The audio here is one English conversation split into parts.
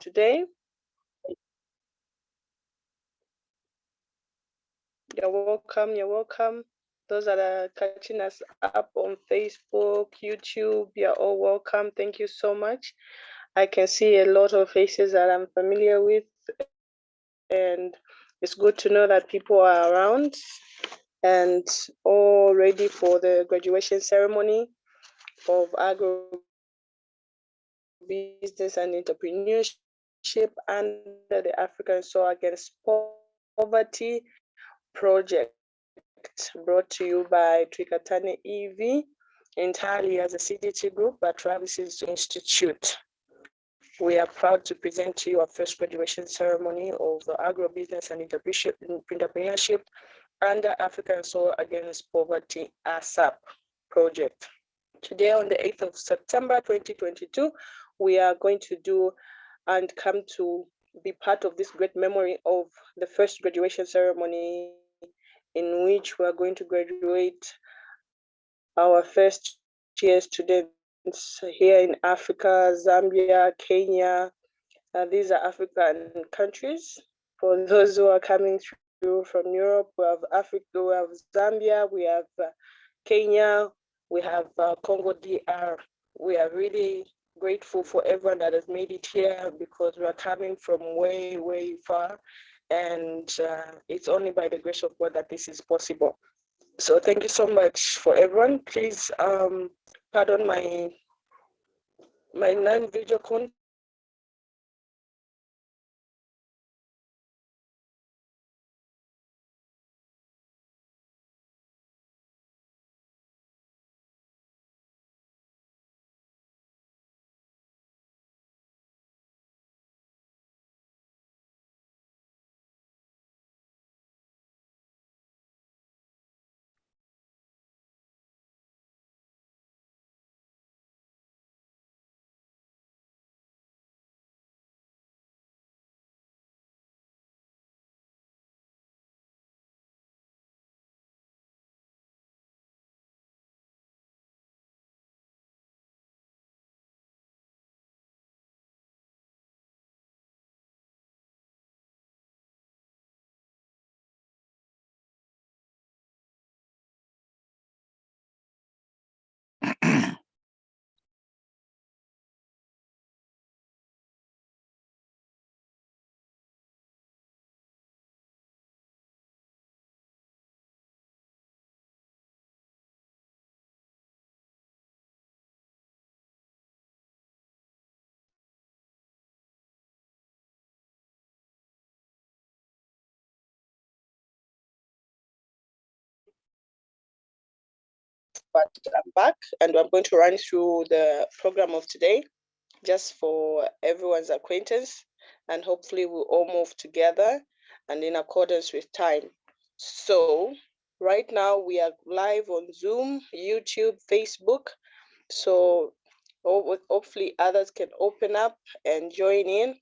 today. You're welcome. You're welcome. Those that are catching us up on Facebook, YouTube, you're all welcome. Thank you so much. I can see a lot of faces that I'm familiar with, and it's good to know that people are around and all ready for the graduation ceremony of agro business and entrepreneurship under the African Soil Against Poverty project, brought to you by Trikatane EV, entirely as a CDT group at Travis's Institute. We are proud to present to you our first graduation ceremony of the Agribusiness and Entrepreneurship under African Soil Against Poverty ASAP project. Today, on the 8th of September 2022, we are going to do and come to be part of this great memory of the first graduation ceremony in which we are going to graduate our first year students here in Africa, Zambia, Kenya. These are African countries. For those who are coming through from Europe, we have Africa, we have Zambia, we have Kenya, we have Congo DR. We are really grateful for everyone that has made it here because we are coming from way, way far. And it's only by the grace of God that this is possible. So thank you so much for everyone. Please pardon my non-video content. But I'm back and I'm going to run through the program of today just for everyone's acquaintance, and hopefully we'll all move together and in accordance with time. So right now we are live on Zoom, YouTube, Facebook. So hopefully others can open up and join in.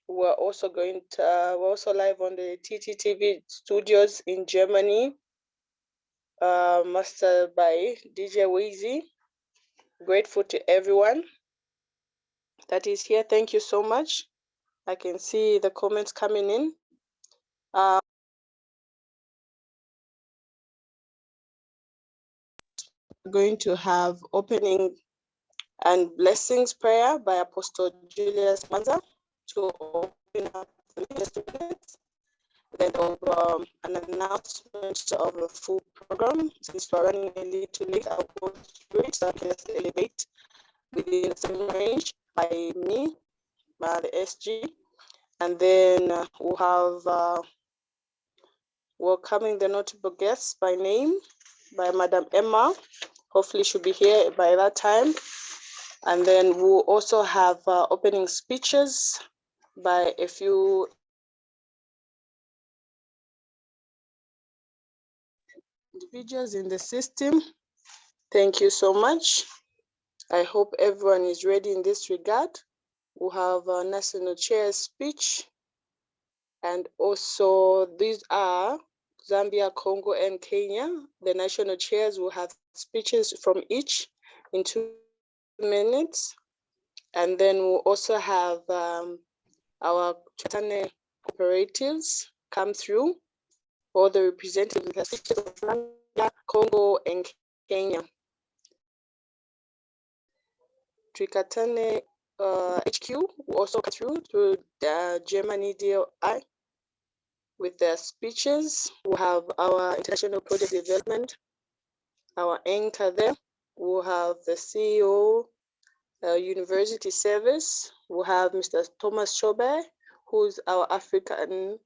We're also we're also live on the TTTV studios in Germany, mastered by DJ Weezy. Grateful to everyone that is here. Thank you so much. I can see the comments coming in. We're going to have opening and blessings prayer by Apostle Julius Manza to open up the students. Then an announcement of a full program. Since we're running a little late, I'll go through it so I can just elevate within the same range by me, by the SG. And then we'll have welcoming the notable guests by name by Madam Emma. Hopefully she'll be here by that time. And then we'll also have opening speeches by a few individuals in the system. Thank you so much. I hope everyone is ready in this regard. We'll have a national chair speech. And also these are Zambia, Congo, and Kenya. The national chairs will have speeches from each in 2 minutes. And then we'll also have our Tritane cooperatives come through, all the representatives of Zambia, Congo, and Kenya. Trikatane HQ will also come through the Germany DOI with their speeches. We'll have our international project development, our anchor there. We'll have the CEO, University Service. We'll have Mr. Thomas Schober, who's our African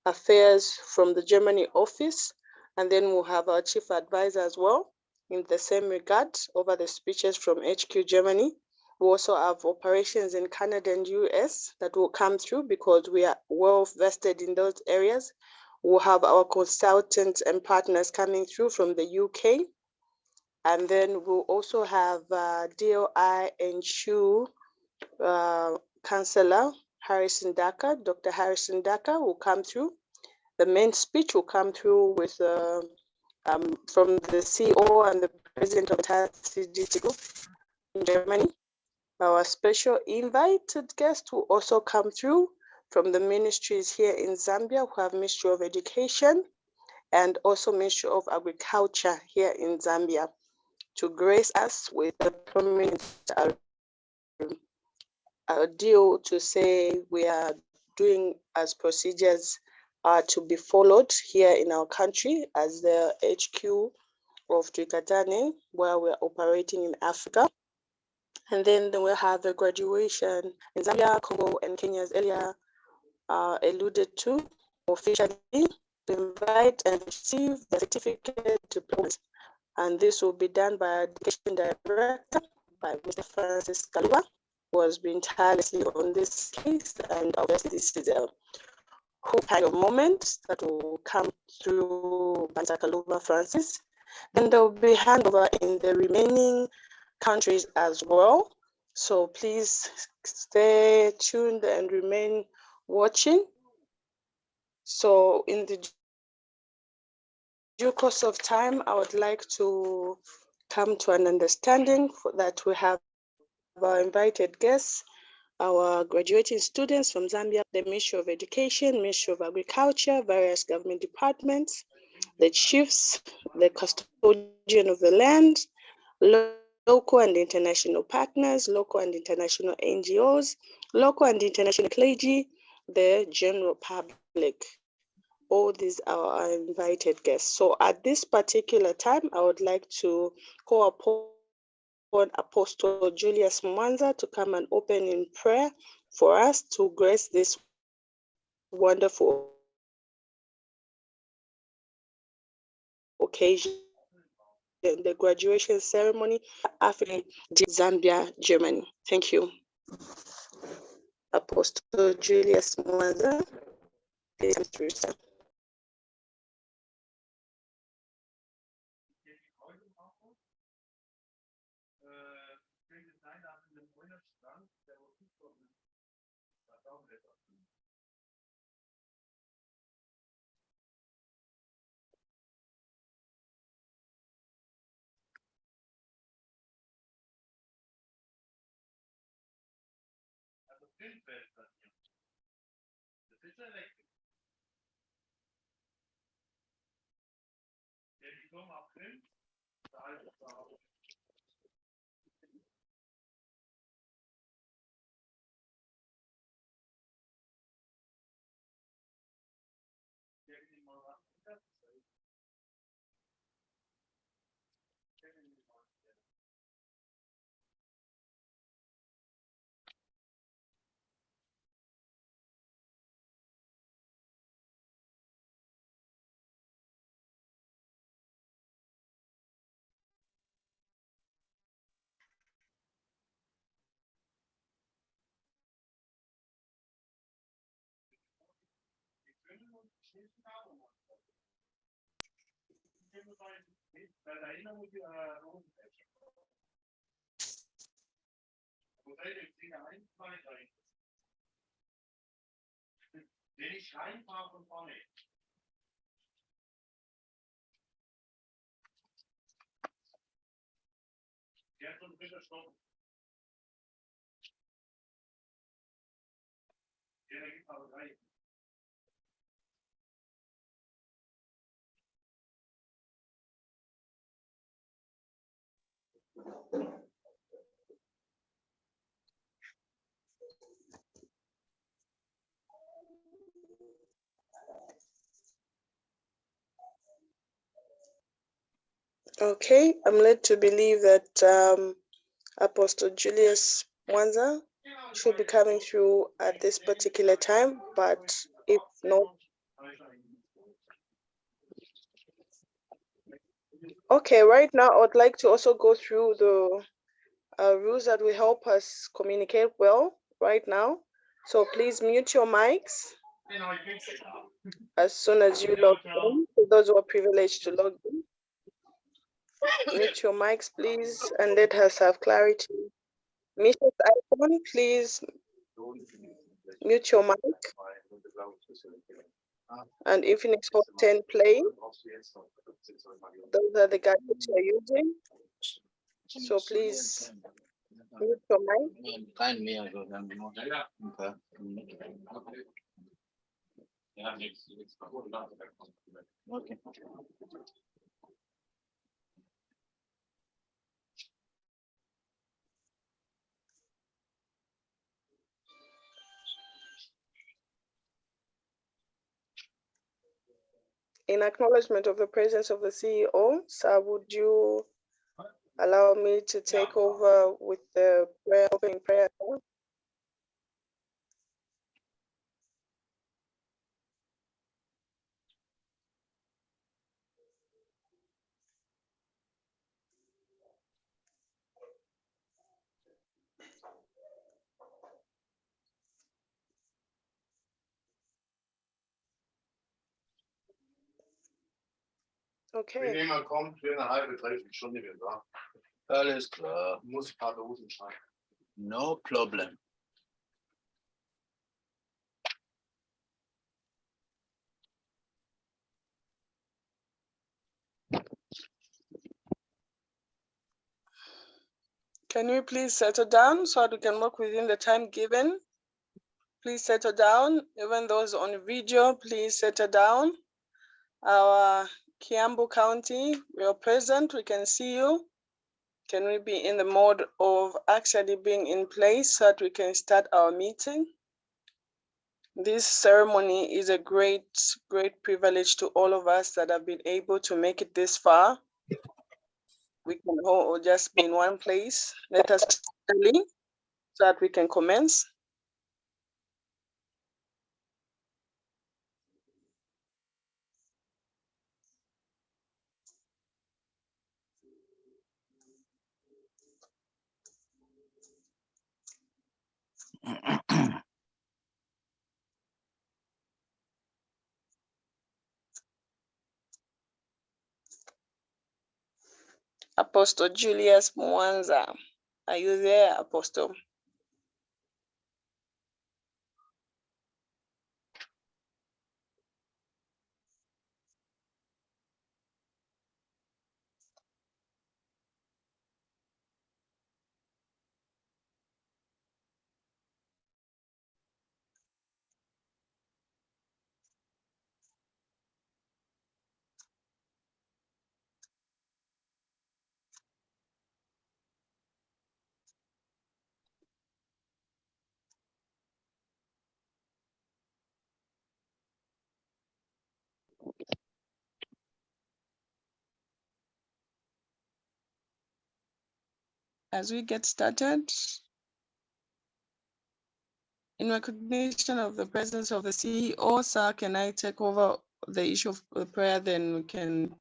Affairs from the Germany office. And then we'll have our chief advisor as well in the same regard over the speeches from HQ Germany. We also have operations in Canada and US that will come through because we are well vested in those areas. We'll have our consultants and partners coming through from the UK. And then we'll also have DOI and SHU Councillor Harrison Daka, Dr. Harrison Daka will come through. The main speech will come through with from the CEO and the president of the CDT group in Germany. Our special invited guest will also come through from the ministries here in Zambia, who have Ministry of Education and also Ministry of Agriculture here in Zambia to grace us with a prominent deal to say we are doing as procedures are to be followed here in our country as the HQ of Trikatane, where we're operating in Africa. And then we'll have the graduation in Zambia, Congo, and Kenya, as earlier alluded to, officially to invite and receive the certificate diplomas. And this will be done by our education director, by Mr. Francis Kaluba, who has been tirelessly on this case. And obviously, this is a whole kind of moment that will come through Mr. Kaluba Francis. Then there will be handover in the remaining countries as well. So please stay tuned and remain watching. So in the due course of time, I would like to come to an understanding that we have our invited guests, our graduating students from Zambia, the Ministry of Education, Ministry of Agriculture, various government departments, the chiefs, the custodian of the land, local and international partners, local and international NGOs, local and international clergy, the general public. All these are our invited guests. So at this particular time, I would like to call upon Apostle Julius Mwanza to come and open in prayer for us to grace this wonderful occasion, the graduation ceremony, Africa, Zambia, Germany. Thank you. Apostle Julius Mwanza, please come through, sir. Okay, I'm led to believe that Apostle Julius Mwanza should be coming through at this particular time, but if not, okay, right now I would like to also go through the rules that will help us communicate well right now. So please mute your mics as soon as you log in. For those who are privileged to log in, mute your mics, please, and let us have clarity. Mrs. Icon, please mute your mic. And Infinix Hot 10 play. Those are the gadgets you're using. So please mute your mic. Okay. In acknowledgement of the presence of the CEO, sir, would you allow me to take over with the opening prayer? Okay. Wir nehmen mal kommt für eine halbe, dreiviertel Stunde wieder da. Alles klar. Muss ein paar Dosen schreiben. No problem. Can we please settle down so that we can work within the time given? Please settle down. Even those on video, please settle down. Our Kiambu County, we are present, we can see you. Can we be in the mode of actually being in place so that we can start our meeting? This ceremony is a great privilege to all of us that have been able to make it this far. We can all just be in one place. Let us study so that we can commence. Apostle Julius Mwanza, are you there, Apostle? As we get started, in recognition of the presence of the CEO, sir, can I take over the issue of the prayer, then we can.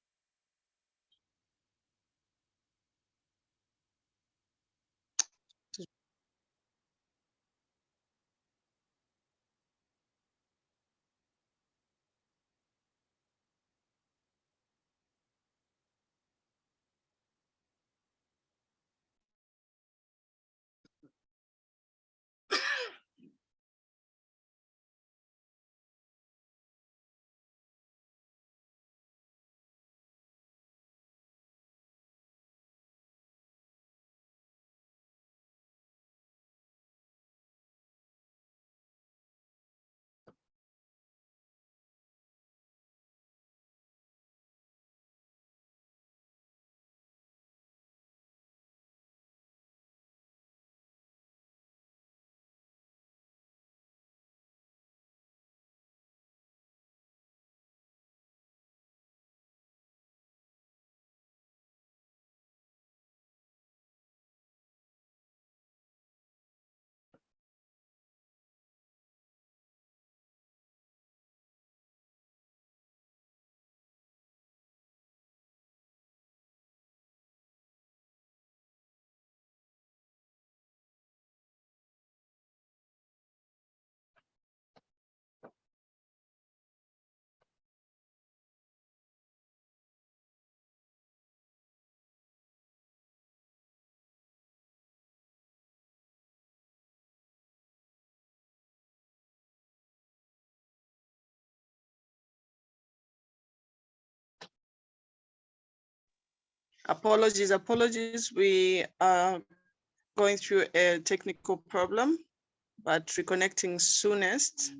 Apologies. We are going through a technical problem, but reconnecting soonest.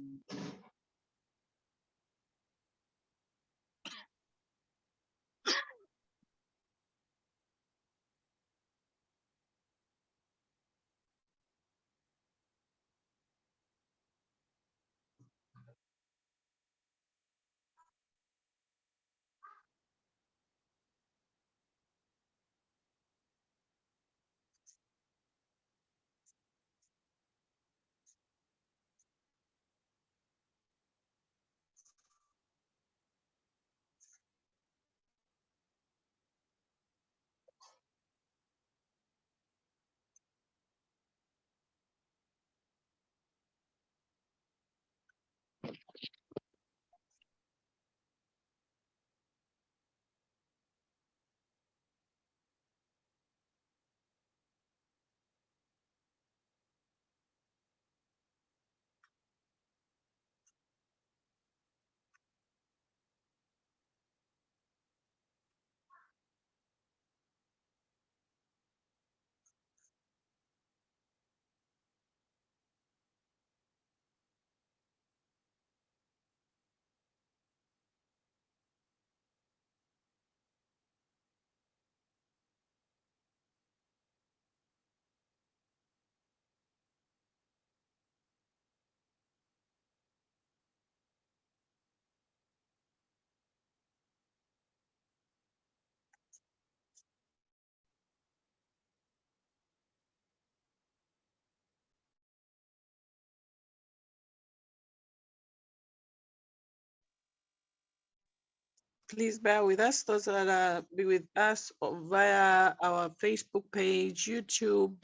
Please bear with us, those that are be with us via our Facebook page, YouTube.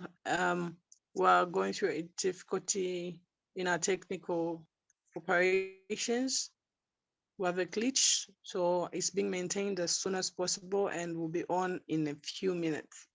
We're going through a difficulty in our technical operations. We have a glitch, so it's being maintained as soon as possible and will be on in a few minutes.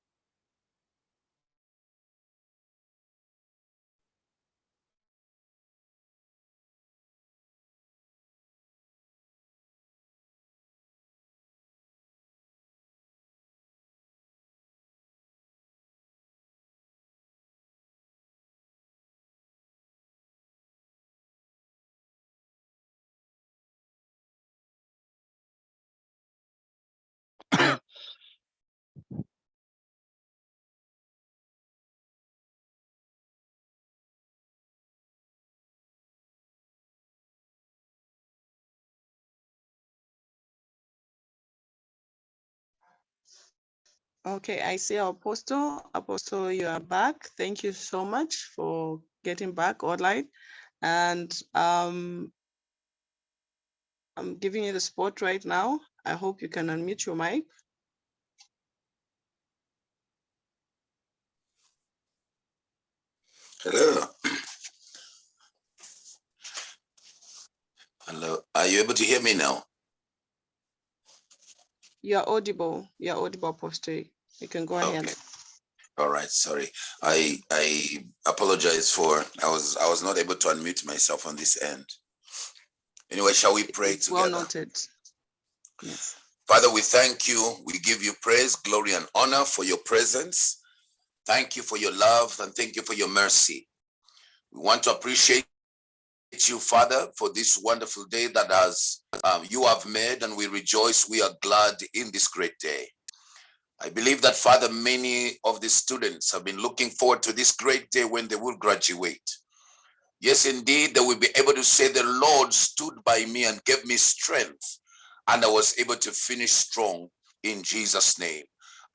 Okay, I see our Apostle. Apostle, you are back. Thank you so much for getting back online. And I'm giving you the spot right now. I hope you can unmute your mic. Hello. Hello. Are you able to hear me now? You're audible. You're audible, Apostle. You can go ahead. Okay. All right. Sorry. I apologize for I was not able to unmute myself on this end. Anyway, shall we pray It's together? well noted. Yes. Father, we thank you. We give you praise, glory, and honor for your presence. Thank you for your love and thank you for your mercy. We want to appreciate you, Father, for this wonderful day that you have made, and we rejoice. We are glad in this great day. I believe that, Father, many of the students have been looking forward to this great day when they will graduate. Yes, indeed, they will be able to say, the Lord stood by me and gave me strength, and I was able to finish strong in Jesus' name.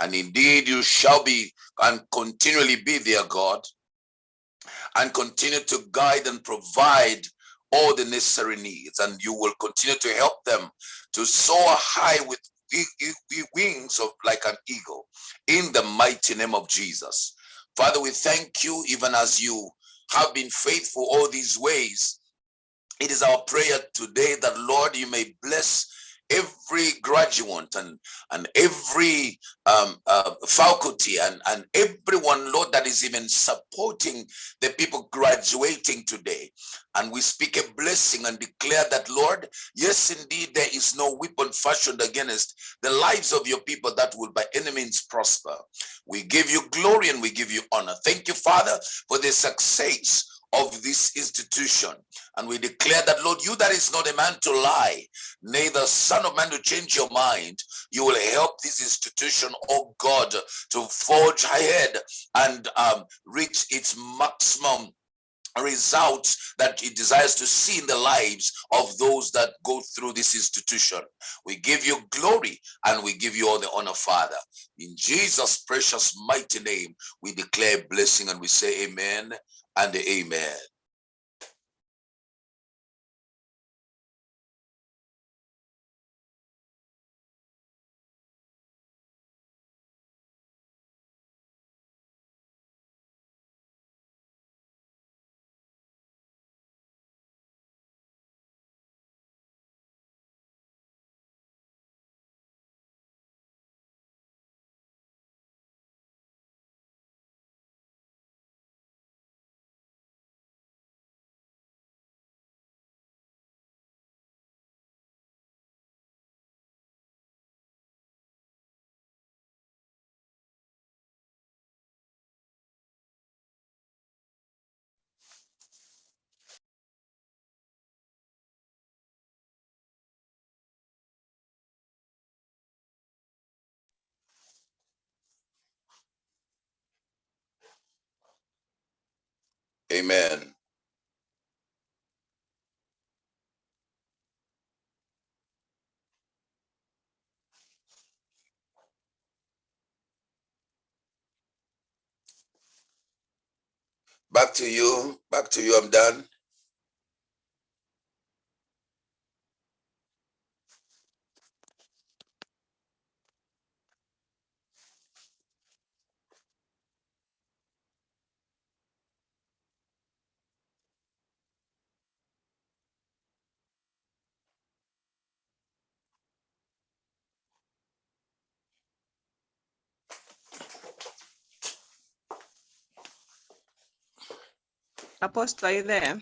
And indeed, you shall be and continually be their God, and continue to guide and provide all the necessary needs, and you will continue to help them to soar high with wings of like an eagle, in the mighty name of Jesus. Father, we thank you even as you have been faithful all these ways. It is our prayer today that, Lord, you may bless every graduate and every faculty and everyone, Lord, that is even supporting the people graduating today. And we speak a blessing and declare that, Lord, yes, indeed, there is no weapon fashioned against the lives of your people that will by any means prosper. We give you glory and we give you honor. Thank you, Father, for the success of this institution. And we declare that, Lord, you that is not a man to lie, neither son of man to change your mind, you will help this institution, oh God, to forge ahead and reach its maximum results that it desires to see in the lives of those that go through this institution. We give you glory and we give you all the honor, Father. In Jesus' precious mighty name, we declare blessing and we say amen and amen. Amen. Back to you. Back to you. I'm done. Apostle, are you there?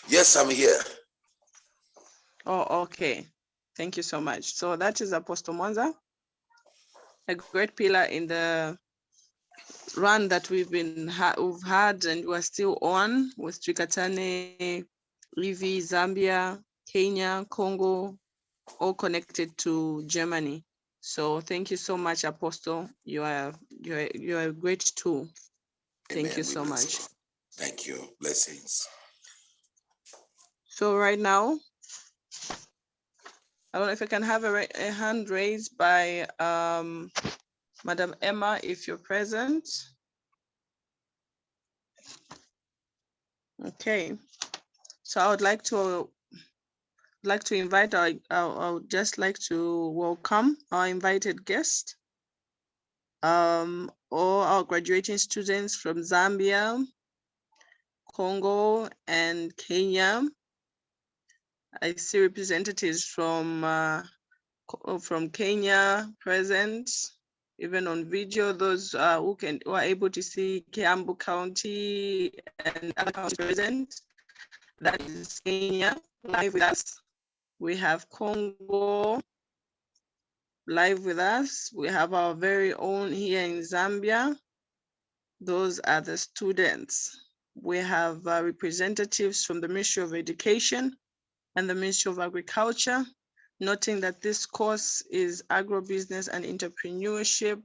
Yes, I'm here. Oh, okay. Thank you so much. So that is Apostle Mwanza, a great pillar in the run that we've had and we're still on with Trikatane, Livi, Zambia, Kenya, Congo, all connected to Germany. So thank you so much, Apostle. You are a great tool. Thank you so much. Thank you. Blessings. So right now, I don't know if I can have a hand raised by Madam Emma, if you're present. Okay. So I would like to invite I would just like to welcome our invited guest, all our graduating students from Zambia, Congo, and Kenya. I see representatives from Kenya present, even on video. Those who are able to see Kiambu County and other counties present. That is Kenya live with us. We have Congo live with us. We have our very own here in Zambia. Those are the students. We have representatives from the Ministry of Education and the Ministry of Agriculture, noting that this course is agribusiness and entrepreneurship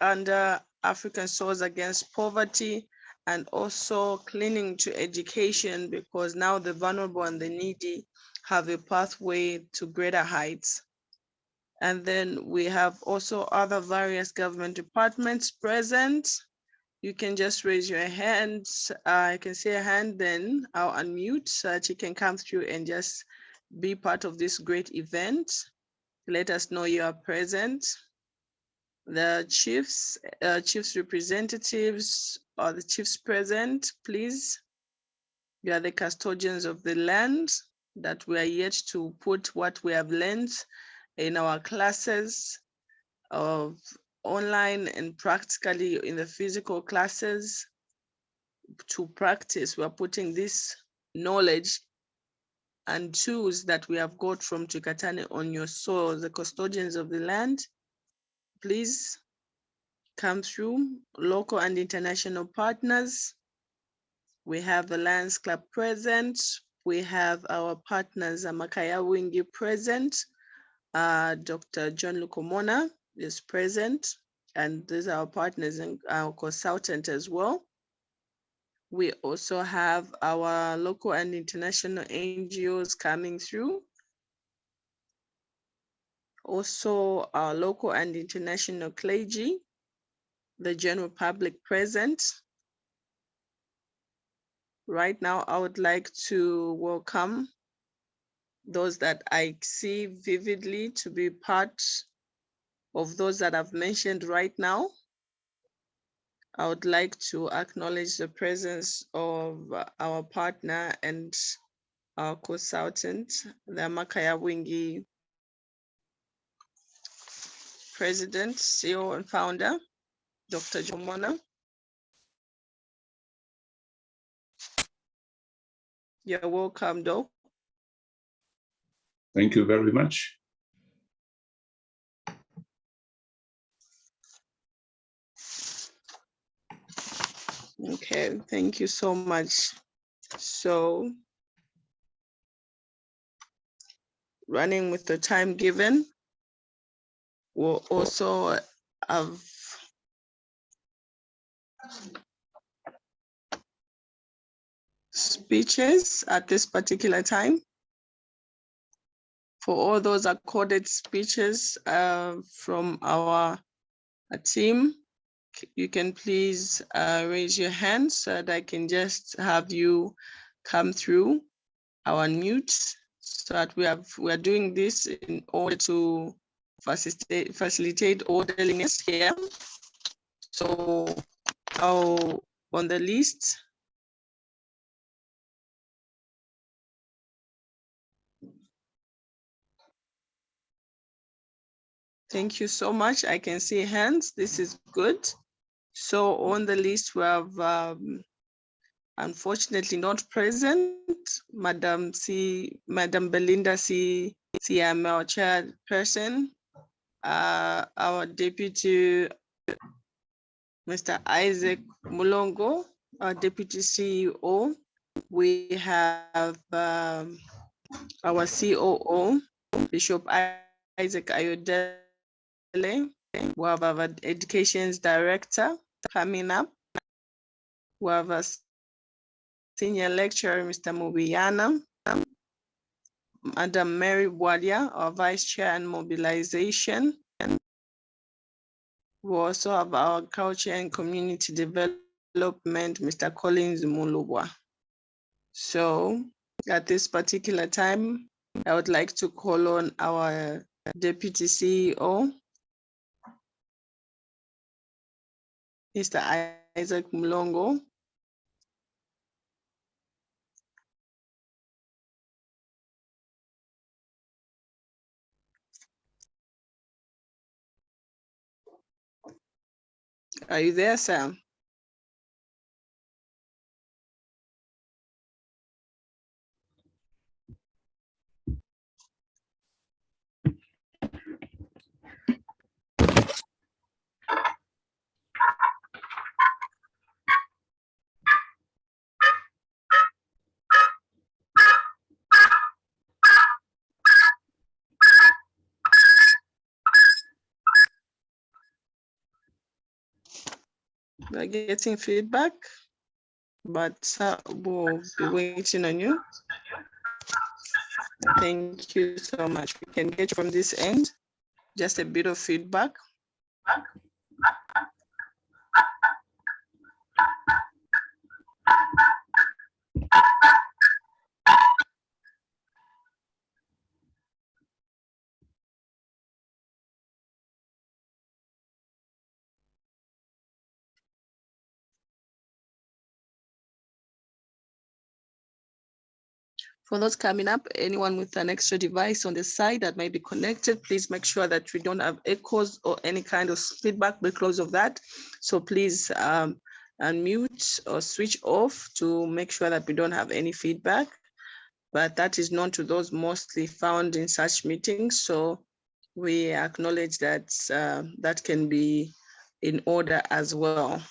under African Soils Against Poverty, and also clinging to education, because now the vulnerable and the needy have a pathway to greater heights. And then we have also other various government departments present. You can just raise your hand. I can see a hand, then I'll unmute so that you can come through and just be part of this great event. Let us know you are present. The chiefs representatives or the chiefs present, please. You are the custodians of the land. that we are yet to put what we have learned in our classes of online and practically in the physical classes to practice. We are putting this knowledge and tools that we have got from Chikatane on your soil, the custodians of the land. Please come through, local and international partners. We have the Lions Club present. We have our partners, Amakaya Wingi present. Dr. John Lukomona is present, and these are our partners and our consultant as well. We also have our local and international NGOs coming through. Also our local and international clergy, the general public present. Right now, I would like to welcome those that I see vividly to be part of those that I've mentioned right now. I would like to acknowledge the presence of our partner and our consultant, the Makaya Wingi President, CEO, and founder, Dr. Jomona. You're welcome, Doc. Thank you very much. Okay, thank you so much. So, running with the time given, we'll also have speeches at this particular time. For all those accorded speeches from our team, you can please raise your hand so that I can just have you come through our mute, so that we are doing this in order to facilitate orderliness here. So on the list, thank you so much. I can see hands. This is good. So on the list, we have unfortunately not present, Madam Belinda C. our chairperson, our deputy, Mr. Isaac Mulongo, our deputy CEO. We have our COO, Bishop Isaac Ayodele. We have our education's director coming up. We have a senior lecturer, Mr. Mubiyana. Madam Mary Wadia, our vice chair and mobilization. We also have our culture and community development, Mr. Collins Mulubwa. So at this particular time, I would like to call on our Deputy CEO, Mr. Isaac Mulongo. Are you there, Sam? We're getting feedback, but we'll be waiting on you. Thank you so much. We can get from this end just a bit of feedback. For those coming up, anyone with an extra device on the side that might be connected, please make sure that we don't have echoes or any kind of feedback because of that. So please unmute or switch off to make sure that we don't have any feedback. But that is known to those mostly found in such meetings. So we acknowledge that that can be in order as well.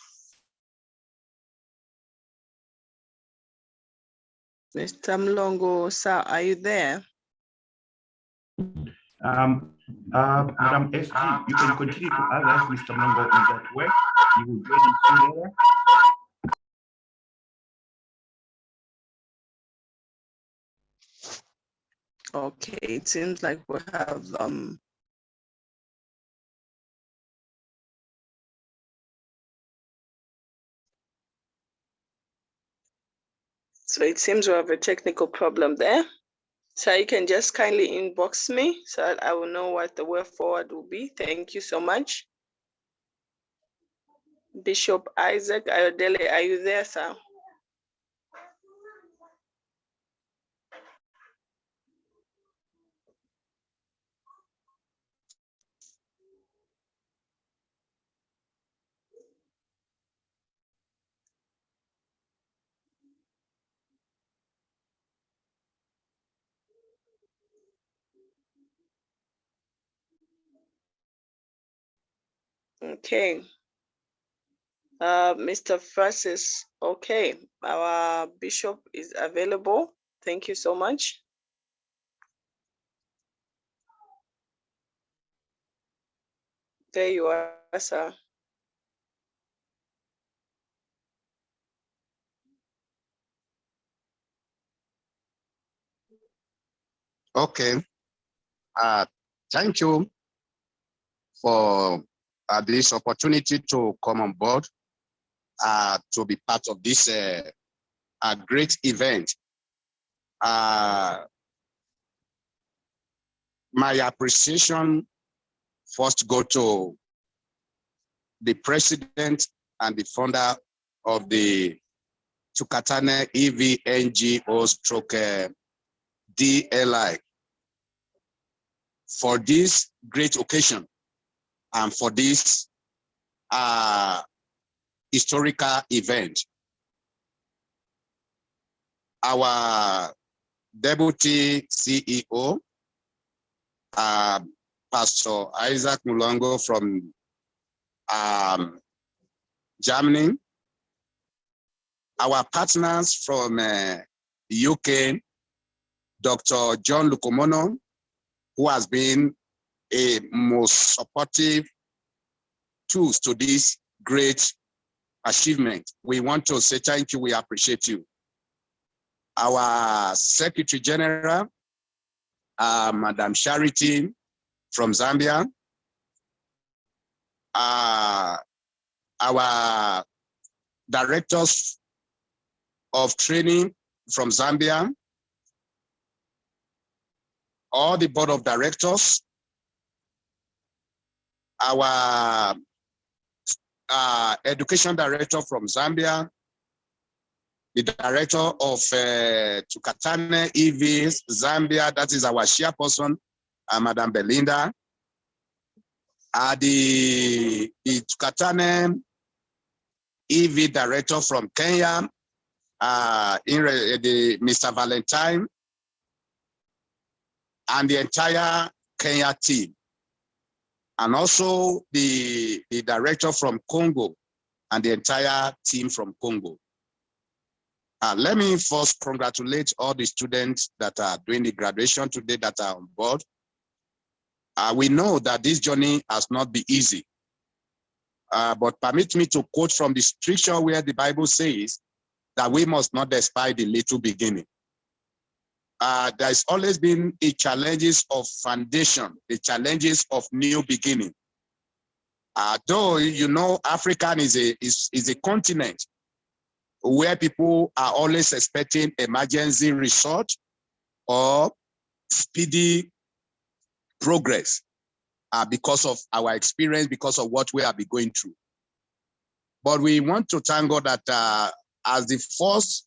Mr. Mlongo, sir, are you there? Madam SG, you can continue to others. Mr. Mlongo is at work. You will join in later. Okay, it seems like we have so it seems we have a technical problem there. So you can just kindly inbox me so that I will know what the way forward will be. Thank you so much. Bishop Isaac Ayodele, are you there, sir? Okay. Mr. Francis, okay, our bishop is available. Thank you so much. There you are, sir. Okay. Thank you for this opportunity to come on board to be part of this great event. My appreciation first go to the president and the founder of the Tukatane EVNGO stroke DLI for this great occasion and for this historical event. Our Deputy CEO, Pastor Isaac Mulongo from Germany, our partners from UK, Dr. John Lukomono, who has been a most supportive tools to this great achievement. We want to say thank you, we appreciate you. Our Secretary General, Madam Charity from Zambia, our directors of training from Zambia, all the board of directors, our education director from Zambia, the director of Tukatane EVs Zambia, that is our chairperson, Madam Belinda, the Tukatane EV director from Kenya, Mr. Valentine, and the entire Kenya team, and also the director from Congo and the entire team from Congo. Let me first congratulate all the students that are doing the graduation today that are on board. We know that this journey has not been easy, but permit me to quote from the scripture where the Bible says that we must not despise the little beginning. There's always been a challenges of foundation, the challenges of new beginning. Though you know, Africa is a continent where people are always expecting emergency result or speedy progress because of our experience, because of what we have been going through. But we want to thank God that as the first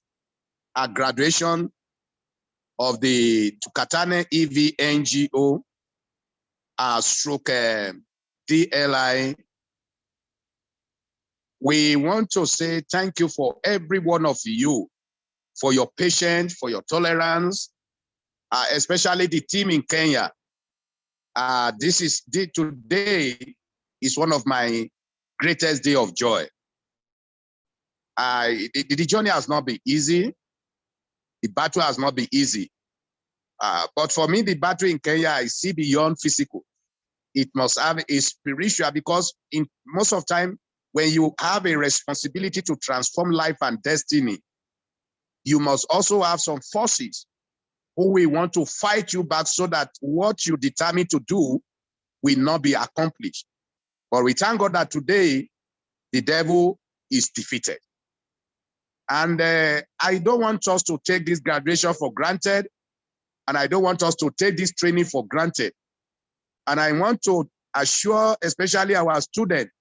graduation of the Tukatane EV NGO, stroke DLI. We want to say thank you for every one of you, for your patience, for your tolerance, especially the team in Kenya. Today is one of my greatest day of joy. The journey has not been easy. The battle has not been easy. But for me, the battle in Kenya, I see beyond physical. It must have a spiritual, because in most of time, when you have a responsibility to transform life and destiny, you must also have some forces who will want to fight you back so that what you determine to do will not be accomplished. But we thank God that today, the devil is defeated. And I don't want us to take this graduation for granted, and I don't want us to take this training for granted. And I want to assure, especially our students,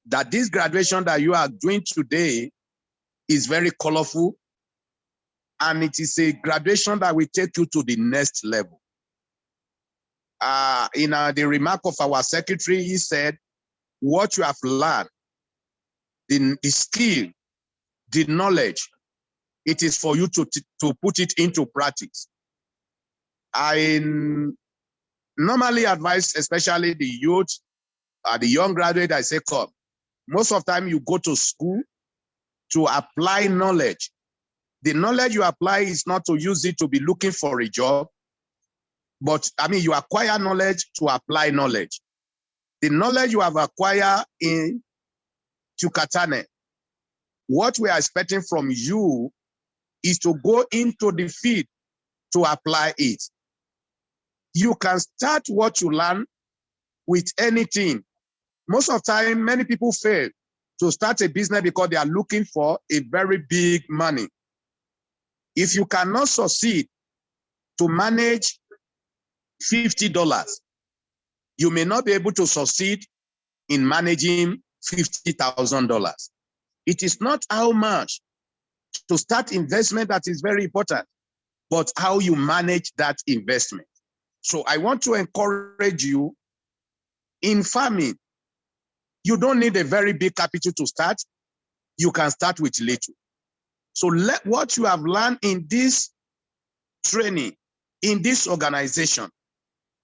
that this graduation that you are doing today is very colorful, and it is a graduation that will take you to the next level. In the remark of our secretary, he said, what you have learned, the skill, the knowledge, it is for you to put it into practice. I normally advise, especially the youth, the young graduate, I say, come. Most of the time you go to school to apply knowledge. The knowledge you apply is not to use it to be looking for a job, but you acquire knowledge to apply knowledge. The knowledge you have acquired in Tukatane, what we are expecting from you is to go into the field to apply it. You can start what you learn with anything. Most of the time, many people fail to start a business because they are looking for a very big money. If you cannot succeed to manage $50, you may not be able to succeed in managing $50,000. It is not how much to start investment that is very important, but how you manage that investment. So I want to encourage you in farming. You don't need a very big capital to start. You can start with little. So let what you have learned in this training, in this organization,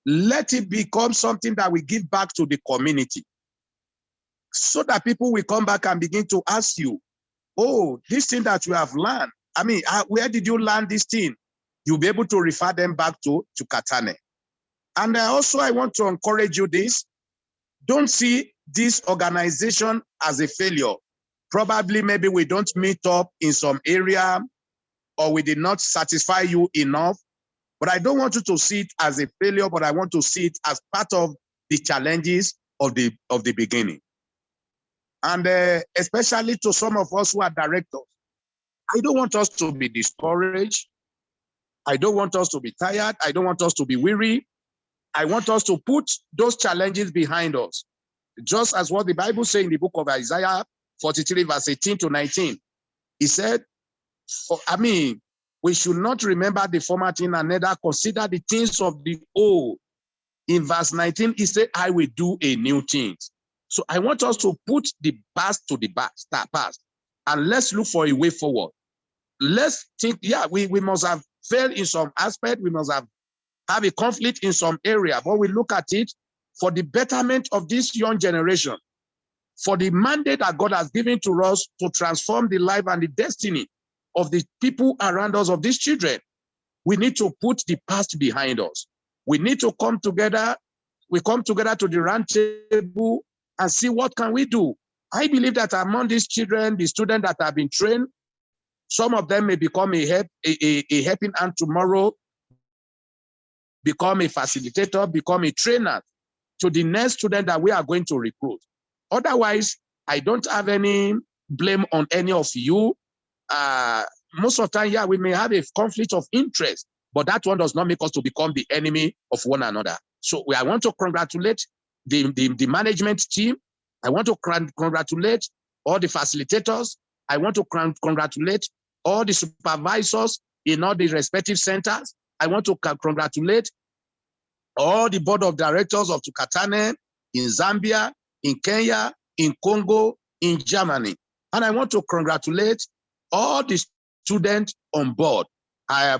let it become something that we give back to the community, so that people will come back and begin to ask you, oh, this thing that you have learned, where did you learn this thing? You'll be able to refer them back to Katane. And also I want to encourage you this, don't see this organization as a failure. Probably maybe we don't meet up in some area, or we did not satisfy you enough. But I don't want you to see it as a failure, but I want to see it as part of the challenges of the beginning. And especially to some of us who are directors, I don't want us to be discouraged. I don't want us to be tired. I don't want us to be weary. I want us to put those challenges behind us. Just as what the Bible says in the book of Isaiah 43, verse 18 to 19. He said, we should not remember the former thing and neither consider the things of the old. In verse 19, he said, I will do a new thing. So I want us to put the past to the past, and let's look for a way forward. Let's think, we must have failed in some aspect. We must have a conflict in some area, but we look at it for the betterment of this young generation, for the mandate that God has given to us to transform the life and the destiny of the people around us, of these children. We need to put the past behind us. We need to come together. We come together to the round table and see what can we do. I believe that among these children, the students that have been trained, some of them may become a helping hand tomorrow, become a facilitator, become a trainer to the next student that we are going to recruit. Otherwise, I don't have any blame on any of you. Most of the time, we may have a conflict of interest, but that one does not make us to become the enemy of one another. So I want to congratulate the management team. I want to congratulate all the facilitators. I want to congratulate all the supervisors in all the respective centers. I want to congratulate all the board of directors of Tukatane in Zambia, in Kenya, in Congo, in Germany. And I want to congratulate all the students on board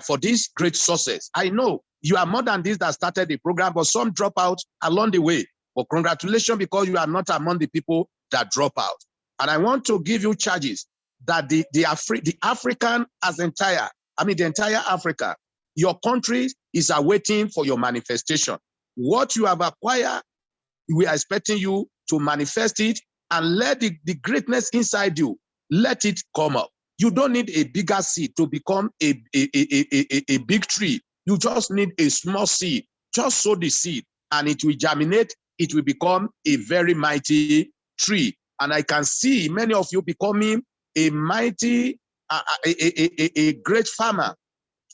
for this great success. I know you are more than this that started the program, but some drop out along the way. But congratulations, because you are not among the people that drop out. And I want to give you charges that the African as entire, the entire Africa, your country is awaiting for your manifestation. What you have acquired, we are expecting you to manifest it, and let the greatness inside you, let it come up. You don't need a bigger seed to become a big tree. You just need a small seed. Just sow the seed and it will germinate. It will become a very mighty tree. And I can see many of you becoming a mighty, a great farmer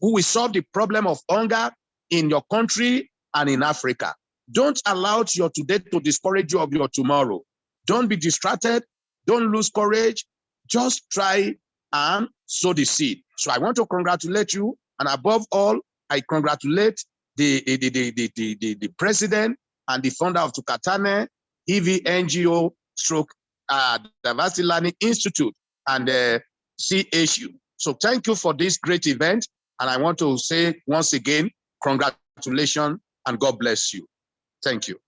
who will solve the problem of hunger in your country and in Africa. Don't allow your today to discourage you of your tomorrow. Don't be distracted. Don't lose courage. Just try and sow the seed. So I want to congratulate you. And above all, I congratulate the president and the founder of Tukatane, EV NGO stroke Diversity Learning Institute and CHU. So thank you for this great event. And I want to say once again, congratulations and God bless you. Thank you.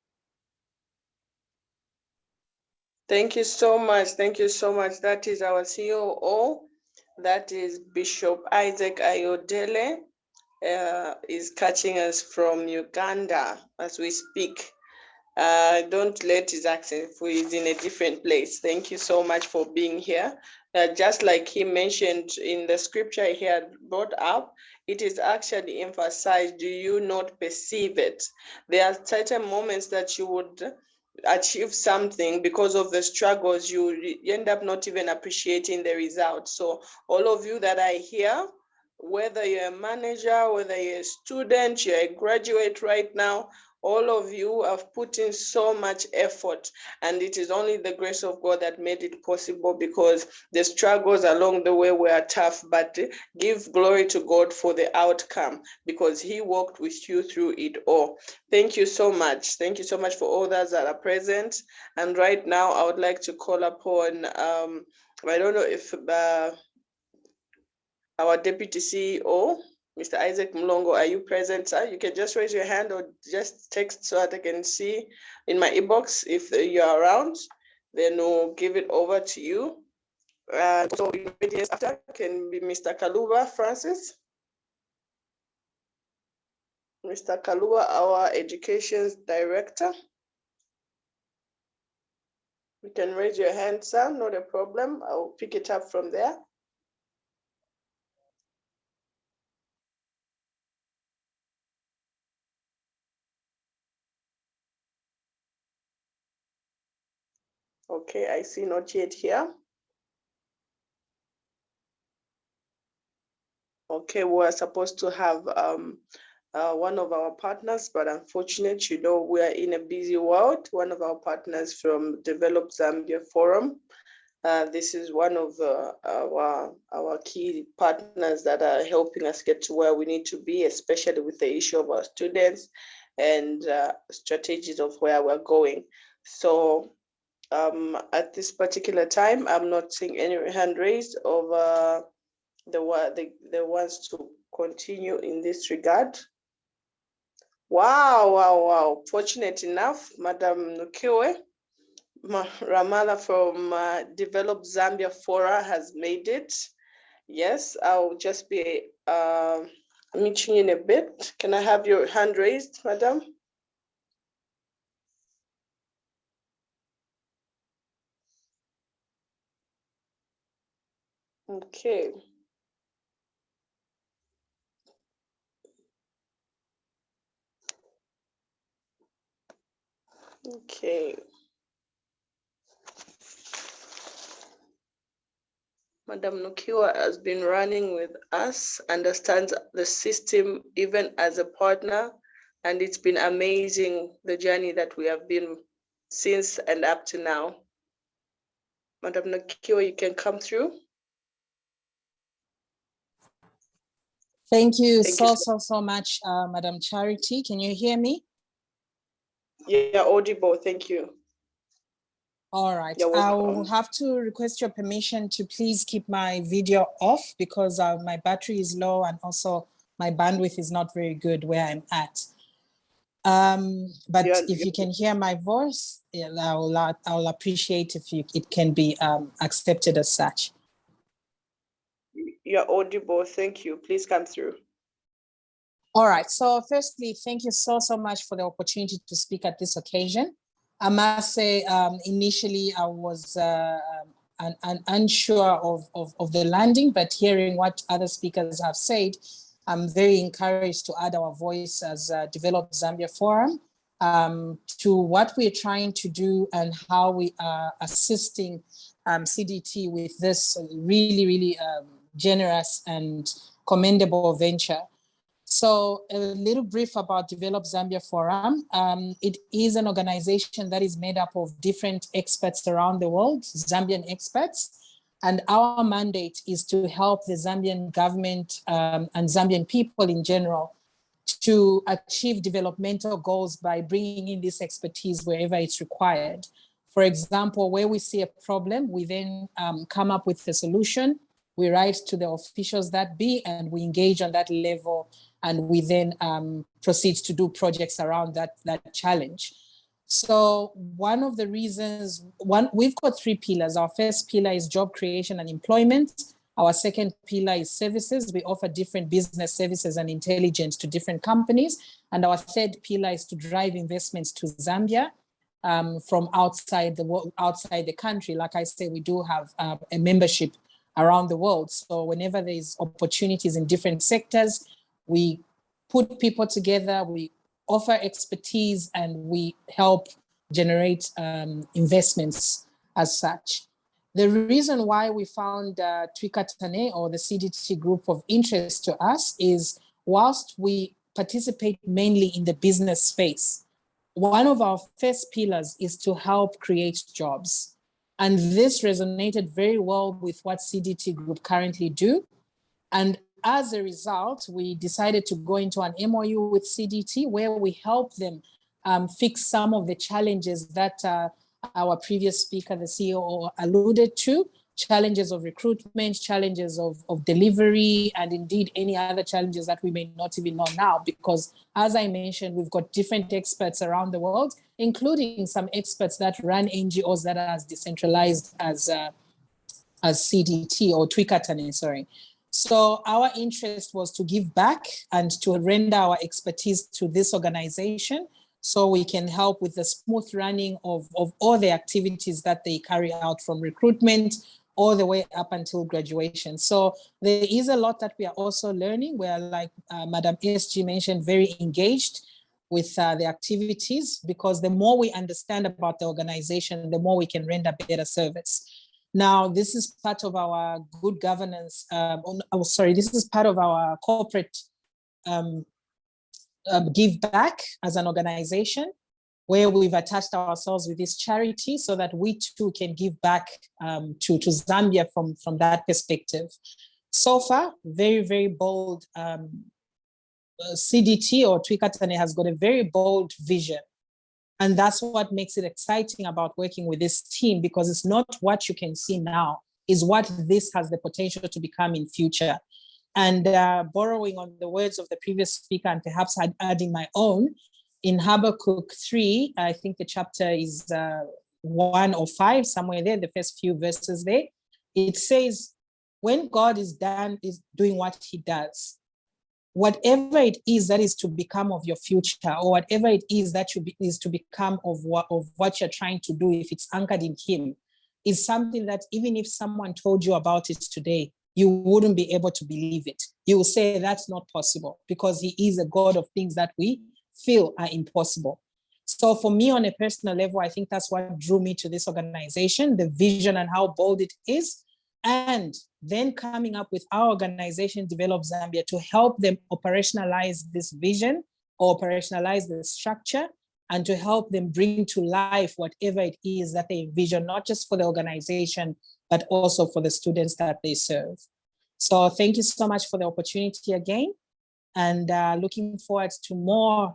Thank you so much. Thank you so much. That is our COO. That is Bishop Isaac Ayodele. Is catching us from Uganda as we speak. Don't let his accent if he's in a different place. Thank you so much for being here. Just like he mentioned in the scripture he had brought up, it is actually emphasized, do you not perceive it? There are certain moments that you would achieve something because of the struggles, you end up not even appreciating the results. So all of you that are here, whether you're a manager, whether you're a student, you're a graduate right now, all of you have put in so much effort, and it is only the grace of God that made it possible, because the struggles along the way were tough, but give glory to God for the outcome, because he walked with you through it all. Thank you so much. Thank you so much for all those that are present. And right now I would like to call upon, I don't know if our Deputy CEO, Mr. Isaac Mlongo, are you present, sir? You can just raise your hand or just text so that I can see in my inbox if you're around. Then we'll give it over to you. So ingredients after can be Mr. Kaluba Francis. Mr. Kaluba, our Education Director. You can raise your hand, sir, not a problem. I'll pick it up from there. Okay, I see not yet here. Okay, we're supposed to have one of our partners, but unfortunately, you know, we are in a busy world. One of our partners from Develop Zambia Forum. This is one of our key partners that are helping us get to where we need to be, especially with the issue of our students and strategies of where we're going. So at this particular time, I'm not seeing any hand raised of the ones to continue in this regard. Wow. Fortunate enough, Madam Nukiwe Ramala from Develop Zambia Fora has made it. Yes, I'll just be meeting in a bit. Can I have your hand raised, Madam? Okay. Okay. Madam Nukiwa has been running with us, understands the system even as a partner, and it's been amazing the journey that we have been since and up to now. Madam Nukiwa, you can come through. Thank you Thank so, you. so much, Madam Charity. Can you hear me? Yeah, audible. Thank you. All right. You're I welcome. will have to request your permission to please keep my video off because my battery is low and also my bandwidth is not very good where I'm at. But if you can hear my voice, yeah, I'll appreciate if it can be accepted as such. You're audible. Thank you. Please come through. All right. So firstly, thank you so much for the opportunity to speak at this occasion. I must say, initially I was unsure of the landing, but hearing what other speakers have said, I'm very encouraged to add our voice as Develop Zambia Forum to what we're trying to do and how we are assisting CDT with this really generous and commendable venture. So a little brief about Develop Zambia Forum. It is an organization that is made up of different experts around the world, Zambian experts. And our mandate is to help the Zambian government and Zambian people in general to achieve developmental goals by bringing in this expertise wherever it's required. For example, where we see a problem, we then come up with a solution. We write to the officials that be, and we engage on that level, and we then proceed to do projects around that challenge. So one of the reasons, we've got 3 pillars. Our first pillar is job creation and employment. Our second pillar is services. We offer different business services and intelligence to different companies. And our third pillar is to drive investments to Zambia from outside the country. Like I say, we do have a membership around the world. So whenever there's opportunities in different sectors, we put people together, we offer expertise, and we help generate investments as such. The reason why we found Twikatane or the CDT group of interest to us is whilst we participate mainly in the business space, one of our first pillars is to help create jobs. And this resonated very well with what CDT group currently do. And as a result, we decided to go into an MOU with CDT where we help them fix some of the challenges that our previous speaker, the CEO, alluded to, challenges of recruitment, challenges of delivery, and indeed any other challenges that we may not even know now, because as I mentioned, we've got different experts around the world, including some experts that run NGOs that are as decentralized as CDT or Twikatane, sorry. So our interest was to give back and to render our expertise to this organization so we can help with the smooth running of all the activities that they carry out from recruitment all the way up until graduation. So there is a lot that we are also learning. We are, like Madam SG mentioned, very engaged with the activities, because the more we understand about the organization, the more we can render better service. Now, this is part of our good governance. This is part of our corporate give back as an organization, where we've attached ourselves with this charity so that we too can give back to Zambia from that perspective. So far, very bold. CDT or Twikatane has got a very bold vision. And that's what makes it exciting about working with this team, because it's not what you can see now, is what this has the potential to become in future. And borrowing on the words of the previous speaker and perhaps adding my own, in Habakkuk 3, I think the chapter is 1 or 5, somewhere there, the first few verses there, it says, when God is doing what he does, whatever it is that is to become of your future, or whatever it is that is to become of what you're trying to do, if it's anchored in him, is something that even if someone told you about it today, you wouldn't be able to believe it. You will say that's not possible, because he is a God of things that we feel are impossible. So for me, on a personal level, I think that's what drew me to this organization, the vision and how bold it is. And then coming up with our organization, Develop Zambia, to help them operationalize this vision or operationalize the structure, and to help them bring to life whatever it is that they envision, not just for the organization, but also for the students that they serve. So thank you so much for the opportunity again. and looking forward to more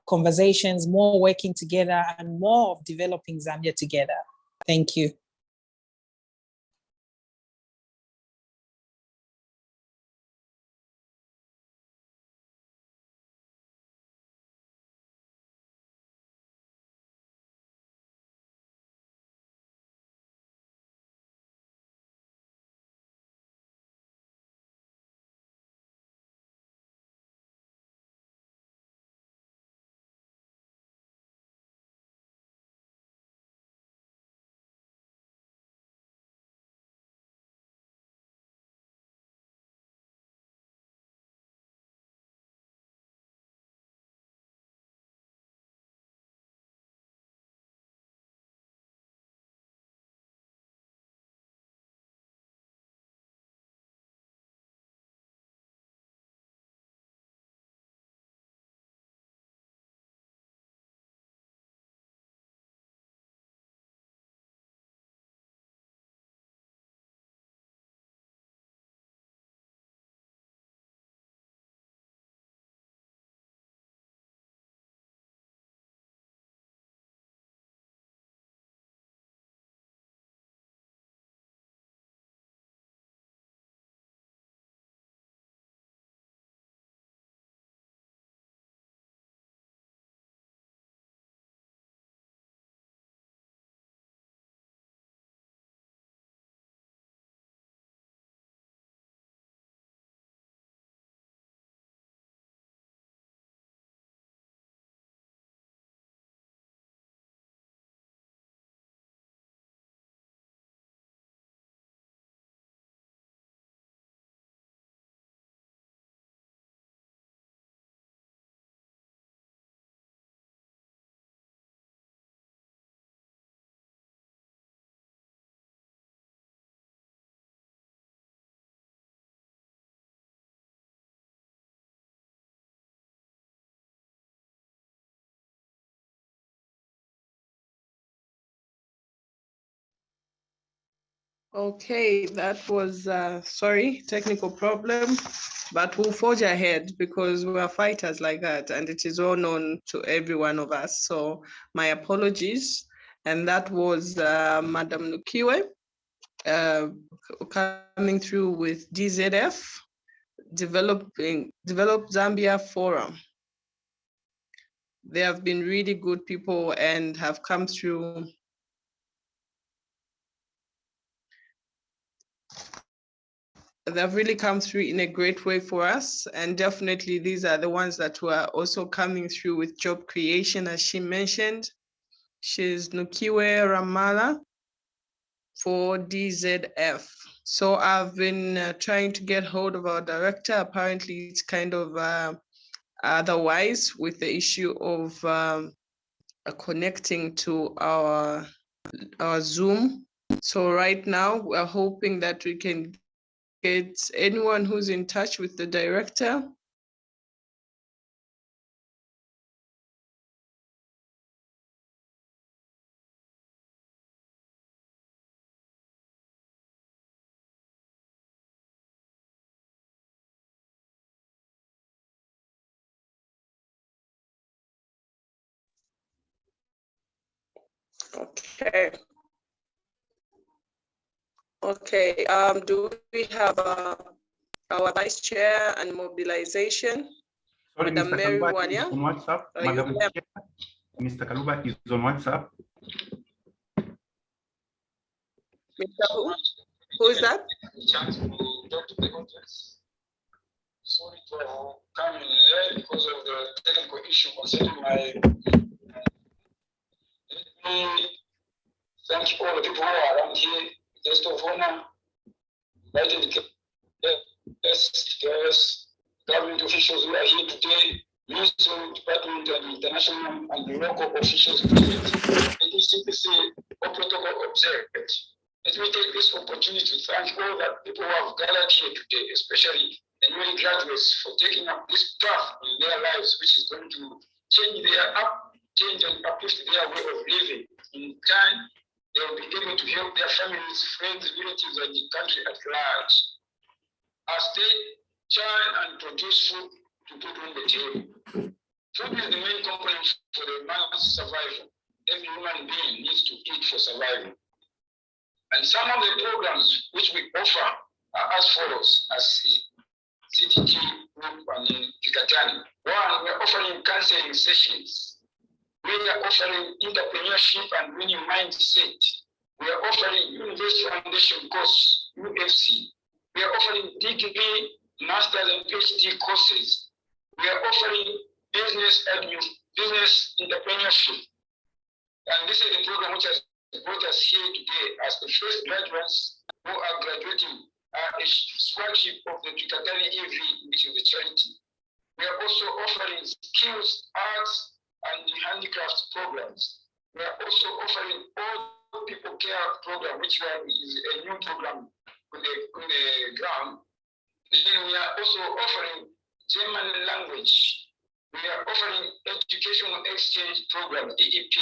conversations, more working together, and more of developing Zambia together. Thank you. Okay, that was, sorry, technical problem, but we'll forge ahead because we are fighters like that, and it is all known to every one of us. So my apologies. And that was Madam Nukiwe coming through with DZF, Develop Zambia Forum. They have been really good people and have come through. They've really come through in a great way for us. And definitely these are the ones that were also coming through with job creation, as she mentioned. She's Nukiwe Ramala for DZF. So I've been trying to get hold of our director. Apparently it's kind of otherwise with the issue of connecting to our Zoom. So right now we're hoping that we can get anyone who's in touch with the director. Okay. Okay. Do we have our vice chair and mobilization? Sorry, Madam Mr. Mary Kaluba is Wanya? on WhatsApp. Are you Madam there? Chair, Mr. Kaluba is on WhatsApp. Mr. Who is that? Sorry for coming late because of the technical issue concerning my. Let me thank all the people who are around here, guest of honor, invited guests, government officials who are here today, ministerial department and international and local officials present, and CDT or protocol observed. Let me take this opportunity to thank all the people who have gathered here today, especially the newly graduates, for taking up this path in their lives, which is going to change and uplift their way of living. In time, they will be able to help their families, friends, relatives, and the country at large. As they churn and produce food, to put on the table. Food is the main component for the man's survival. Every human being needs to eat for survival. And some of the programs which we offer are as follows, as CDT group and Tikatani. One, we're offering counseling sessions. We are offering entrepreneurship and winning mindset. We are offering University Foundation course, UFC. We are offering degree, master's and PhD courses. We are offering business entrepreneurship. And this is the program which has brought us here today as the first graduates who are graduating a scholarship of the Tukatani EV, which is a charity. We are also offering skills, arts, and handicrafts programs. We are also offering all people care program, which is a new program on the ground. Then we are also offering German language. We are offering educational exchange program, EEP.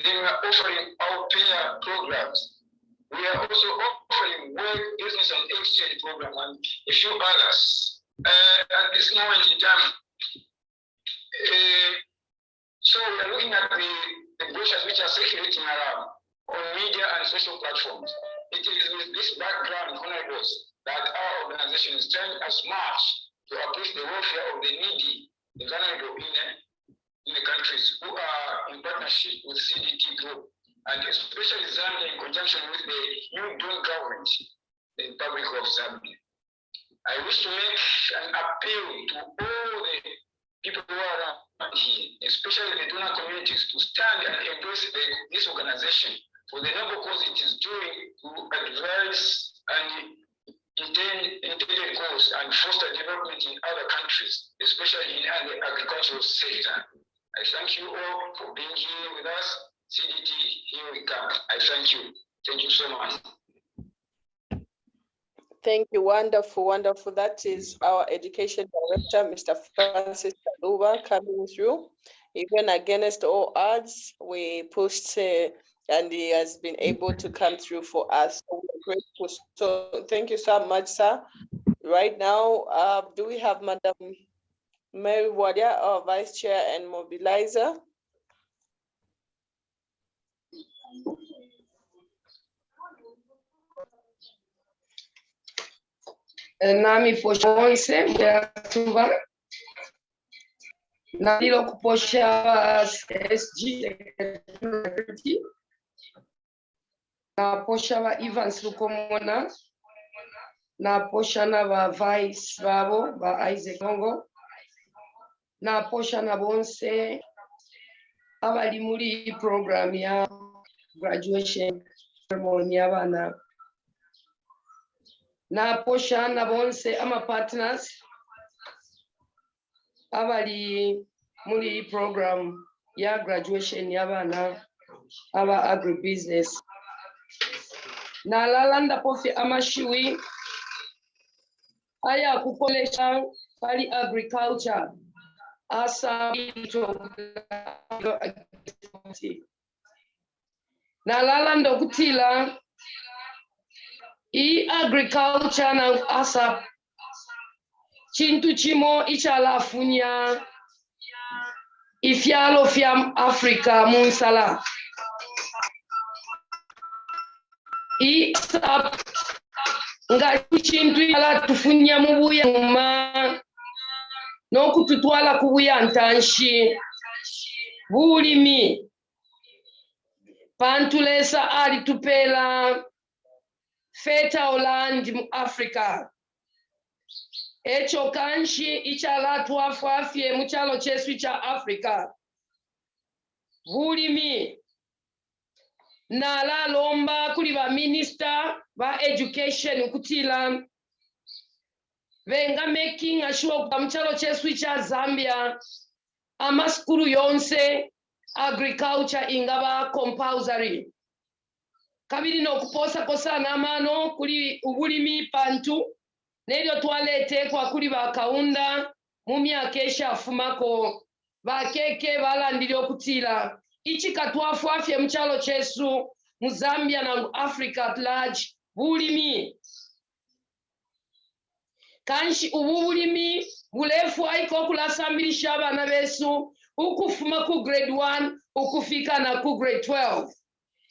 Then we are offering au pair programs. We are also offering work, business, and exchange program, and a few others. At this moment in time, so we are looking at the brochures which are circulating around on media and social platforms. It is with this background, honorables, that our organization is trying as much to uplift the welfare of the needy, the vulnerable in the countries who are in partnership with CDT group, and especially Zambia in conjunction with the new doing government, the Republic of Zambia. I wish to make an appeal to all the people who are around here, especially the donor communities, to stand and embrace this organization for the noble cause it is doing to advise and intended goals and foster development in other countries, especially in the agricultural sector. I thank you all for being here with us. CDT, here we come. I thank you. Thank you so much. Thank you. Wonderful, wonderful. That is our education director, Mr. Francis Kaluba, coming through. Even against all odds, we pushed and he has been able to come through for us. So we're grateful. So thank you so much, sir. Right now, do we have Madam Mary Wadia, our Vice Chair and Mobilizer? Nami posha onse muyatuba nalilo kuposha SG na posha ba Evans Lukomona na posha na ba Vice babo ba Isaac Congo na posha na bonse abali muri program ya graduation ceremony abana na posha na bonse ama partners abali muri program ya graduation yabana aba agribusiness na lalanda pofi amashiwi aya kupolesha pali agriculture asa na lalanda kutila agriculture na asa chintu chimo ichalafunya ifyalo fya Africa munsala nga chintu ala tufunya mubuya ma nokututwala kubuya ntanshi bulimi pantulesa ali tupela fertile land mu Africa echo kanshi ichala twafafye muchalo chesu cha Africa bulimi na la lomba kuli ba minister ba education kutila venga making sure kwa muchalo chesu cha Zambia amaskulu yonse agriculture ingaba compulsory kabiri no kuposa kosa na mano kuli ubulimi pantu nelyo twalete kwa kuli bakaunda mu myaka eshafumako bakeke balandiri okutila ichika twafwafye muchalo chesu mu Zambia na Africa at large bulimi kanshi ubulimi bulefu aiko kulasambisha abana besu ukufuma ku grade 1 ukufika na ku grade 12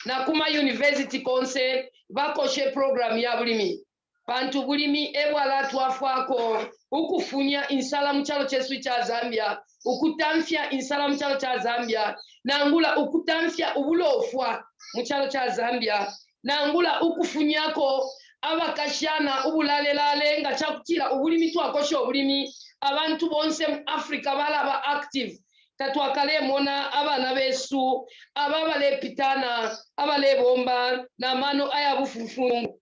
na kuma university konse bakoshe program ya bulimi bantu bulimi ebwala twafwako ukufunya insala muchalo chesu cha Zambia ukutamfya insala muchalo cha Zambia nangula ukutamfya ubulofwa muchalo cha Zambia nangula ukufunyako abakashana ubulalelale nga chakutira ubulimi twakosha obulimi abantu bonse mu Africa balaba active tatwakale mona abana besu ababale pitana abale bomba na mano aya bufufungu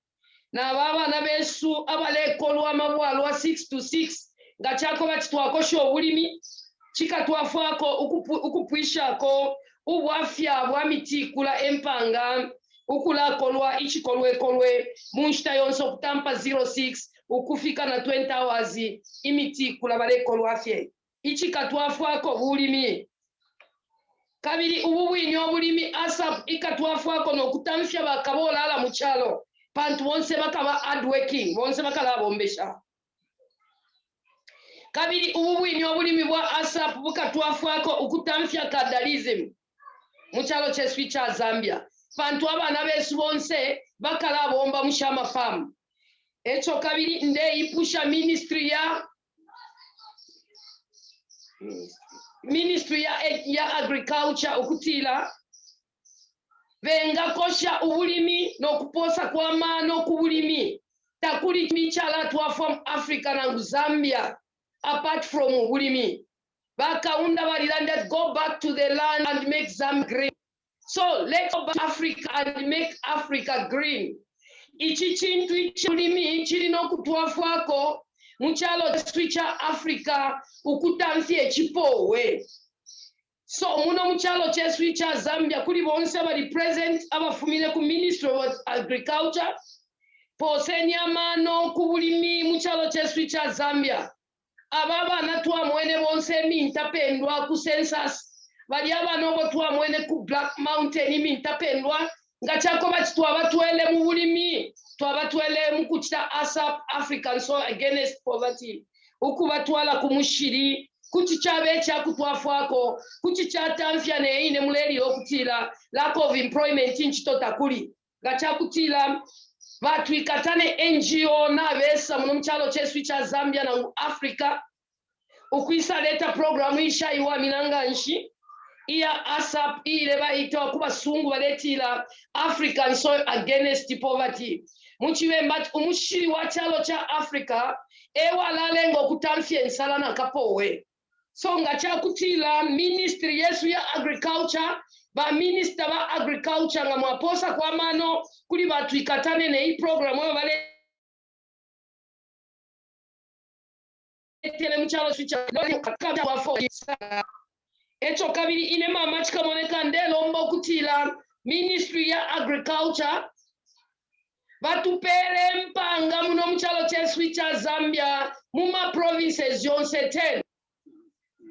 na abana besu abale kolwa mabwalwa 6 to 6 nga chako batwakosha obulimi chikatwafako ukupwishako ubwafya bwa mitikula empanga ukula kolwa ichikolwe munshita yonse okutampa 06 ukufika na 20 hours imitikula bale kolwa fye ichikatwafako bulimi kabiri ububwini obulimi asap ikatwafako nokutamfya bakabola ala muchalo pantu bonse bakaba hardworking bonse bakala bombesha kabiri ububwini obulimi bwa asap bukatwafako ukutamfya kadalism muchalo chesu cha Zambia pantu abana besu bonse bakala bomba mushama farm echo kabiri nde ipusha ministry ya agriculture ukutila venga kosha ubulimi nokuposa kwa mano kubulimi takuli michala twa from Africa na Zambia apart from ubulimi bakaunda balilanda go back to the land and make Zambia green. So let's go back to Africa and make Africa green. Ichi chintu ichulimi chili no kutwafwako muchalo switcha Africa ukutamfye chipowe. So muno muchalo che switcha Zambia kuli bonse bali present abafumile ku Ministry of Agriculture posenya mano kubulimi muchalo che switcha Zambia ababa natwa mwene bonse mintapendwa ku census bali abanobo twa mwene ku Black Mountain mintapendwa ngachako batwa batwele mu bulimi twabatwele mu kuchita ASAP African Soil Against Poverty ukubatwala kumushiri kuchichabe cha kutwafwako kuchichatamfya ne ine muleli okutila lack of employment nchitota kuli ngachakutila batu ikatane NGO na besa muno mchalo chesu cha Zambia na Africa ukuisa leta program isha iwa minanga nshi iya ASAP ile baita kuba sungu baletila African Soil Against Poverty muchiwe mbati umushiri wa chalo cha Africa ewa lalengo kutamfya nsala na kapowe so ngachakutila ministry yesu ya agriculture ba minister ba agriculture nga mwaposa kwa mano kuli batu ikatane ne hii program yo bale tele mchalo switcha kakabya wa fo echo kabiri ine mama chikamoneka ndelo mbo kutila ministry ya agriculture batupele mpanga muno mchalo chesu cha Zambia muma provinces yonse 10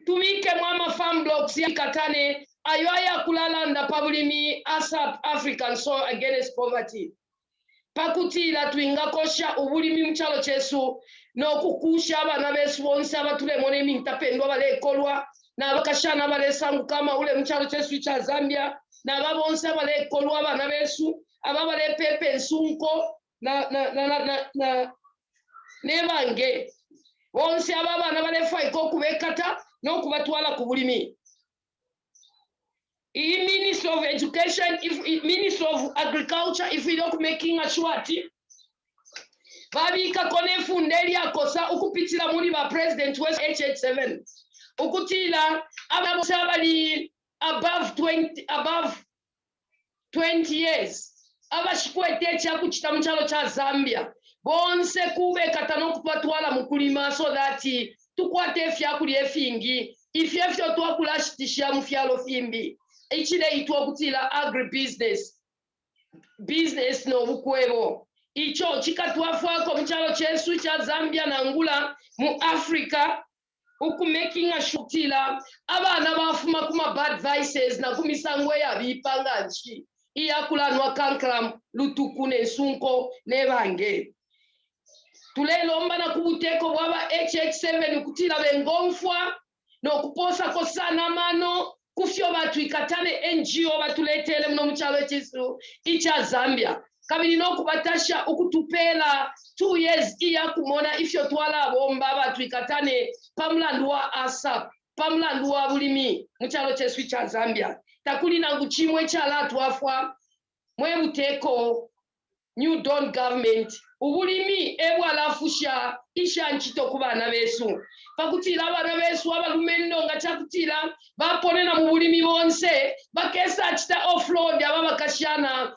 tumike mwama farm blocks ya katane ayoya kulala nda pabulimi ASAP African Soil Against Poverty pakutila tuingakosha ubulimi mchalo chesu no kukusha abana besu bonse abatule mone mintapendwa bale kolwa na bakashana bale sangu kama ule mchalo chesu cha Zambia na babonse bale kolwa abana besu ababale pepe nsunko na nebange bonse ababana bale faiko kubekata no kubatwala kubulimi. Ministry of Education, Ministry of Agriculture, if we don't making a shwati, babika kone fundeli akosa ukupitila muli ba president West H87 ukutila ababali above 20 years abashikwete cha kuchita mchalo cha Zambia bonse kube katano kupatwala mukulima so that tukwate fya kuli efingi ifyefyo twakulashitishya mufyalo fimbi ichile itwa kutila agribusiness business no bukwebo icho chikatwafako mchalo chesu cha Zambia na ngula mu Africa uku making a shutila abana bafuma kuma bad vices na kumisangwe ya bipanga nchi iya kulanwa kankram lutukune sunko nebange tulelomba na kubuteko bwaba HH7 kutila bengomfwa nokuposa kosana mano kufyo batu ikatane NGO batuletele mno mchalo chisu icha Zambia kabili nokubatasha ukutupela 2 years iya kumona ifyo twala bomba batu ikatane pamlandu wa ASAP pamlandu wa bulimi mchalo chisu icha Zambia takuli na nguchimwe chala twafwa mwe buteko New Dawn government ubulimi ebwalafusha isha nchito kubana besu pakutila abana besu abalumendo nga chakutila baponena mu bulimi bonse bakesa chita offload ababakashana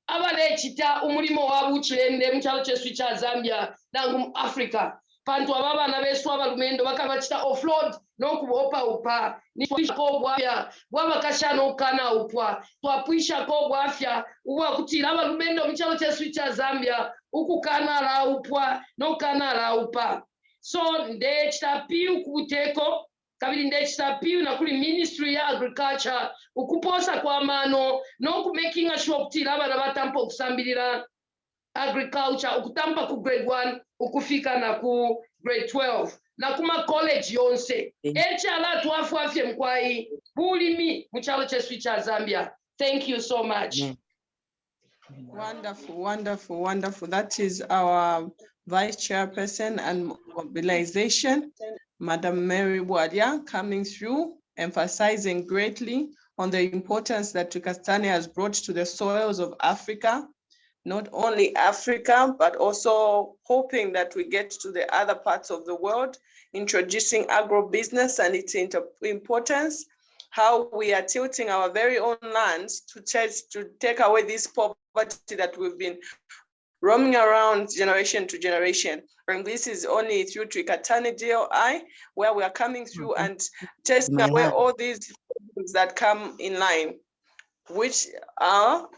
abale chita umulimo wabuchilende mchalo chesu cha Zambia nangu Africa pantu ababana besu abalumendo bakabachita offload nokubopa upa nisha ko bwafya bwabakashana ukana upwa twapwisha ko bwafya uwa kutila abalumendo mchalo chesu cha Zambia ukukana la upwa nokana la upa so nde chitapiu kubuteko kabili nde chitapiu na kuli Ministry ya Agriculture ukuposa kwa mano noku making sure kutila abana batampa kusambirira agriculture ukutampa ku grade 1 ukufika na ku grade 12 na kuma college yonse echala twafu afye mkwai bulimi mchalo chesu cha Zambia. Thank you so much. Wonderful, wonderful, wonderful. That is our Vice Chairperson and Mobilization, Madam Mary Wadia, coming through, emphasizing greatly on the importance that Tukastani has brought to the soils of Africa, not only Africa, but also hoping that we get to the other parts of the world, introducing agro-business and its importance, how we are tilting our very own lands to take away this poverty that we've been roaming around generation to generation. And this is only through Twikatani DOI, where we are coming through and taking away all these things that come in line, which are,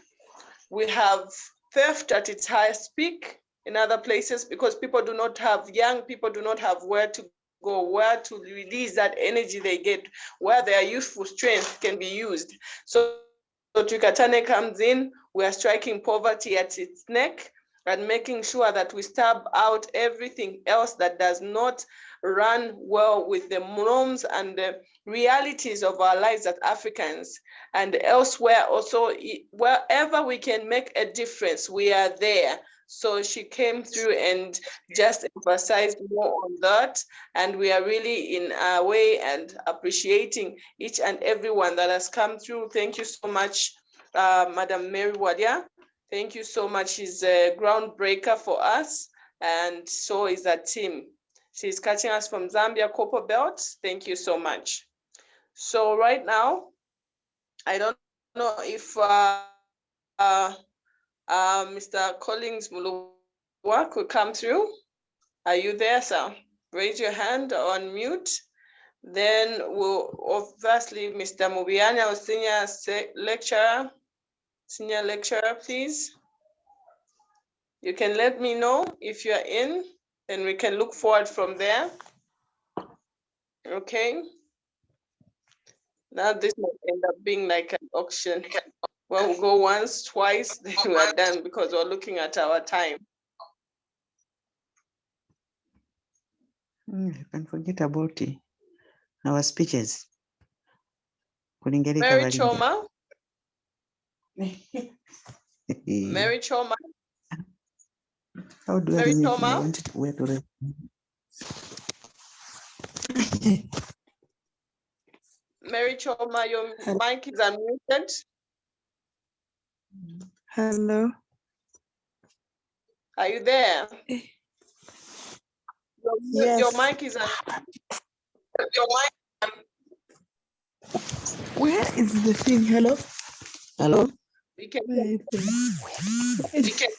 we have theft at its highest peak in other places because people do not have, young people do not have where to go, where to release that energy they get, where their youthful strength can be used. So Twikatane comes in, we are striking poverty at its neck and making sure that we stab out everything else that does not run well with the norms and the realities of our lives as Africans. And elsewhere also, wherever we can make a difference, we are there. So she came through and just emphasized more on that. And we are really in our way and appreciating each and everyone that has come through. Thank you so much, Madam Mary Wadia. Thank you so much. She's a groundbreaker for us. And so is her team. She's catching us from Zambia Copper Belt. Thank you so much. So right now, I don't know if Mr. Collins Mulua could come through. Are you there, sir? Raise your hand or unmute. Then we'll obviously, Mr. Mubiani, our senior lecturer, please. You can let me know if you're in, and we can look forward from there. Okay. Now this might end up being like an auction. Well, we'll go once, twice, then we are done because we're looking at our time. I can forget about our speeches. Mary Choma. Mary Choma. How do Mary I remove? Choma? I wanted where to write. Mary Choma, your mic is unmuted. Hello. Are you there? Yes. Your mic is unmuted. Your mic. Where is the thing? Hello? Hello? You can Wait. you can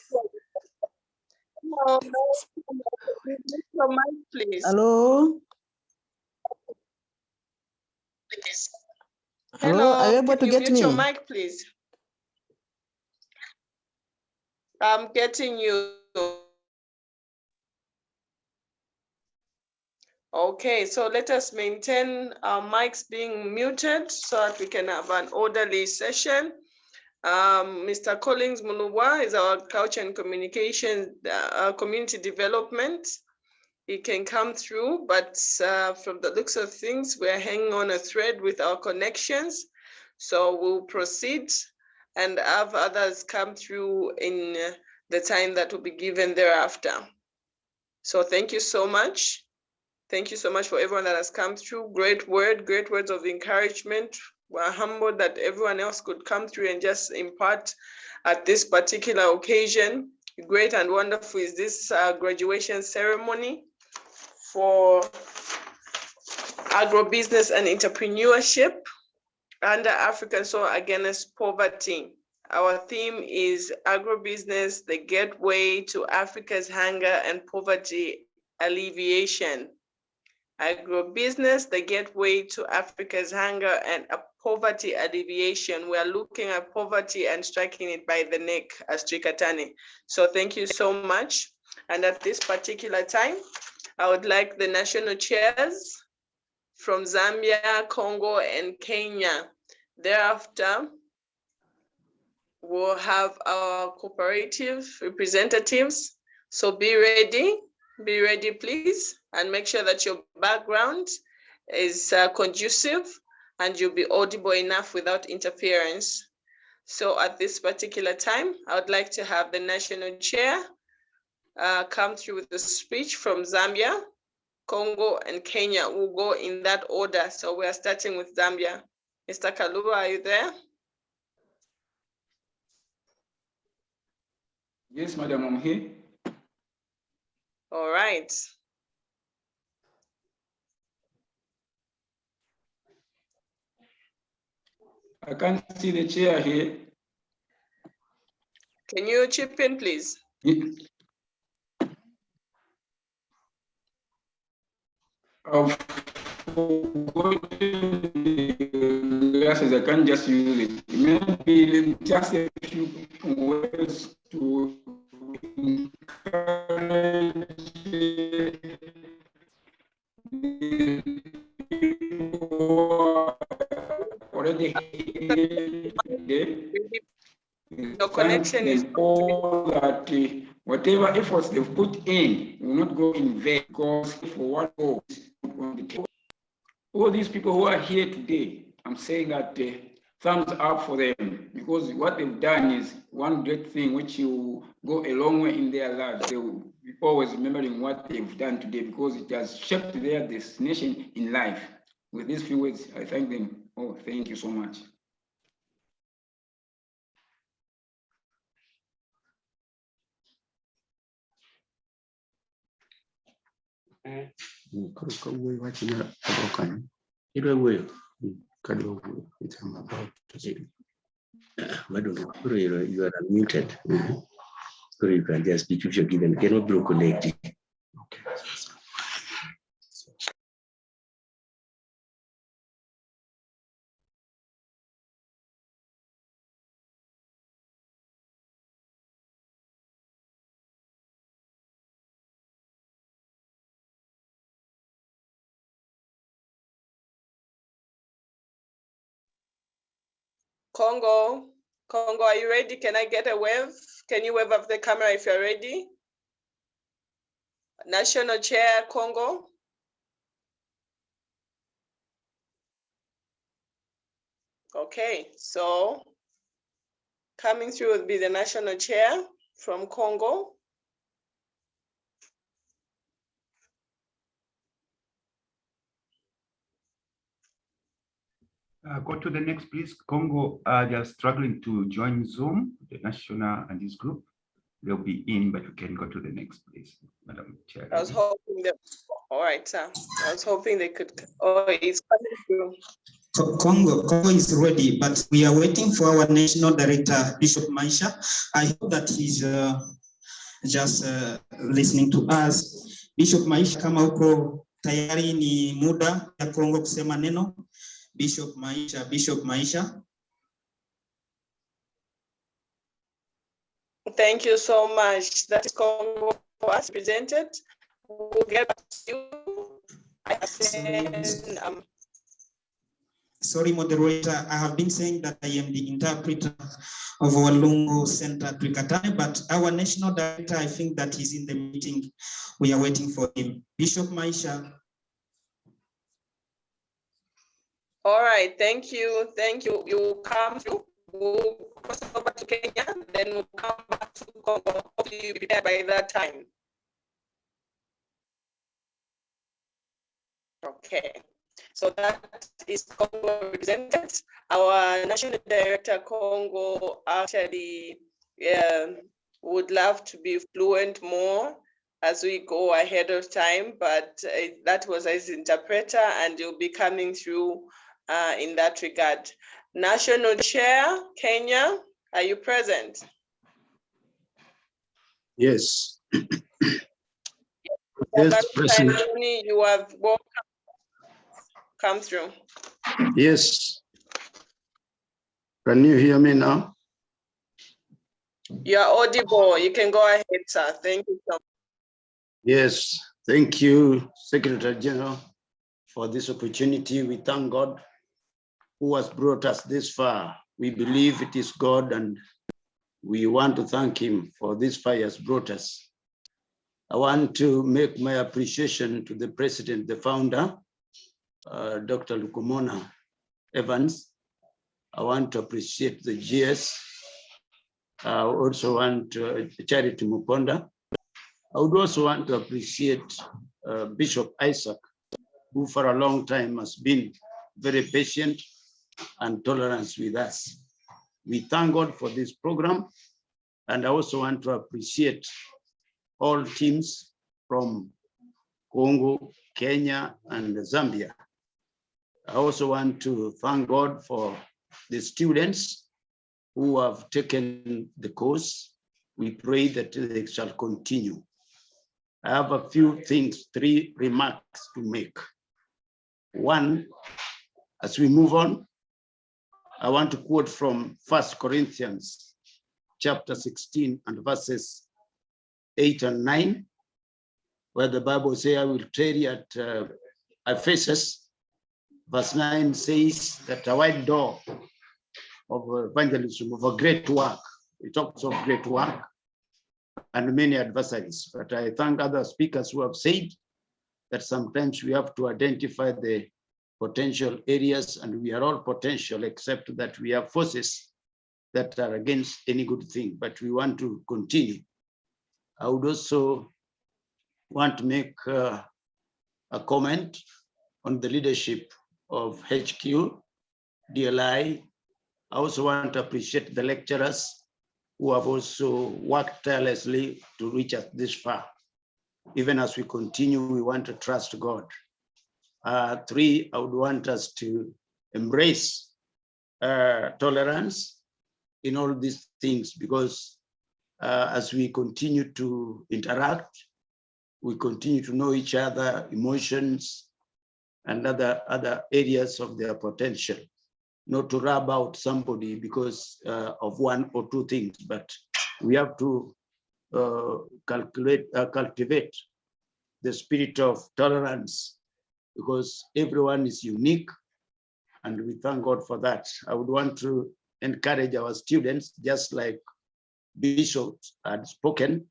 Hello. Your mic, please. Hello? Hello? Are you able to Can you get mute me? your mic, please? I'm getting you. Okay, so let us maintain our mics being muted so that we can have an orderly session. Mr. Collins Mulubwa is our culture and communication, community development. He can come through, but from the looks of things, we're hanging on a thread with our connections. So we'll proceed and have others come through in the time that will be given thereafter. So thank you so much. Thank you so much for everyone that has come through. Great words of encouragement. We're humbled that everyone else could come through and just impart at this particular occasion. Great and wonderful is this graduation ceremony for agribusiness and entrepreneurship under African Soil Against Poverty. Our theme is agribusiness, the gateway to Africa's hunger and poverty alleviation. Agribusiness, the gateway to Africa's hunger and poverty alleviation. We are looking at poverty and striking it by the neck as Trikatani. So thank you so much. And at this particular time, I would like the national chairs from Zambia, Congo, and Kenya. Thereafter, we'll have our cooperative representatives. So be ready please, and make sure that your background is conducive and you'll be audible enough without interference. So at this particular time, I would like to have the national chair come through with a speech from Zambia, Congo, and Kenya. We'll go in that order. So we are starting with Zambia. Mr. Kalua, are you there? Yes, madam, I'm here. All right. I can't see the chair here. Can you chip in, please? I've forgotten the glasses, I can't just use it. Maybe just a few words to encourage already here today. Your connection is all that whatever efforts they've put in will not go in vain, because for what goes on the table. All these people who are here today, I'm saying that thumbs up for them, because what they've done is one great thing which will go a long way in their lives. They will be always remembering what they've done today, because it has shaped their destination in life. With these few words, I thank them. Oh, thank you so much. You are unmuted. So you can just speak if you're given. Cannot be connected. Okay. Congo, are you ready? Can I get a wave? Can you wave up the camera if you're ready? National Chair, Congo. Okay, so coming through will be the National Chair from Congo. Go to the next, please. Congo are just struggling to join Zoom, the national and this group. They'll be in, but you can go to the next, please, Madam Chair. I was hoping that, all right, sir. I was hoping they could, oh, it's coming through. Congo is ready, but we are waiting for our national director, Bishop Maisha. I hope that he's just listening to us. Bishop Maisha, kama uko tayari, ni muda ya Congo kusema neno. Bishop Maisha. Thank you so much. That is Congo as presented. We'll get back to you. Sorry, moderator, I have been saying that I am the interpreter of our Lungu Center Trikatane, but our national director, I think that he's in the meeting. We are waiting for him. Bishop Maisha. All right, thank you. Thank you. You come through. We'll cross over to Kenya, then we'll come back to Congo. Hopefully you'll be there by that time. Okay, so that is Congo represented. Our national director, Congo, actually would love to be fluent more as we go ahead of time, but that was his interpreter, and you'll be coming through in that regard. National Chair, Kenya, are you present? Yes. Yes, President. You have welcome. Come through. Yes. Can you hear me now? You are audible. You can go ahead, sir. Thank you so much. Yes. Thank you, Secretary General, for this opportunity. We thank God who has brought us this far. We believe it is God, and we want to thank him for this far he has brought us. I want to make my appreciation to the president, the founder, Dr. Lukumona Evans. I want to appreciate the GS. I also want Charity Muponda. I would also want to appreciate Bishop Isaac, who for a long time has been very patient and tolerant with us. We thank God for this program. And I also want to appreciate all teams from Congo, Kenya, and Zambia. I also want to thank God for the students who have taken the course. We pray that they shall continue. I have a few things, 3 remarks to make. One, as we move on, I want to quote from 1 Corinthians chapter 16 and verses 8 and 9, where the Bible says, I will tarry at Ephesus. Verse 9 says that a wide door of evangelism, of a great work. It talks of great work and many adversaries. But I thank other speakers who have said that sometimes we have to identify the potential areas, and we are all potential, except that we have forces that are against any good thing, but we want to continue. I would also want to make a comment on the leadership of HQ, DLI. I also want to appreciate the lecturers who have also worked tirelessly to reach us this far. Even as we continue, we want to trust God. 3, I would want us to embrace tolerance in all these things, because as we continue to interact, we continue to know each other, emotions, and other areas of their potential. Not to rub out somebody because of 1 or 2 things, but we have to cultivate the spirit of tolerance, because everyone is unique, and we thank God for that. I would want to encourage our students, just like Bishop had spoken,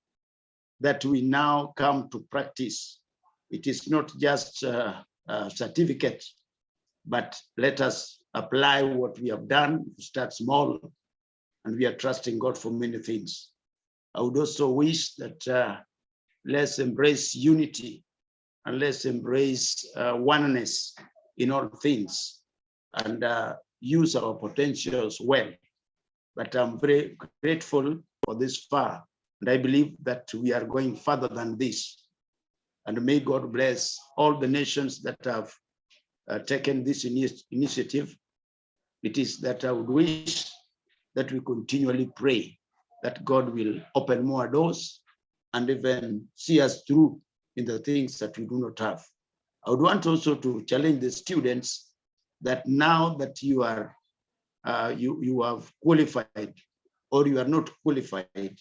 that we now come to practice. It is not just a certificate, but let us apply what we have done, start small, and we are trusting God for many things. I would also wish that let's embrace unity, and let's embrace oneness in all things, and use our potentials well. But I'm very grateful for this far, and I believe that we are going further than this. And may God bless all the nations that have taken this initiative. It is that I would wish that we continually pray that God will open more doors and even see us through in the things that we do not have. I would want also to challenge the students that now that you are you have qualified or you are not qualified,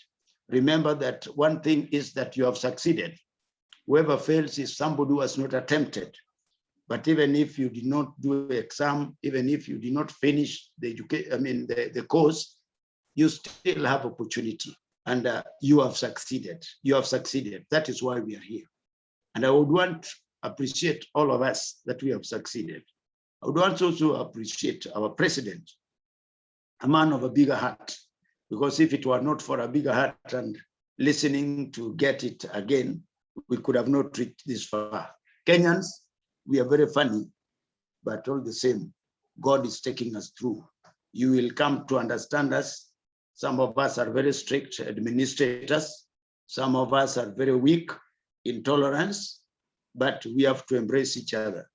remember that one thing is that you have succeeded. Whoever fails is somebody who has not attempted. But even if you did not do the exam, even if you did not finish the education, the course, you still have opportunity, and you have succeeded. You have succeeded. That is why we are here. And I would want to appreciate all of us that we have succeeded. I would want to also appreciate our president, a man of a bigger heart, because if it were not for a bigger heart and listening to get it again, we could have not reached this far. Kenyans, we are very funny, but all the same, God is taking us through. You will come to understand us. Some of us are very strict administrators. Some of us are very weak in tolerance, but we have to embrace each other.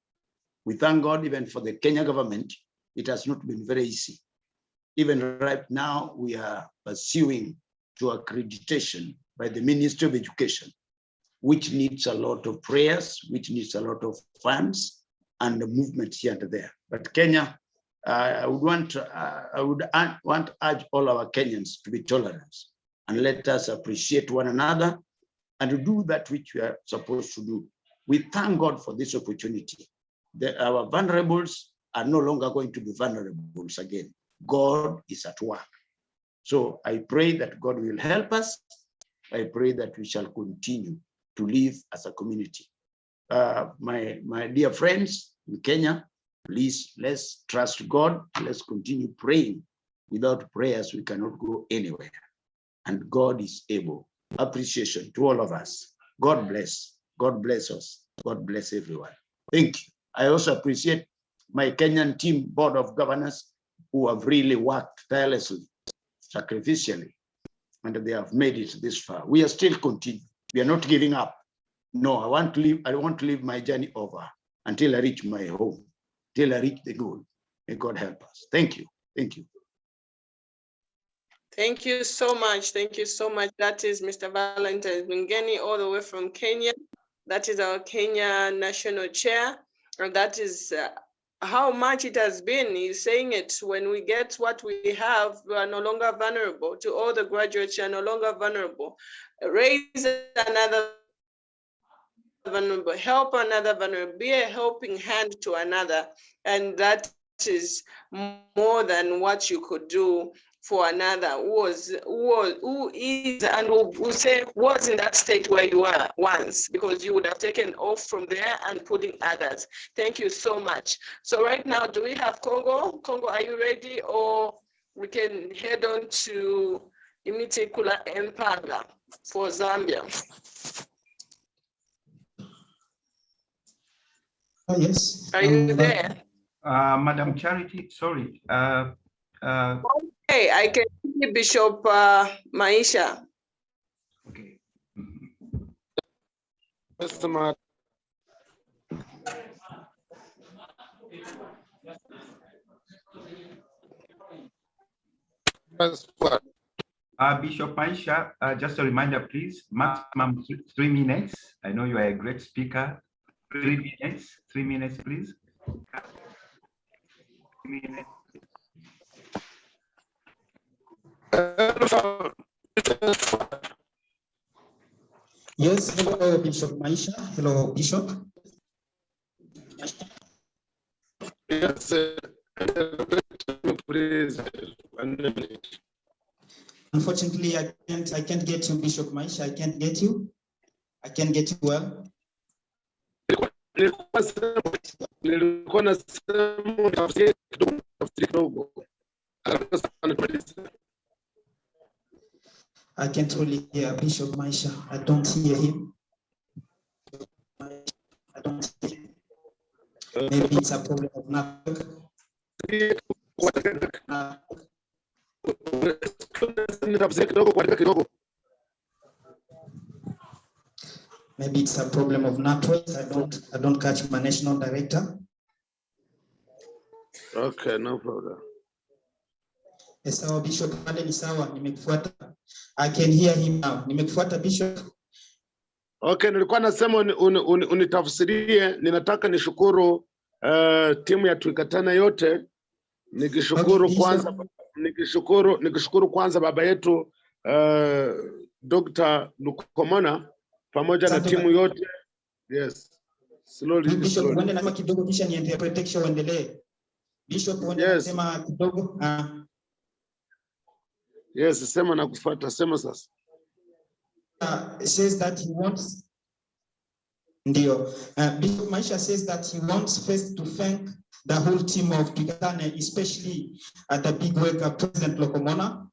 We thank God even for the Kenya government. It has not been very easy. Even right now, we are pursuing to accreditation by the Ministry of Education, which needs a lot of prayers, which needs a lot of funds and the movement here and there. But Kenya, I would want to urge all our Kenyans to be tolerant and let us appreciate one another and to do that which we are supposed to do. We thank God for this opportunity. Our vulnerables are no longer going to be vulnerables again. God is at work. So I pray that God will help us. I pray that we shall continue to live as a community. My dear friends in Kenya, please, let's trust God. Let's continue praying. Without prayers, we cannot go anywhere. And God is able. Appreciation to all of us. God bless. God bless us. God bless everyone. Thank you. I also appreciate my Kenyan team, Board of Governors, who have really worked tirelessly, sacrificially, and they have made it this far. We are still continuing. We are not giving up. No, I want to live my journey over until I reach my home, till I reach the goal. May God help us. Thank you. Thank you. Thank you so much. Thank you so much. That is Mr. Valentine Bungeni, all the way from Kenya. That is our Kenya National Chair. And that is how much it has been. He's saying it, when we get what we have, we are no longer vulnerable. To all the graduates, you are no longer vulnerable. Raise another vulnerable, help another vulnerable, be a helping hand to another. And that is more than what you could do for another who is and who say was in that state where you were once, because you would have taken off from there and put in others. Thank you so much. So right now, do we have Congo? Congo, are you ready? Or we can head on to Imitikula Empanga for Zambia. Oh, yes. Are you there? Madam Charity, sorry. Okay, I can see Bishop Maisha. Okay. Bishop Maisha, just a reminder, please, maximum 3 minutes. I know you are a great speaker. 3 minutes, 3 minutes, please. 3 minutes. Yes, hello, Bishop Maisha. Hello, Bishop. Yes, please. Unfortunately, I can't get you, Bishop Maisha. I can't get you. I can't get you well. I can't really hear Bishop Maisha. I don't hear him. I don't hear him. Maybe it's a problem of network. Maybe it's a problem of network. I don't catch my national director. Okay, no problem. Sawa Bishop, pale ni sawa, nimekufuata. I can hear him now. Nimekufuata Bishop. Okay, nilikuwa nasema unitafsirie. Ninataka nishukuru timu ya Twikatana yote. Nikishukuru okay, kwanza nikishukuru kwanza baba yetu Dr. Lukomona pamoja na timu yote. Yes. Slowly, Bishop, slowly. uende nasema kidogo kisha niendelee protection uendelee. Bishop, uende nasema kidogo. Yes, sema na kufuata, sema sasa. Says that he wants Ndio. Bishop Maisha says that he wants first to thank the whole team of Twikatane, especially the big worker, President Lokomona.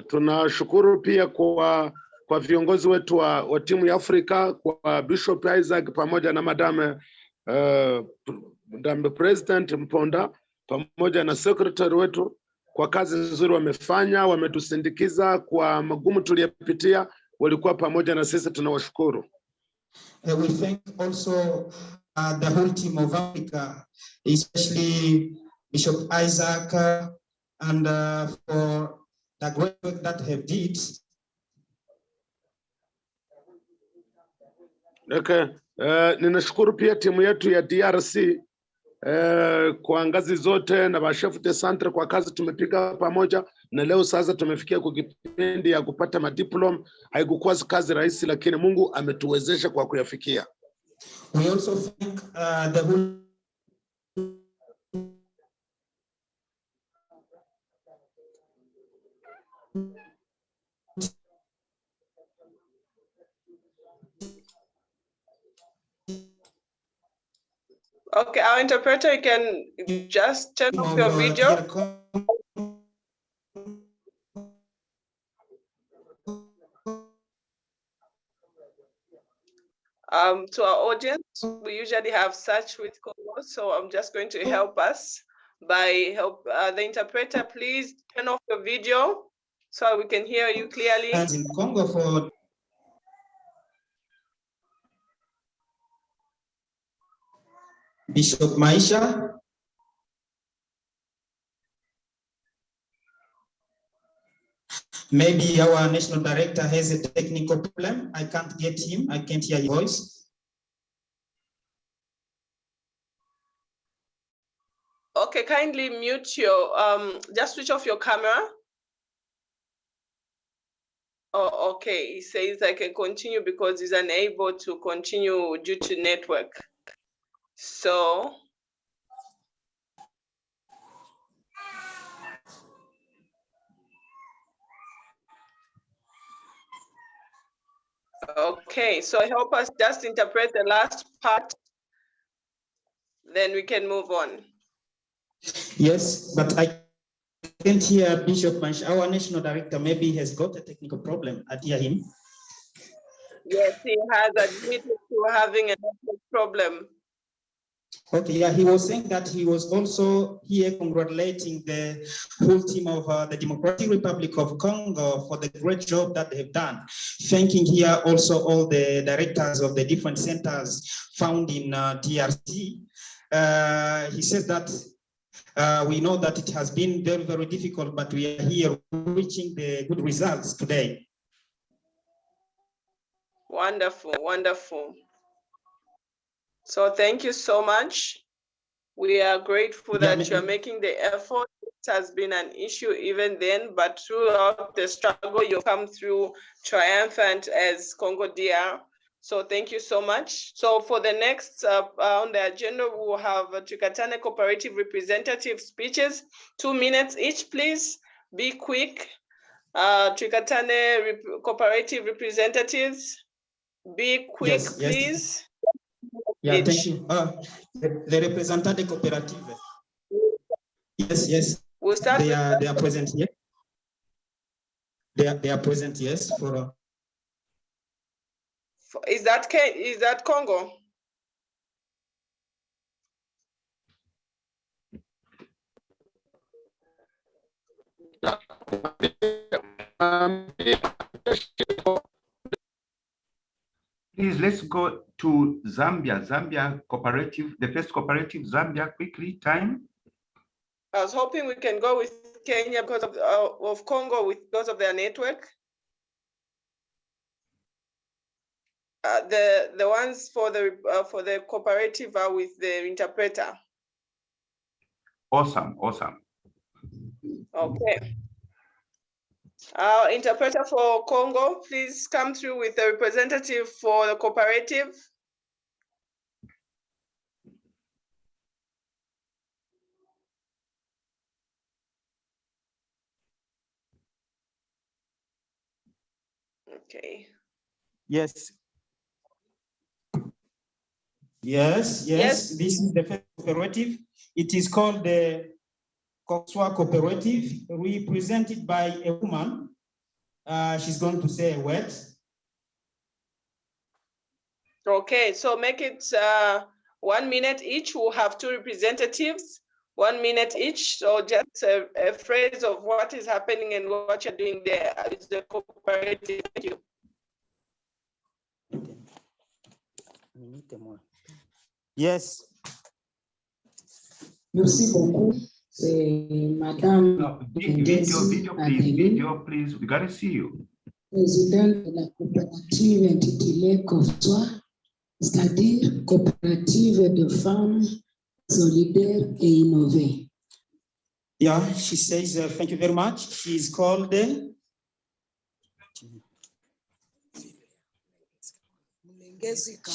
Tunashukuru pia kwa viongozi wetu wa timu ya Afrika, kwa Bishop Isaac pamoja na Madame President Mponda pamoja na secretary wetu kwa kazi nzuri wamefanya, wametusindikiza kwa magumu tuliyopitia, walikuwa pamoja na sisi, tunawashukuru. We thank also the whole team of Africa, especially Bishop Isaac and for the great work that they did. Okay. Ninashukuru pia timu yetu ya DRC kwa ngazi zote na chef de centre kwa kazi tumepiga pamoja, na leo sasa tumefikia kwa kipindi ya kupata madiplom. Haikuwa kazi rahisi, lakini Mungu ametuwezesha kwa kuyafikia. We also thank the whole Okay, our interpreter, you can just turn off your video. To our audience, we usually have search with Congo, so I'm just going to help us by the interpreter. Please turn off your video so we can hear you clearly. And in Congo for Bishop Maisha. Maybe our national director has a technical problem. I can't get him. I can't hear his voice. Okay, kindly mute your, just switch off your camera. Oh, okay, he says I can continue because he's unable to continue due to network. So, okay, so help us just interpret the last part, then we can move on. Yes, but I can't hear Bishop Mansh. Our national director maybe has got a technical problem. I hear him. Yes, he has admitted to having a network problem. Okay, yeah, he was saying that he was also here congratulating the whole team of the Democratic Republic of Congo for the great job that they've done. Thanking here also all the directors of the different centers found in DRC. He says that we know that it has been very, very difficult, but we are here reaching the good results today. Wonderful, wonderful. So thank you so much. We are grateful that you're making the effort. It has been an issue even then, but throughout the struggle, you've come through triumphant as Congo DR. So thank you so much. So for the next on the agenda, we will have Twikatane Cooperative Representative speeches, 2 minutes each, please. Be quick. Twikatane Cooperative Representatives, be quick, yes, please. Yes. Yeah, thank you. The representative cooperative. Yes, yes. We'll start. They are present here. They are present. Yes. Is that Congo? Please, let's go to Zambia. Zambia cooperative, the first cooperative, Zambia, quickly, time. I was hoping we can go with Kenya because of Congo because of their network. The ones for the cooperative are with the interpreter. Awesome, awesome. Okay. Our interpreter for Congo, please come through with a representative for the cooperative. Okay. Yes. Yes. This is the first cooperative. It is called the Kokswa Cooperative, represented by a woman. She's going to say a word. Okay, so make it 1 minute each. We'll have 2 representatives, 1 minute each. So just a phrase of what is happening and what you're doing there. It's the cooperative. Thank you. Yes. Merci beaucoup. C'est Madame Video, please. We gotta see you. présidente de la coopérative intitulée COFSOA, c'est-à-dire coopérative de femmes solidaires et innovées. Yeah, she says, thank you very much. She's called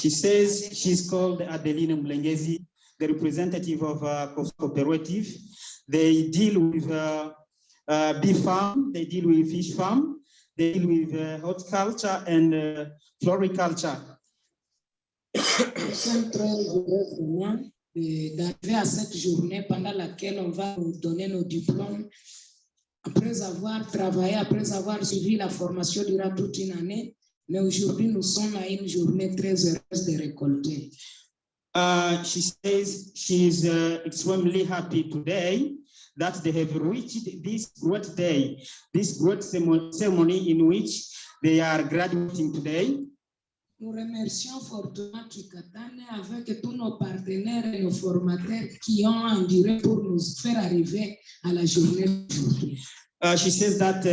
She says she's called Adeline Mlengezi, the representative of cooperative. They deal with bee farm, they deal with fish farm, they deal with horticulture and floriculture. Nous sommes très heureux vraiment d'arriver à cette journée pendant laquelle on va nous donner nos diplômes. Après avoir travaillé, après avoir suivi la formation durant toute une année, mais aujourd'hui nous sommes à une journée très heureuse de récolter. She says she's extremely happy today that they have reached this great day, this great ceremony in which they are graduating today. Nous remercions fortement Trikatane avec tous nos partenaires et nos formateurs qui ont enduré pour nous faire arriver à la journée d'aujourd'hui. She says that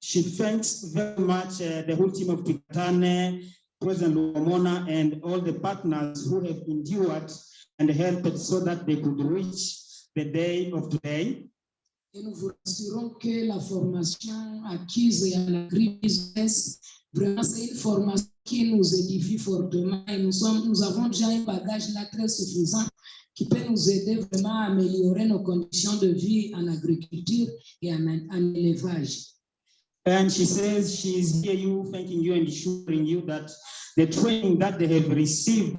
she thanks very much the whole team of Trikatane, President Lomona, and all the partners who have endured and helped so that they could reach the day of today. Et nous vous rassurons que la formation acquise à l'agribusiness, vraiment c'est une formation qui nous édifie fortement et nous avons déjà un bagage là très suffisant qui peut nous aider vraiment à améliorer nos conditions de vie en agriculture et en élevage. And she says she's here you, thanking you and assuring you that the training that they have received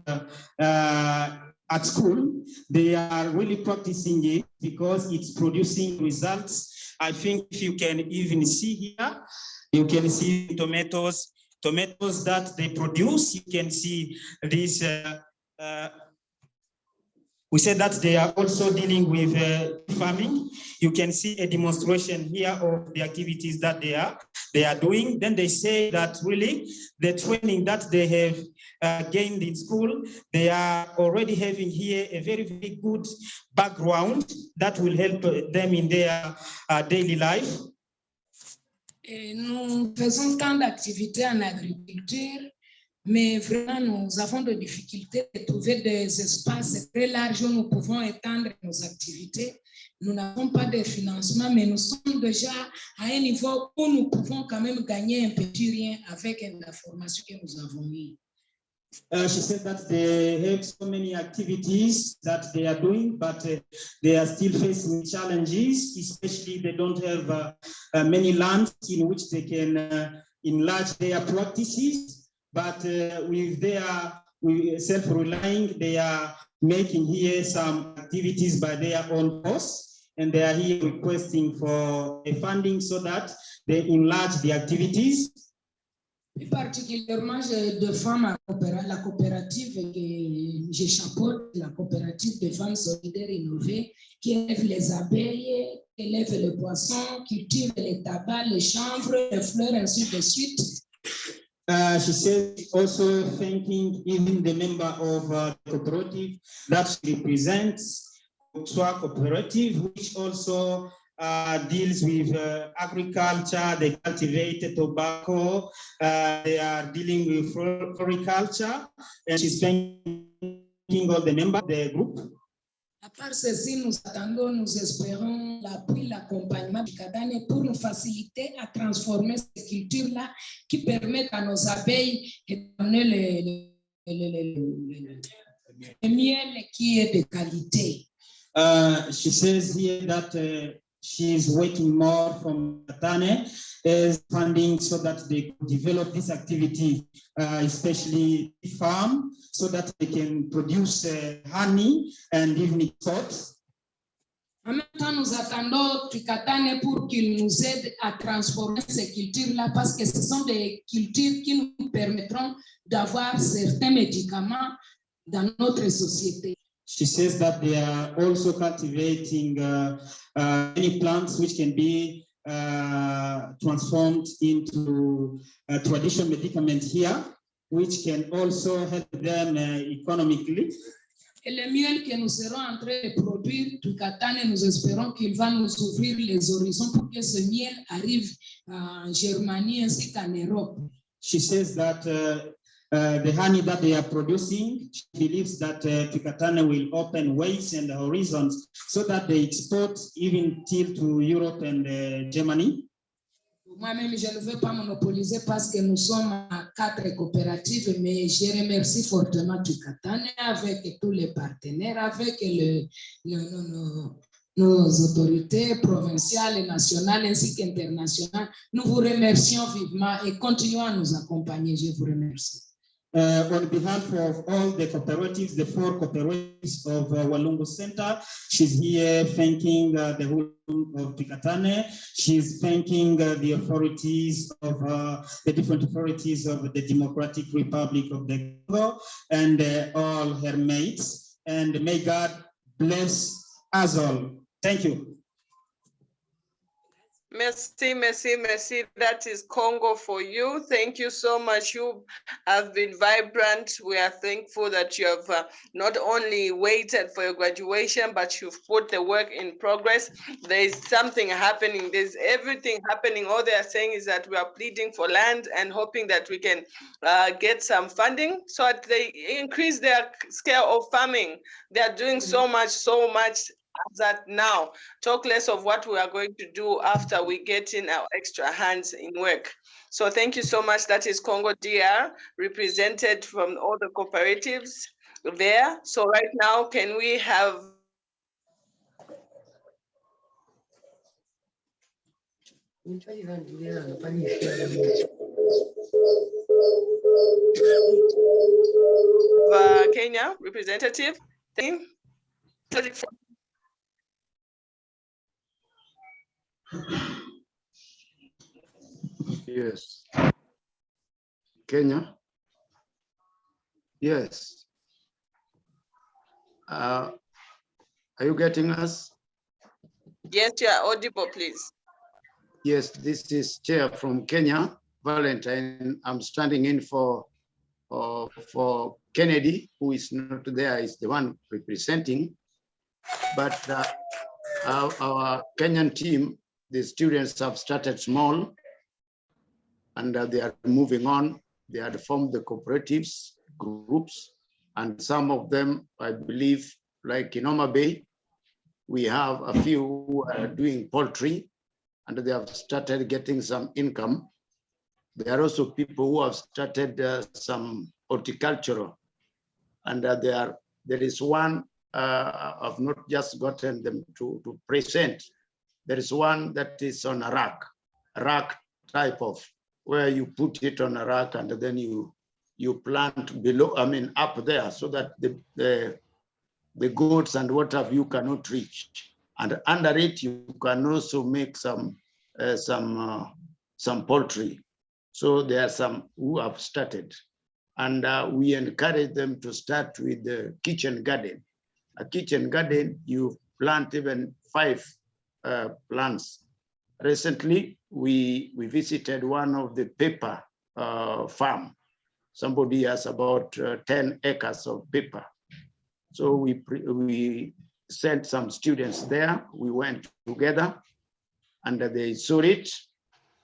at school, they are really practicing it because it's producing results. I think if you can even see here, you can see tomatoes that they produce. You can see this. We said that they are also dealing with farming. You can see a demonstration here of the activities that they are doing. Then they say that really the training that they have gained in school, they are already having here a very, very good background that will help them in their daily life. Et nous faisons tant d'activités en agriculture, mais vraiment nous avons des difficultés de trouver des espaces très larges où nous pouvons étendre nos activités. Nous n'avons pas de financement, mais nous sommes déjà à un niveau où nous pouvons quand même gagner un petit rien avec la formation que nous avons eue. She said that they have so many activities that they are doing, but they are still facing challenges, especially they don't have many lands in which they can enlarge their practices. But with self-relying, they are making here some activities by their own costs, and they are here requesting for a funding so that they enlarge the activities. Et particulièrement, je défends la coopérative que je chapeaute, la coopérative des femmes solidaires innovées, qui élève les abeilles, élève les poissons, cultive les tabacs, les chanvres, les fleurs, ainsi de suite. She says also thanking even the member of the cooperative that she represents, Swak Cooperative, which also deals with agriculture. They cultivate tobacco. They are dealing with floriculture, and she's thanking all the members of the group. À part ceci, nous attendons, nous espérons l'appui, l'accompagnement du Katane pour nous faciliter à transformer ces cultures-là qui permettent à nos abeilles de donner le miel qui est de qualité. She says here that she is waiting more from Katane as funding so that they could develop this activity, especially farm, so that they can produce honey and even export. En même temps, nous attendons Tricatane pour qu'il nous aide à transformer ces cultures-là parce que ce sont des cultures qui nous permettront d'avoir certains médicaments dans notre société. She says that they are also cultivating many plants which can be transformed into traditional medicaments here, which can also help them economically. Et le miel que nous serons en train de produire, Tricatane, nous espérons qu'il va nous ouvrir les horizons pour que ce miel arrive en Germanie ainsi qu'en Europe. She says that the honey that they are producing, she believes that Tricatane will open ways and horizons so that they export even till to Europe and Germany. Moi-même, je ne veux pas monopoliser parce que nous sommes à 4 coopératives, mais je remercie fortement Tricatane avec tous les partenaires, avec nos autorités provinciales et nationales ainsi qu'internationales. Nous vous remercions vivement et continuons à nous accompagner. Je vous remercie. On behalf of all the cooperatives, the 4 cooperatives of Walungu Center, she's here thanking the whole of Tricatane. She's thanking the authorities of the different authorities of the Democratic Republic of the Congo and all her mates. And may God bless us all. Thank you. Merci, merci, merci. That is Congo for you. Thank you so much. You have been vibrant. We are thankful that you have not only waited for your graduation, but you've put the work in progress. There is something happening. There's everything happening. All they are saying is that we are pleading for land and hoping that we can get some funding so that they increase their scale of farming. They are doing so much that now. Talk less of what we are going to do after we get in our extra hands in work. So thank you so much. That is Congo DR, represented from all the cooperatives there. So right now, can we have Kenya representative? Yes. Kenya? Yes. Are you getting us? Yes, you are audible, please. Yes, this is Chair from Kenya, Valentine. I'm standing in for Kennedy, who is not there, is the one representing. But our Kenyan team, the students have started small, and they are moving on. They had formed the cooperatives, groups, and some of them, I believe, like in Oma Bay, we have a few who are doing poultry, and they have started getting some income. There are also people who have started some horticultural, and there is one I've not just gotten them to present. There is one that is on a rack type of, where you put it on a rack and then you plant below, up there, so that the goats and what have you cannot reach. And under it, you can also make some poultry. So there are some who have started, and we encourage them to start with the kitchen garden. A kitchen garden, you plant even 5 plants. Recently, we visited one of the pepper farm. Somebody has about 10 acres of pepper. So we sent some students there. We went together and they saw it.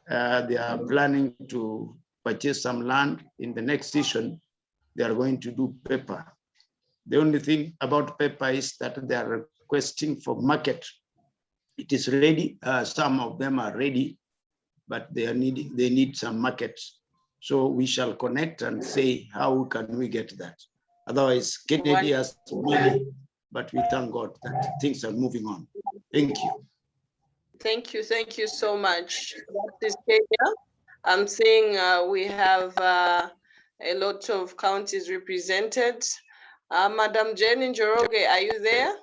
They are planning to purchase some land in the next season. They are going to do pepper. The only thing about paper is that they are requesting for market. It is ready. Some of them are ready, but they need some markets. So we shall connect and say, how can we get that? Otherwise, Kennedy has money, but we thank God that things are moving on. Thank you. Thank you so much. That is Kenya. I'm seeing we have a lot of counties represented. Madam Jenny Njoroge, are you there?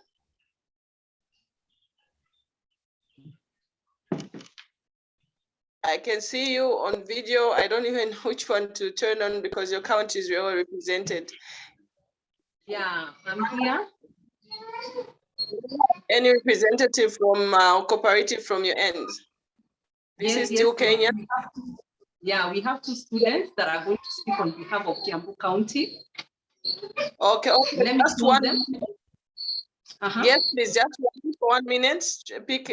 I can see you on video. I don't even know which one to turn on because your counties were all represented. Yeah, I'm here. Any representative from cooperative from your end? This is still Kenya. We have two students that are going to speak on behalf of Kiambu County. Okay, Let me just call one. them. Yes, please, just 1 minute. Pick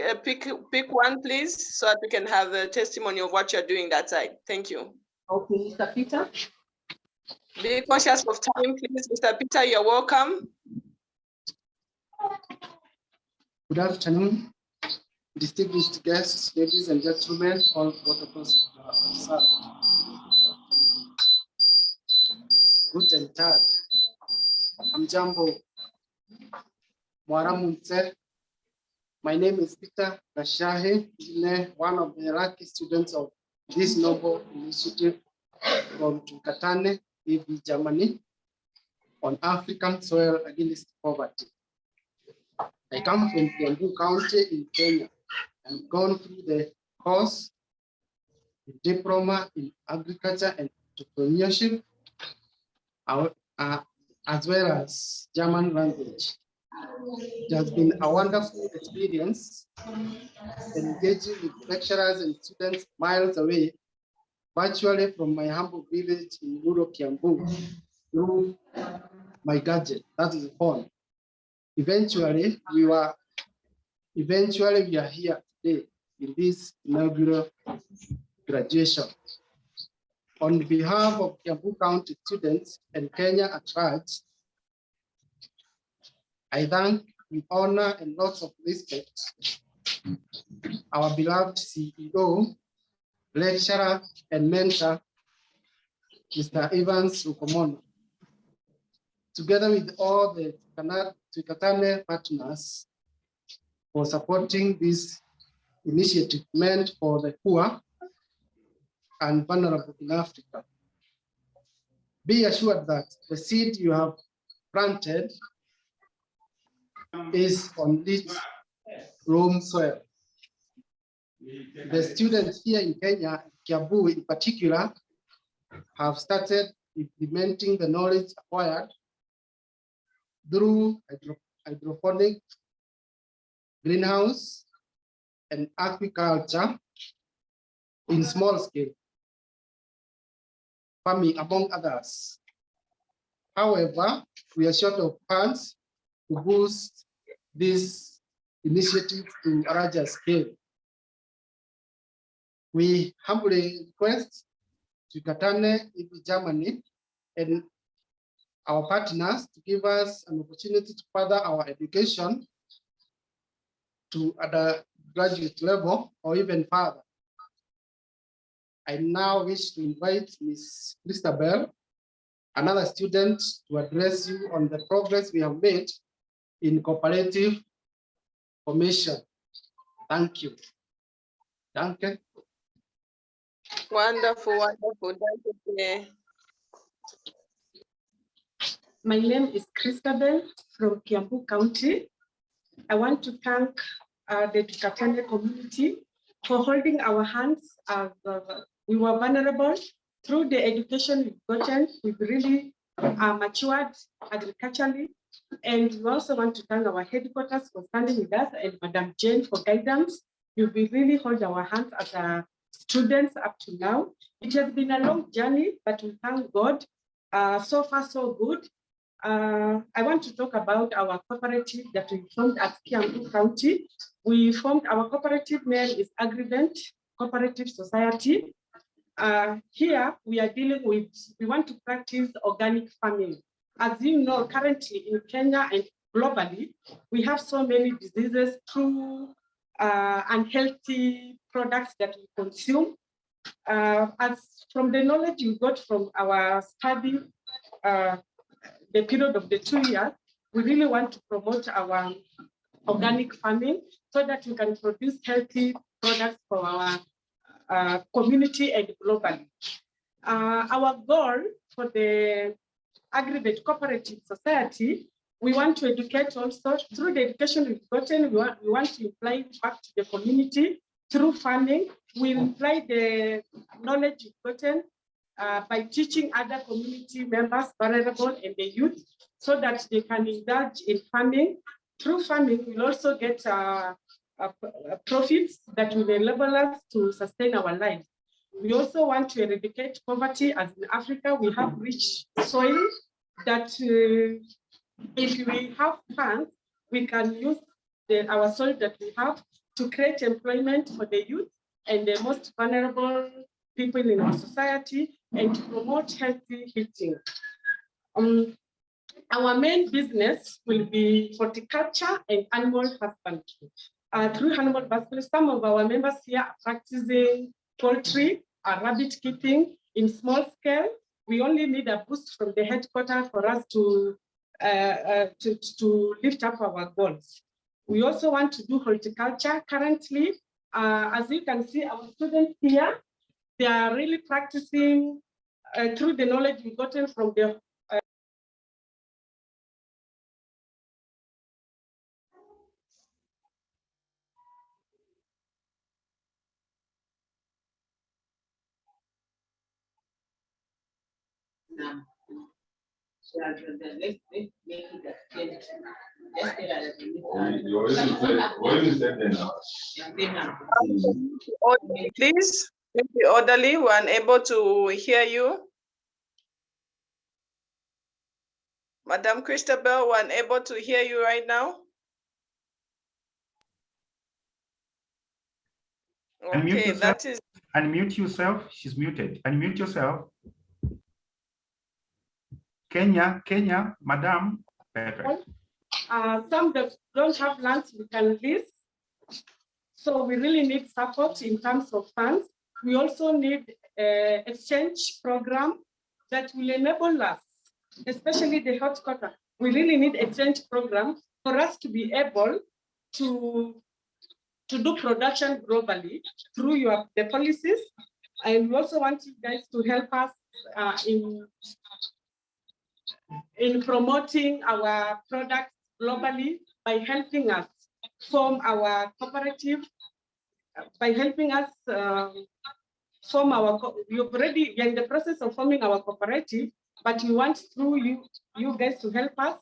one, please, so that we can have the testimony of what you're doing that side. Thank you. Okay, Mr. Peter. Be conscious of time, please. Mr. Peter, you're welcome. Good afternoon, distinguished guests, ladies and gentlemen, all protocols observed. Guten Tag. Hamjambo. Mwaramunse. My name is Peter Gashahe, one of the lucky students of this noble initiative from Tukatane, EV Germany, on African soil against poverty. I come from Kiambu County in Kenya. I've gone through the course, the diploma in agriculture and entrepreneurship, as well as German language. It has been a wonderful experience engaging with lecturers and students miles away, virtually from my humble village in rural Kiambu, through my gadget, that is phone. Eventually, we are here today in this inaugural graduation. On behalf of Kiambu County students and Kenya at large, I thank with honor and lots of respect our beloved CEO, lecturer, and mentor, Mr. Evans Ukomono, together with all the Tukatane partners for supporting this initiative meant for the poor and vulnerable in Africa. Be assured that the seed you have planted is on rich loam soil. The students here in Kenya, Kiambu in particular, have started implementing the knowledge acquired through hydroponic, greenhouse, and agriculture in small scale farming, among others. However, we are short of funds to boost this initiative to a larger scale. We humbly request Tukatane, Germany, and our partners to give us an opportunity to further our education to undergraduate level or even further. I now wish to invite Ms. Christabel, another student, to address you on the progress we have made in cooperative formation. Thank you. Thank you. Wonderful, wonderful. Thank you. My name is Christabel from Kiambu County. I want to thank the Tukatane community for holding our hands as we were vulnerable. Through the education we've gotten, we've really matured agriculturally. And we also want to thank our headquarters for standing with us and Madam Jane for guidance. You've really held our hands as students up to now. It has been a long journey, but we thank God. So far, so good. I want to talk about our cooperative that we formed at Kiambu County. We formed our cooperative name is Agrivent Cooperative Society. Here we are dealing with, we want to practice organic farming. As you know, currently in Kenya and globally, we have so many diseases through unhealthy products that we consume. As from the knowledge we got from our study, the period of the 2 years, we really want to promote our organic farming so that we can produce healthy products for our community and globally. Our goal for the Agri-Veg Cooperative Society, we want to educate also through the education we've gotten. We want to apply back to the community through farming. We apply the knowledge we've gotten by teaching other community members, vulnerable, and the youth, so that they can indulge in farming. Through farming, we'll also get profits that will enable us to sustain our lives. We also want to eradicate poverty, as in Africa we have rich soil that if we have funds, we can use our soil that we have to create employment for the youth and the most vulnerable people in our society and to promote healthy eating. Our main business will be horticulture and animal husbandry. Through animal husbandry, some of our members here are practicing poultry, rabbit keeping in small scale. We only need a boost from the headquarters for us to lift up our goals. We also want to do horticulture. Currently, as you can see, our students here, they are really practicing through the knowledge we've gotten from the Please, be orderly. We're unable to hear you. Madam Christabel, we're unable to hear you right now. Okay, that is. Unmute yourself. She's muted. Unmute yourself. Kenya, Madam. Some that don't have lands, we can lease. So we really need support in terms of funds. We also need an exchange program that will enable us, especially the horticulture. We really need exchange program for us to be able to do production globally through the policies. And we also want you guys to help us in promoting our products globally by helping us form our cooperative, by helping us form our, we're in the process of forming our cooperative, but we want through you guys to help us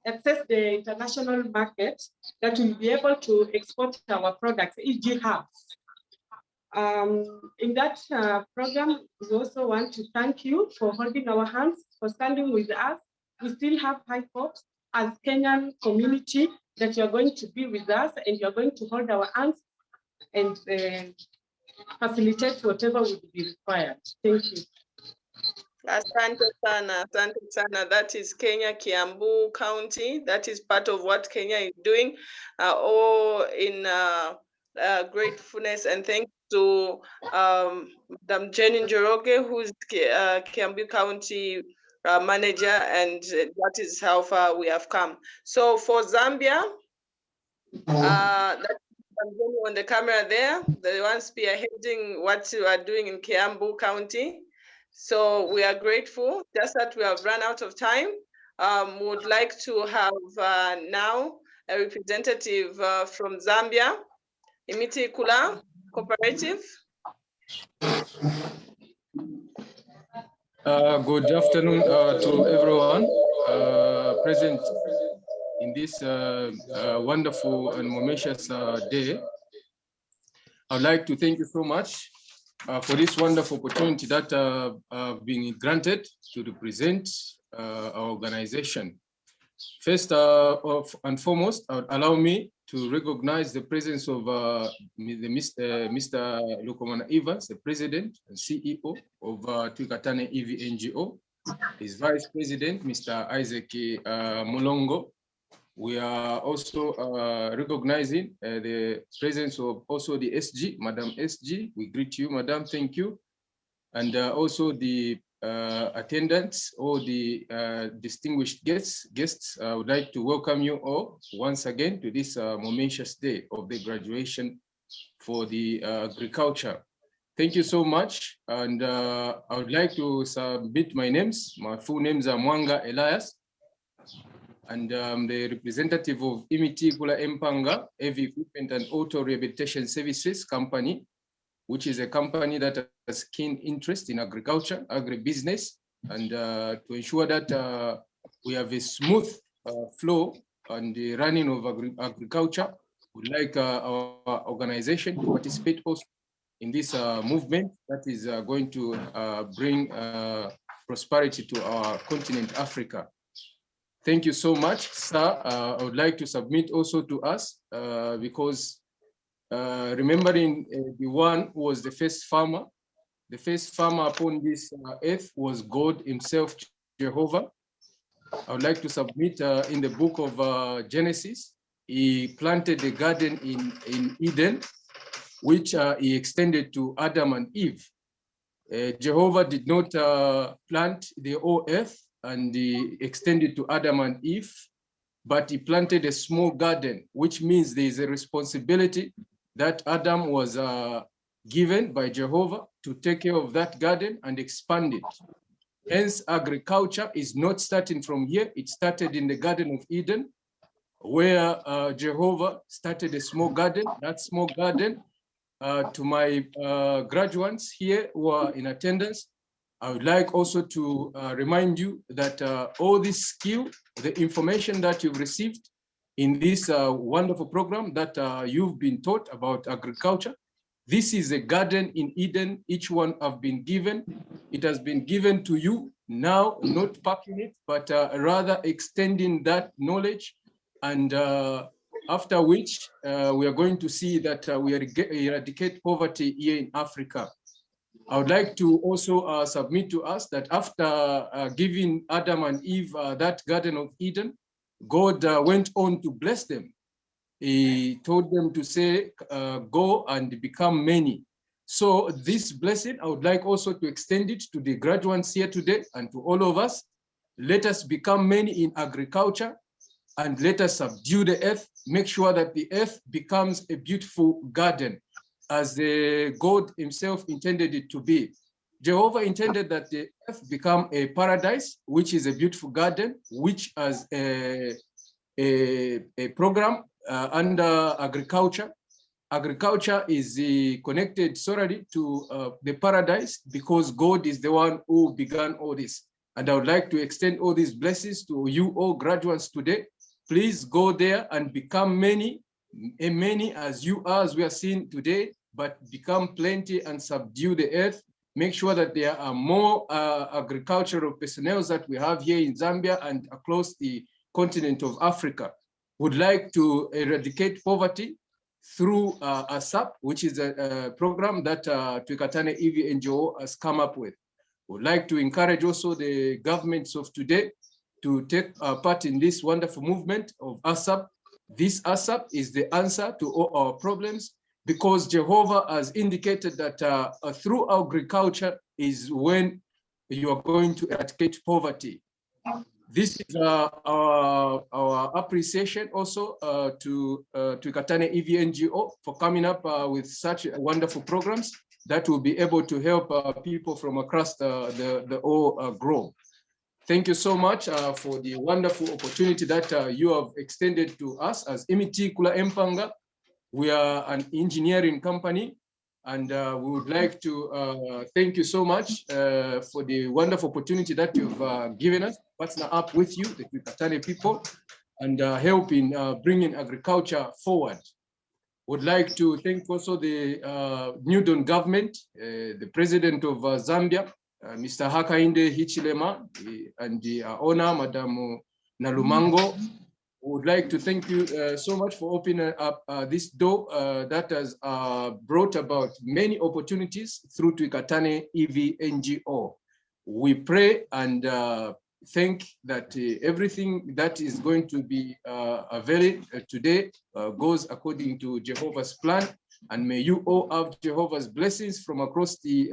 access the international market that will be able to export our products, e.g. herbs. In that program, we also want to thank you for holding our hands, for standing with us. We still have high hopes as Kenyan community that you're going to be with us and you're going to hold our hands and facilitate whatever would be required. Thank you. Asante sana, asante sana. That is Kenya, Kiambu County. That is part of what Kenya is doing, all in gratefulness and thanks to Madam Jenny Njoroge, who's Kiambu County manager, and that is how far we have come. So for Zambia, that's on the camera there, the one spearheading what you are doing in Kiambu County. So we are grateful, just that we have run out of time. Would like to have now a representative from Zambia, Imiti Kula Cooperative. Good afternoon to everyone present in this wonderful and momentous day. I'd like to thank you so much for this wonderful opportunity that I've been granted to represent our organization. First and foremost, allow me to recognize the presence of Mr. Lukomana Evans, the President and CEO of Twikatane EV NGO, his Vice President, Mr. Isaac Mulongo. We are also recognizing the presence of also the SG, Madam SG. We greet you, Madam, thank you. And also the attendants, all the distinguished guests, I would like to welcome you all once again to this momentous day of the graduation for the agriculture. Thank you so much. And I would like to submit my names. My full names are Mwanga Elias. And I'm the representative of Imiti Kula Empanga Heavy Equipment and Auto Rehabilitation Services Company, which is a company that has keen interest in agriculture, agribusiness, and to ensure that we have a smooth flow on the running of agriculture. We'd like our organization to participate also in this movement that is going to bring prosperity to our continent, Africa. Thank you so much, sir. I would like to submit also to us because remembering the one who was the first farmer upon this earth was God himself, Jehovah. I would like to submit in the book of Genesis, he planted a garden in Eden, which he extended to Adam and Eve. Jehovah did not plant the whole earth and he extended to Adam and Eve, but he planted a small garden, which means there is a responsibility that Adam was given by Jehovah to take care of that garden and expand it. Hence, agriculture is not starting from here. It started in the Garden of Eden, where Jehovah started a small garden. That small garden, to my graduates here who are in attendance, I would like also to remind you that all this skill, the information that you've received in this wonderful program that you've been taught about agriculture, this is a garden in Eden. Each one have been given. It has been given to you now, not packing it, but rather extending that knowledge. And after which we are going to see that we eradicate poverty here in Africa. I would like to also submit to us that after giving Adam and Eve that Garden of Eden, God went on to bless them. He told them to say, go and become many. So this blessing, I would like also to extend it to the graduates here today and to all of us. Let us become many in agriculture and let us subdue the earth, make sure that the earth becomes a beautiful garden as the God himself intended it to be. Jehovah intended that the earth become a paradise, which is a beautiful garden, which as a program under agriculture. Agriculture is connected solely to the paradise because God is the one who began all this. And I would like to extend all these blessings to you all graduates today. Please go there and become many as you are, as we are seeing today, but become plenty and subdue the earth. Make sure that there are more agricultural personnel that we have here in Zambia and across the continent of Africa. Would like to eradicate poverty through ASAP, which is a program that Twikatane EV NGO has come up with. Would like to encourage also the governments of today to take part in this wonderful movement of ASAP. This ASAP is the answer to all our problems because Jehovah has indicated that through agriculture is when you are going to eradicate poverty. This is our appreciation also to Twikatane EV NGO for coming up with such wonderful programs that will be able to help people from across the whole globe. Thank you so much for the wonderful opportunity that you have extended to us as Imiti Kula Empanga. We are an engineering company, and we would like to thank you so much for the wonderful opportunity that you've given us, partner up with you, the Twikatane people, and helping bringing agriculture forward. Would like to thank also the New Dawn government, the president of Zambia, Mr. Hakainde Hichilema, and the owner, Madam Nalumango. Would like to thank you so much for opening up this door that has brought about many opportunities through Twikatane EV NGO. we pray and think that everything that is going to be available today goes according to Jehovah's plan. And may you all have Jehovah's blessings from across the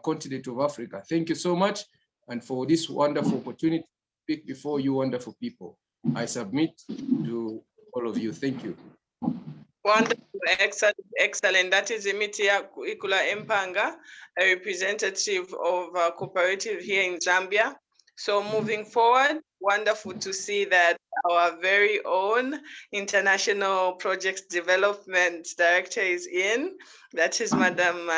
continent of Africa. Thank you so much, and for this wonderful opportunity to speak before you wonderful people. I submit to all of you. Thank you. Wonderful, excellent, excellent. That is Imitia Ikula Empanga, a representative of a cooperative here in Zambia. So moving forward, wonderful to see that our very own International Projects Development Director is in. That is Madam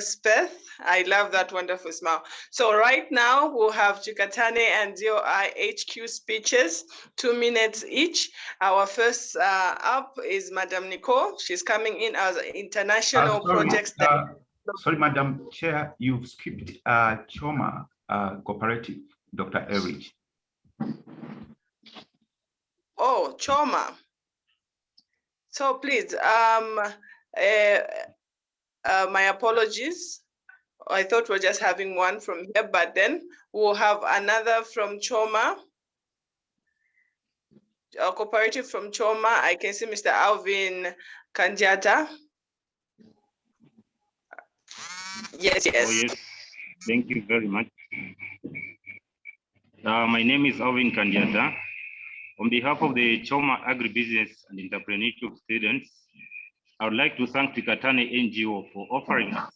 Speth. I love that wonderful smile. So right now we'll have Chikatane and DOI HQ speeches, 2 minutes each. Our first up is Madam Nicole. She's coming in as International Projects Director. Sorry, Madam Chair, you've skipped Choma Cooperative, Dr. Erich. Oh, Choma. So please, my apologies. I thought we're just having one from here, but then we'll have another from Choma. A cooperative from Choma. I can see Mr. Alvin Kanjata. Yes, yes. Oh, yes. Thank you very much. My name is Alvin Kanjata. On behalf of the Choma Agribusiness and Entrepreneurship students, I would like to thank Tikatane NGO for offering us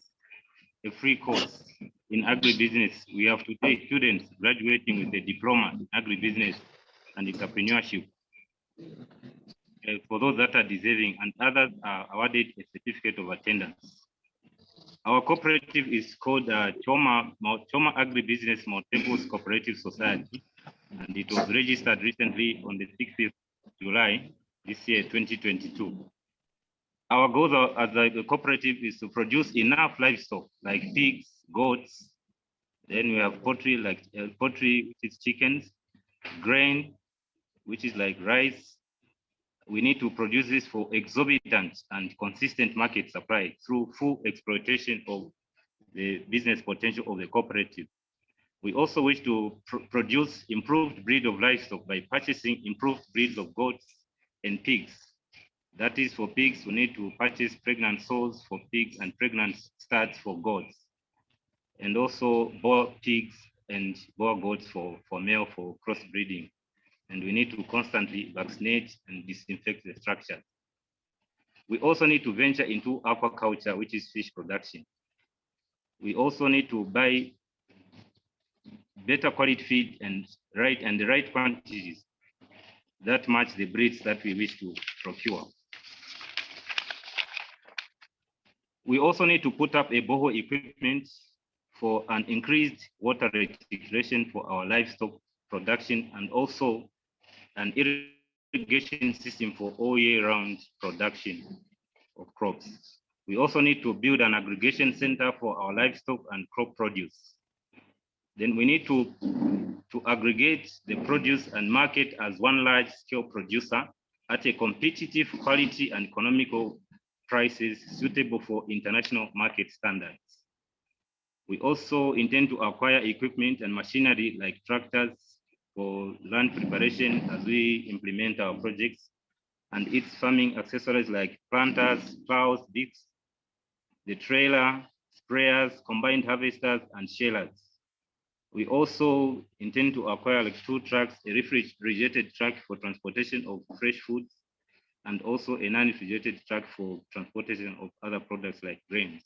a free course in agribusiness. We have today students graduating with a diploma in agribusiness and entrepreneurship. For those that are deserving, and others are awarded a certificate of attendance. Our cooperative is called Choma Agribusiness Multiples Cooperative Society, and it was registered recently on the 6th of July this year, 2022. Our goal as a cooperative is to produce enough livestock like pigs, goats. Then we have poultry, like poultry, which is chickens, grain, which is like rice. We need to produce this for exorbitant and consistent market supply through full exploitation of the business potential of the cooperative. We also wish to produce improved breed of livestock by purchasing improved breeds of goats and pigs. That is, for pigs, we need to purchase pregnant sows for pigs and pregnant studs for goats. And also boar pigs and boar goats for male for crossbreeding. And we need to constantly vaccinate and disinfect the structure. We also need to venture into aquaculture, which is fish production. We also need to buy better quality feed and the right quantities that match the breeds that we wish to procure. We also need to put up a borehole equipment for an increased water recirculation for our livestock production, and also an irrigation system for all year round production of crops. We also need to build an aggregation center for our livestock and crop produce. Then we need to aggregate the produce and market as one large scale producer at a competitive quality and economical prices suitable for international market standards. We also intend to acquire equipment and machinery like tractors for land preparation as we implement our projects, and its farming accessories like planters, plows, dips, the trailer, sprayers, combined harvesters, and shellers. We also intend to acquire like 2 trucks, a refrigerated truck for transportation of fresh foods, and also a non-refrigerated truck for transportation of other products like grains.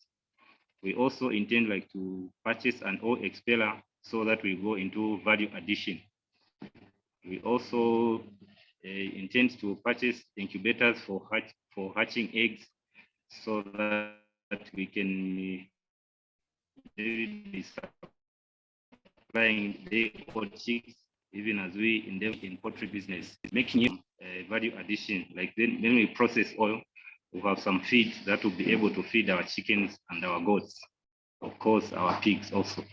We also intend like to purchase an oil expeller so that we go into value addition. We also intend to purchase incubators for hatching eggs so that we can be supplying day-old chicks, even as we endeavor in poultry business, making value addition. Like then we process oil, we have some feed that will be able to feed our chickens and our goats, of course, our pigs also.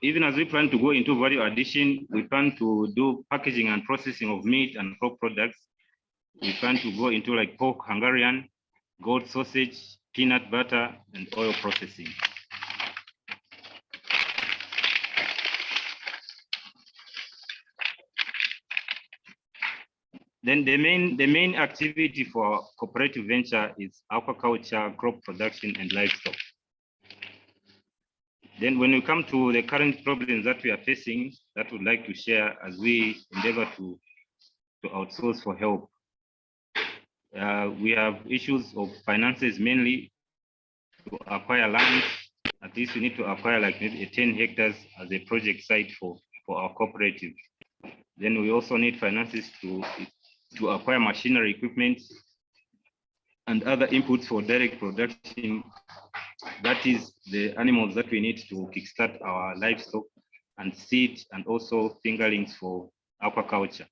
Even as we plan to go into value addition, we plan to do packaging and processing of meat and pork products. We plan to go into like pork Hungarian, goat sausage, peanut butter, and oil processing. Then the main activity for cooperative venture is aquaculture, crop production, and livestock. Then when we come to the current problems that we are facing, that we'd like to share as we endeavor to outsource for help. We have issues of finances, mainly to acquire land. At least we need to acquire like maybe 10 hectares as a project site for our cooperative. Then we also need finances to acquire machinery, equipment, and other inputs for direct production. That is the animals that we need to kickstart our livestock, and seed, and also fingerlings for aquaculture.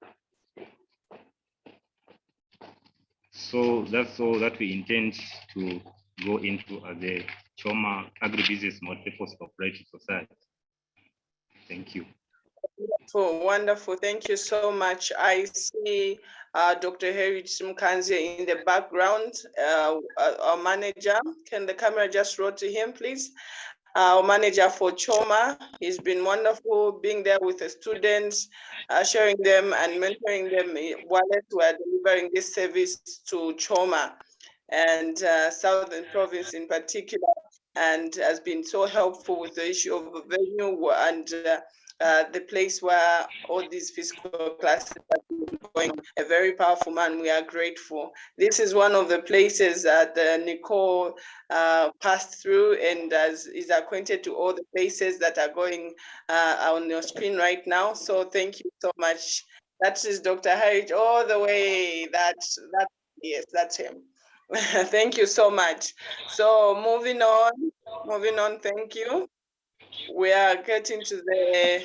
So that's all that we intend to go into as a Choma Agribusiness Multipurpose Cooperative Society. Thank you. Wonderful. Thank you so much. I see Dr. Harry Simkanze in the background, our manager. Can the camera just roll to him, please? Our manager for Choma. He's been wonderful being there with the students, sharing them and mentoring them while we are delivering this service to Choma and Southern Province in particular, and has been so helpful with the issue of venue and the place where all these physical classes are going. A very powerful man. We are grateful. This is one of the places that Nicole passed through, and is acquainted to all the places that are going on your screen right now. So thank you so much. That is Dr. Harry all the way. Yes, that's him. Thank you so much. So moving on, thank you. We are getting to the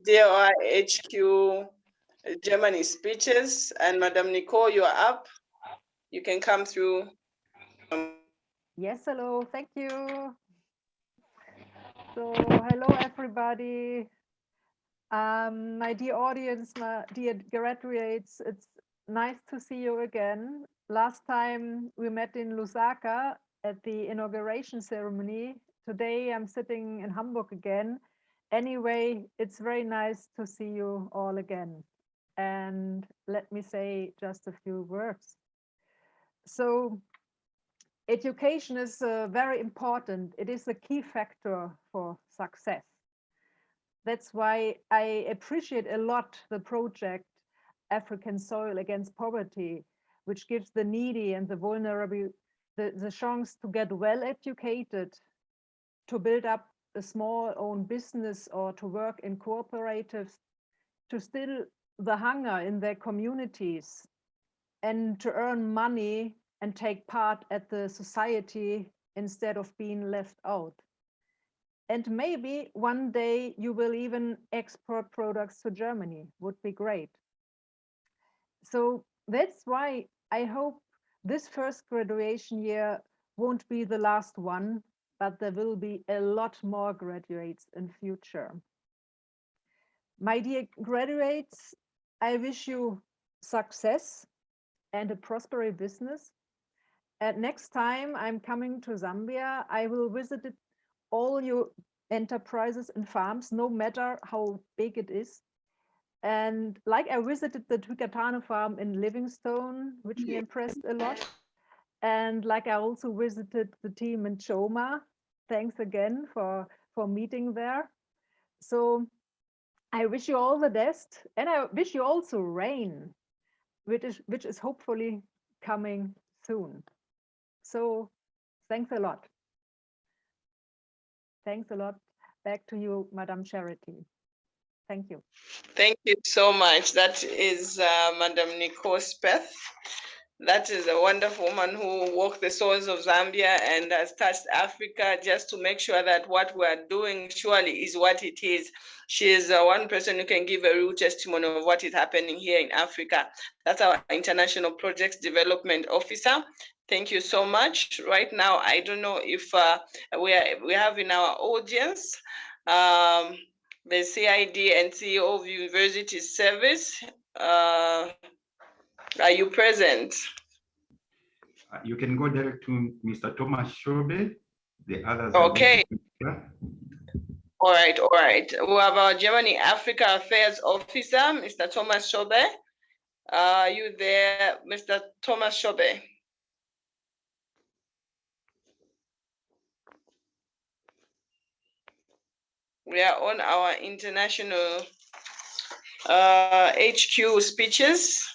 DOI HQ Germany speeches, and Madam Nicole, you are up. You can come through. Yes, hello, thank you. So, hello everybody. My dear audience, my dear graduates, it's nice to see you again. Last time we met in Lusaka at the inauguration ceremony. Today I'm sitting in Hamburg again. Anyway, it's very nice to see you all again. And let me say just a few words. So, education is very important. It is a key factor for success. That's why I appreciate a lot the project African Soil Against Poverty, which gives the needy and the vulnerable the chance to get well educated, to build up a small own business or to work in cooperatives, to still the hunger in their communities, and to earn money and take part at the society instead of being left out. And maybe one day you will even export products to Germany, would be great. So that's why I hope this first graduation year won't be the last one, but there will be a lot more graduates in future. My dear graduates, I wish you success and a prosperous business. And next time I'm coming to Zambia, I will visit all your enterprises and farms, no matter how big it is. And like I visited the Twikatane farm in Livingstone, which me impressed a lot. And like I also visited the team in Choma. Thanks again for meeting there. So I wish you all the best, and I wish you also rain, which is hopefully coming soon. So thanks a lot. Thanks a lot. Back to you, Madam Charity. Thank you. Thank you so much. That is Madam Nicole Speth. That is a wonderful woman who walked the soils of Zambia and has touched Africa just to make sure that what we're doing surely is what it is. She is one person who can give a real testimony of what is happening here in Africa. That's our International Projects Development Officer. Thank you so much. Right now, I don't know if we have in our audience the CID and CEO of University Service. Are you present? You can go direct to Mr. Thomas Shobe. The others. Okay. All right, all right. We have our Germany Africa Affairs Officer, Mr. Thomas Shobe. Are you there, Mr. Thomas Shobe? We are on our international HQ speeches.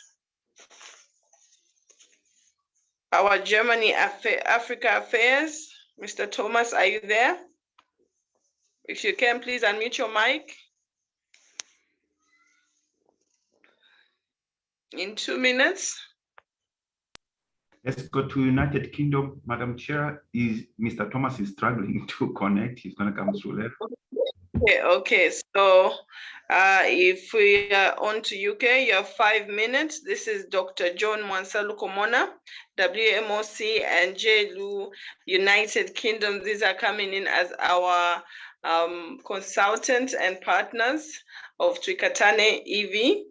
Our Germany Africa Affairs, Mr. Thomas, are you there? If you can, please unmute your mic. In 2 minutes. Let's go to United Kingdom, Madam Chair. Mr. Thomas is struggling to connect. He's going to come through later. Okay. So if we are on to UK, you have 5 minutes. This is Dr. John Mwansa Lukomona, WMOC, and JLU United Kingdom. These are coming in as our consultants and partners of Twikatane EV.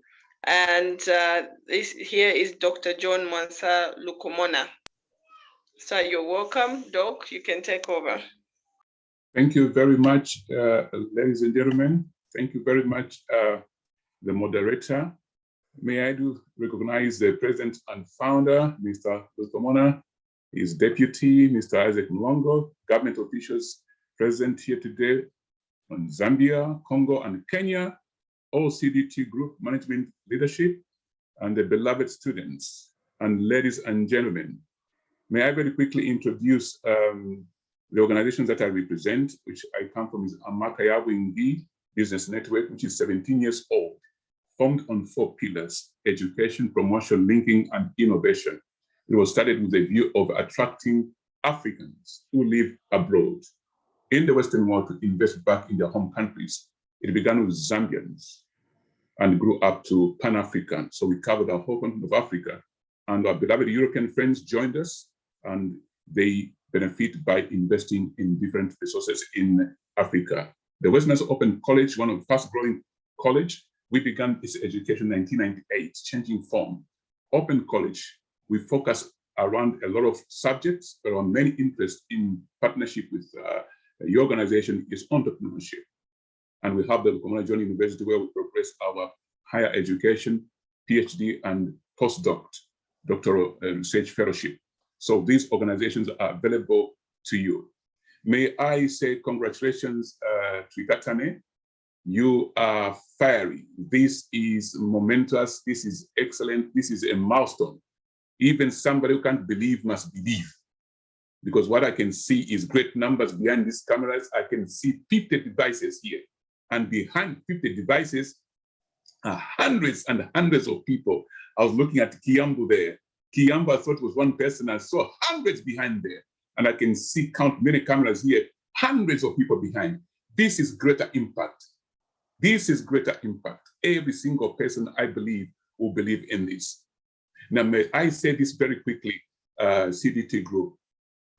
And this here is Dr. John Mwansa Lukomona. So you're welcome, Doc. You can take over. Thank you very much, ladies and gentlemen. Thank you very much, the moderator. May I do recognize the president and founder, Mr. Lukomona, his deputy, Mr. Isaac Mwongo, government officials present here today on Zambia, Congo, and Kenya, all CDT group management leadership, and the beloved students, and ladies and gentlemen. May I very quickly introduce the organizations that I represent, which I come from is Amakayawingi Business Network, which is 17 years old, formed on 4 pillars: education, promotion, linking, and innovation. It was started with a view of attracting Africans who live abroad in the Western world to invest back in their home countries. It began with Zambians and grew up to Pan-African. So we covered our whole continent of Africa, and our beloved European friends joined us, and they benefit by investing in different resources in Africa. The Westminster Open College, one of the fast growing college, we began its education in 1998, changing form. Open College, we focus around a lot of subjects, but our main interest in partnership with your organization is entrepreneurship. And we have the Commonwealth University where we progress our higher education, PhD and postdoc, doctoral research fellowship. So these organizations are available to you. May I say congratulations to Twikatane. You are fiery. This is momentous. This is excellent. This is a milestone. Even somebody who can't believe must believe. Because what I can see is great numbers behind these cameras. I can see 50 devices here. And behind 50 devices are hundreds and hundreds of people. I was looking at Kiambu there. Kiambu, I thought was one person. I saw hundreds behind there. And I can see, count many cameras here, hundreds of people behind. This is greater impact. This is greater impact. Every single person, I believe, will believe in this. Now, may I say this very quickly, CDT group,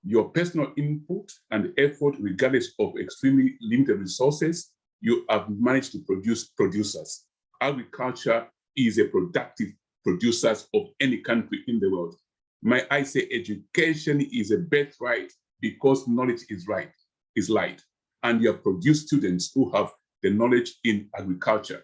your personal input and effort, regardless of extremely limited resources, you have managed to produce producers. Agriculture is a productive producer of any country in the world. May I say education is a birthright because knowledge is light. And you have produced students who have the knowledge in agriculture.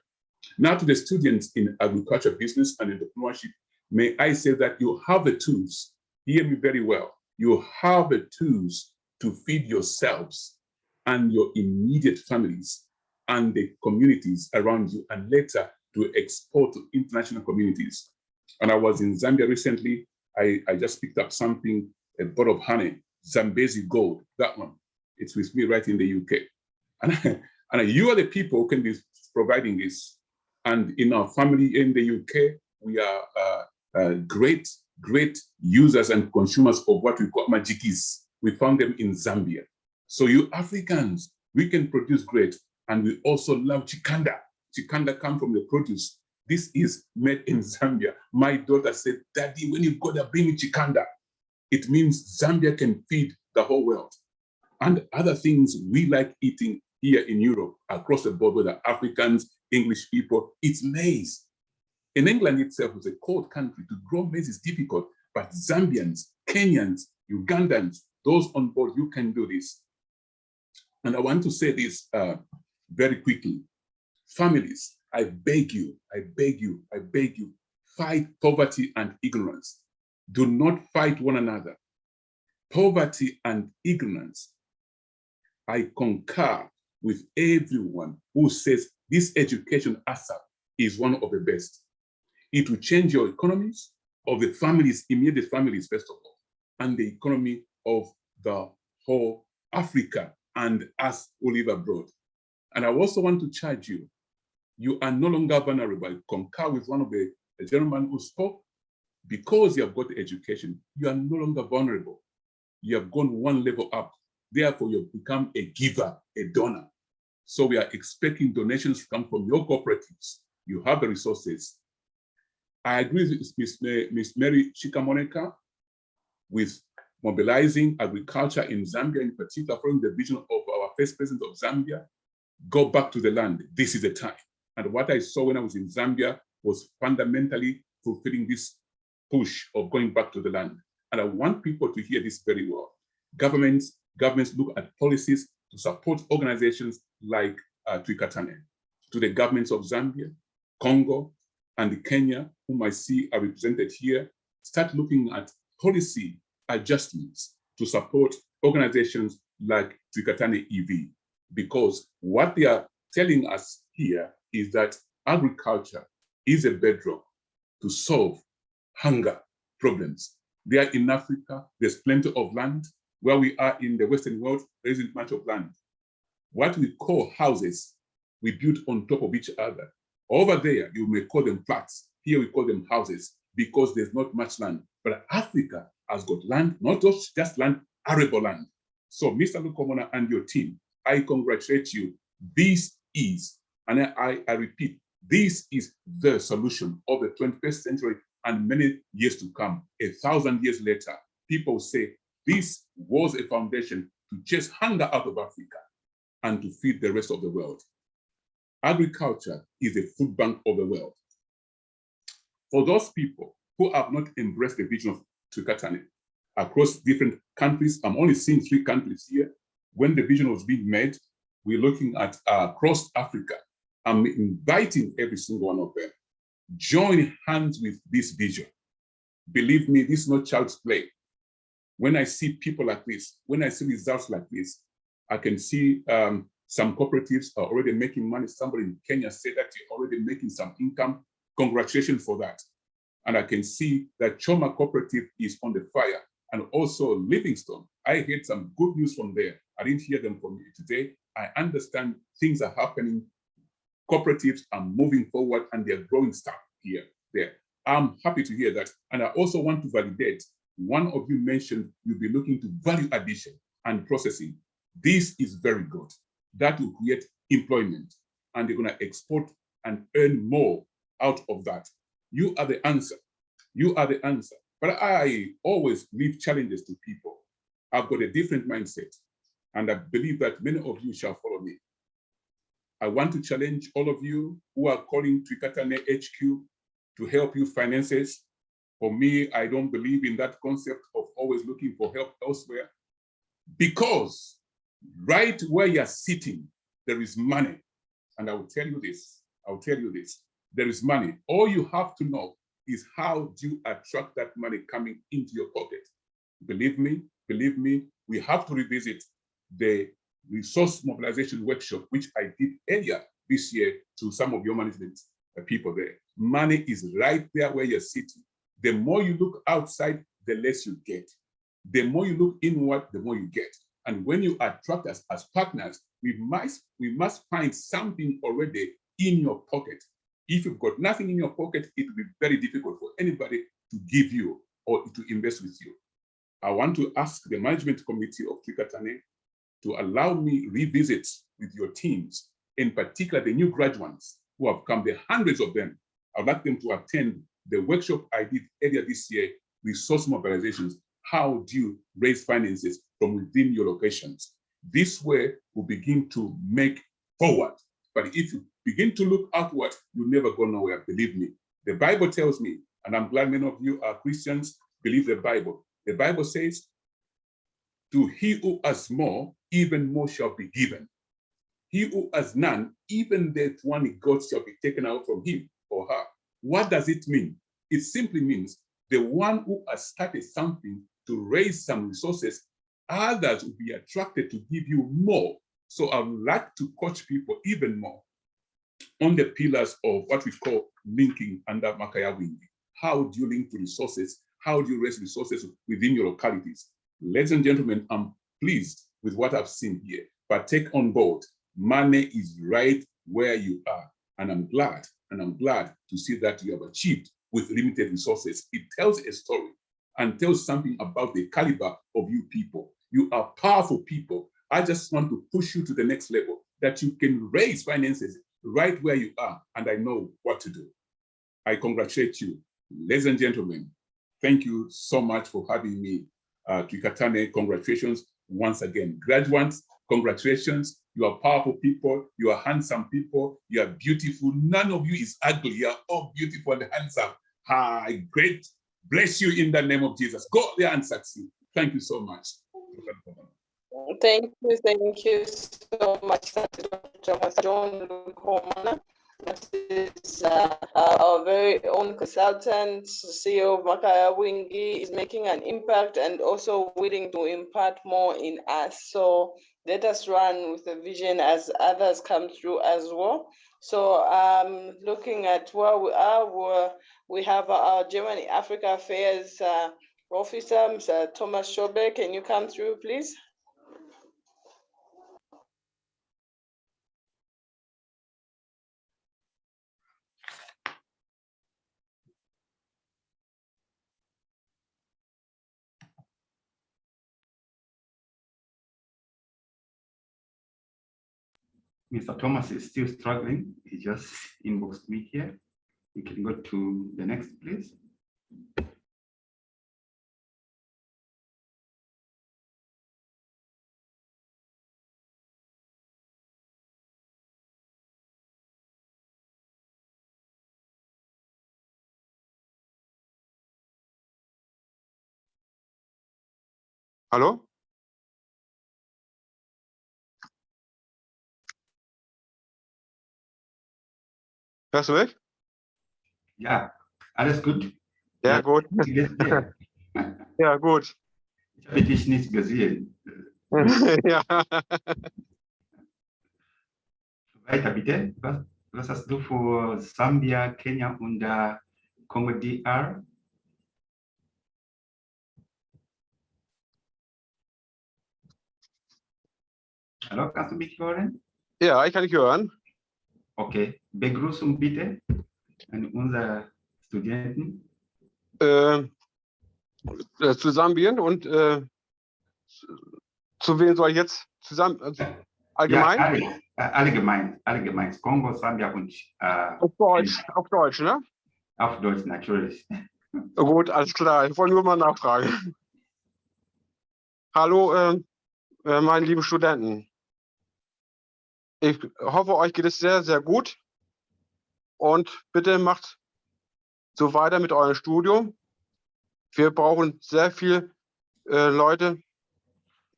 Now to the students in agriculture, business, and entrepreneurship, may I say that you have the tools, hear me very well, you have the tools to feed yourselves and your immediate families and the communities around you, and later to export to international communities. And I was in Zambia recently. I just picked up something, a bottle of honey, Zambezi Gold, that one. It's with me right in the UK. And you are the people who can be providing this. And in our family in the UK, we are great users and consumers of what we call majikis. We found them in Zambia. So you Africans, we can produce great. And we also love chikanda. Chikanda comes from the produce. This is made in Zambia. My daughter said, Daddy, when you go there, bring me chikanda. It means Zambia can feed the whole world. And other things we like eating here in Europe, across the board, whether Africans, English people, it's maize. In England itself, it's a cold country. To grow maize is difficult, but Zambians Kenyans, Ugandans, those on board, you can do this. And I want to say this very quickly. Families, I beg you, I beg you, I beg you, fight poverty and ignorance. Do not fight one another. Poverty and ignorance. I concur with everyone who says this education ASAP is one of the best. It will change your economies of the families, immediate families, first of all, and the economy of the whole Africa and us who live abroad. And I also want to charge you, you are no longer vulnerable. I concur with one of the gentlemen who spoke. Because you have got education, you are no longer vulnerable. You have gone one level up. Therefore, you have become a giver, a donor. So we are expecting donations to come from your cooperatives. You have the resources. I agree with Ms. Mary Chikamoneka with mobilizing agriculture in Zambia, in particular, following the vision of our first president of Zambia. Go back to the land. This is the time. And what I saw when I was in Zambia was fundamentally fulfilling this push of going back to the land. And I want people to hear this very well. Governments look at policies to support organizations like Twikatane, to the governments of Zambia, Congo, and Kenya, whom I see are represented here. Start looking at policy adjustments to support organizations like Twikatane EV, because what they are telling us here is that agriculture is a bedrock to solve hunger problems. There in Africa, there's plenty of land. Where we are in the Western world, there isn't much of land. What we call houses, we build on top of each other. Over there, you may call them flats. Here we call them houses because there's not much land. But Africa has got land, not just land, arable land. So Mr. Lukomona and your team, I congratulate you. This is, and I repeat, this is the solution of the 21st century and many years to come. 1,000 years later, people say this was a foundation to chase hunger out of Africa and to feed the rest of the world. Agriculture is the food bank of the world. For those people who have not embraced the vision of Twikatane across different countries, I'm only seeing 3 countries here. When the vision was being made, we're looking at across Africa. I'm inviting every single one of them. Join hands with this vision. Believe me, this is not child's play. When I see people like this, when I see results like this, I can see some cooperatives are already making money. Somebody in Kenya said that you're already making some income. Congratulations for that. And I can see that Choma Cooperative is on the fire, and also Livingstone. I heard some good news from there. I didn't hear them from you today. I understand things are happening. Cooperatives are moving forward and they're growing stuff here, there. I'm happy to hear that. And I also want to validate, one of you mentioned you'll be looking to value addition and processing. This is very good. That will create employment and they're gonna export and earn more out of that. You are the answer. You are the answer. But I always leave challenges to people. I've got a different mindset and I believe that many of you shall follow me. I want to challenge all of you who are calling Twikatane HQ to help you finances. For me, I don't believe in that concept of always looking for help elsewhere, because right where you're sitting, there is money. And I will tell you this, there is money. All you have to know is how do you attract that money coming into your pocket. Believe me, we have to revisit the resource mobilization workshop, which I did earlier this year to some of your management people there. Money is right there where you're sitting. The more you look outside, the less you get. The more you look inward, the more you get. And when you attract us as partners, we must find something already in your pocket. If you've got nothing in your pocket, it will be very difficult for anybody to give you or to invest with you. I want to ask the management committee of Twikatane to allow me revisit with your teams, in particular the new graduates who have come, the hundreds of them. I'd like them to attend the workshop I did earlier this year, resource mobilizations. How do you raise finances from within your locations? This way will begin to make forward. But if you begin to look outward, you'll never go nowhere, believe me. The Bible tells me, and I'm glad many of you are Christians, believe the Bible. The Bible says, to he who has more, even more shall be given. He who has none, even that one he got shall be taken out from him or her. What does it mean? It simply means the one who has started something to raise some resources, others will be attracted to give you more. So I would like to coach people even more on the pillars of what we call linking under Makaya Wingi. How do you link to resources? How do you raise resources within your localities? Ladies and gentlemen, I'm pleased with what I've seen here, but take on board, money is right where you are. And I'm glad to see that you have achieved with limited resources. It tells a story and tells something about the caliber of you people. You are powerful people. I just want to push you to the next level, that you can raise finances right where you are, and I know what to do. I congratulate you. Ladies and gentlemen, thank you so much for having me. Twikatane, congratulations once again. Graduates, congratulations. You are powerful people. You are handsome people. You are beautiful. None of you is ugly. You are all beautiful and handsome. Great. Bless you in the name of Jesus. Go there and succeed. Thank you so much. Thank you so much, Dr. John Lukomana. This is our very own consultant, CEO of Makaya Wingi, is making an impact and also willing to impart more in us. So let us run with the vision as others come through as well. So looking at where we are, we have our Germany Africa Affairs officer, Mr. Thomas Schobe. Can you come through, please? Mr. Thomas is still struggling. He just inboxed me here. You can go to the next, please. Hallo? Hörst du mich? Ja, alles gut. Ja, gut. Ja, gut. Ich habe dich nicht gesehen. Ja. Weiter bitte. Was hast du für Zambia, Kenia und Congo DR? Hallo, kannst du mich hören? Ja, ich kann dich hören. Okay, Begrüßung bitte an unsere Studenten. Zu Sambien und zu wem soll ich jetzt zusammen? Allgemein? Ja, allgemein. Kongo, Zambia und auf Deutsch, ne? Auf Deutsch, natürlich. Gut, alles klar. Ich wollte nur mal nachfragen. Hallo, meine lieben Studenten. Ich hoffe, euch geht es sehr, sehr gut. Und bitte macht so weiter mit eurem Studium. Wir brauchen sehr viele Leute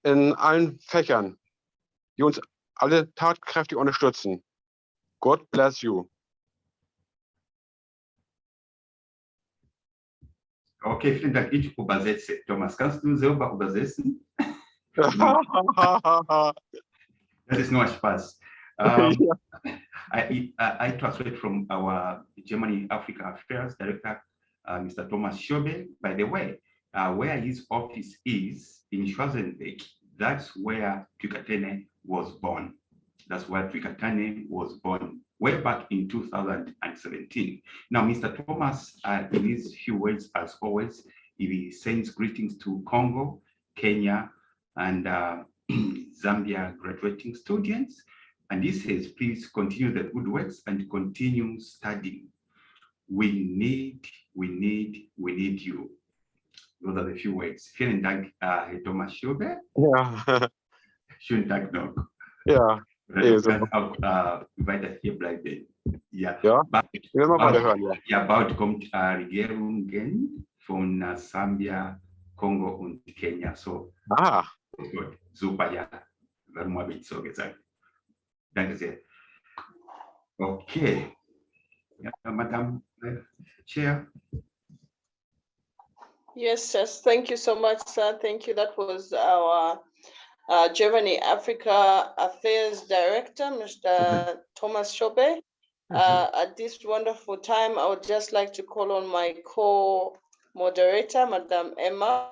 in allen Fächern, die uns alle tatkräftig unterstützen. God bless you. Okay, vielen Dank. Ich übersetze. Thomas, kannst du selber übersetzen? Das ist nur Spaß. I translate from our Germany Africa Affairs Director, Mr. Thomas Schobe. By the way, where his office is in Schwarzenberg, that's where Twikatane was born. That's where Twikatane was born way back in 2017. Now, Mr. Thomas, in his few words, as always, he sends greetings to Congo, Kenya, and Zambia graduating students. And he says, please continue the good works and continue studying. We need you. Those are the few words. Vielen Dank, Herr Thomas Schobe. Ja. Schönen Tag noch. Ja. Du kannst auch weiter hier bleiben. Ja. Bald kommt Regierungen von Zambia Congo und Kenya. So, gut, super, ja. Werden wir ein so gesagt. Danke sehr. Okay. Ja, Madam Chair. Yes, yes. Thank you so much, sir. Thank you. That was our Germany Africa Affairs Director, Mr. Thomas Shobe. At this wonderful time, I would just like to call on my co-moderator, Madam Emma.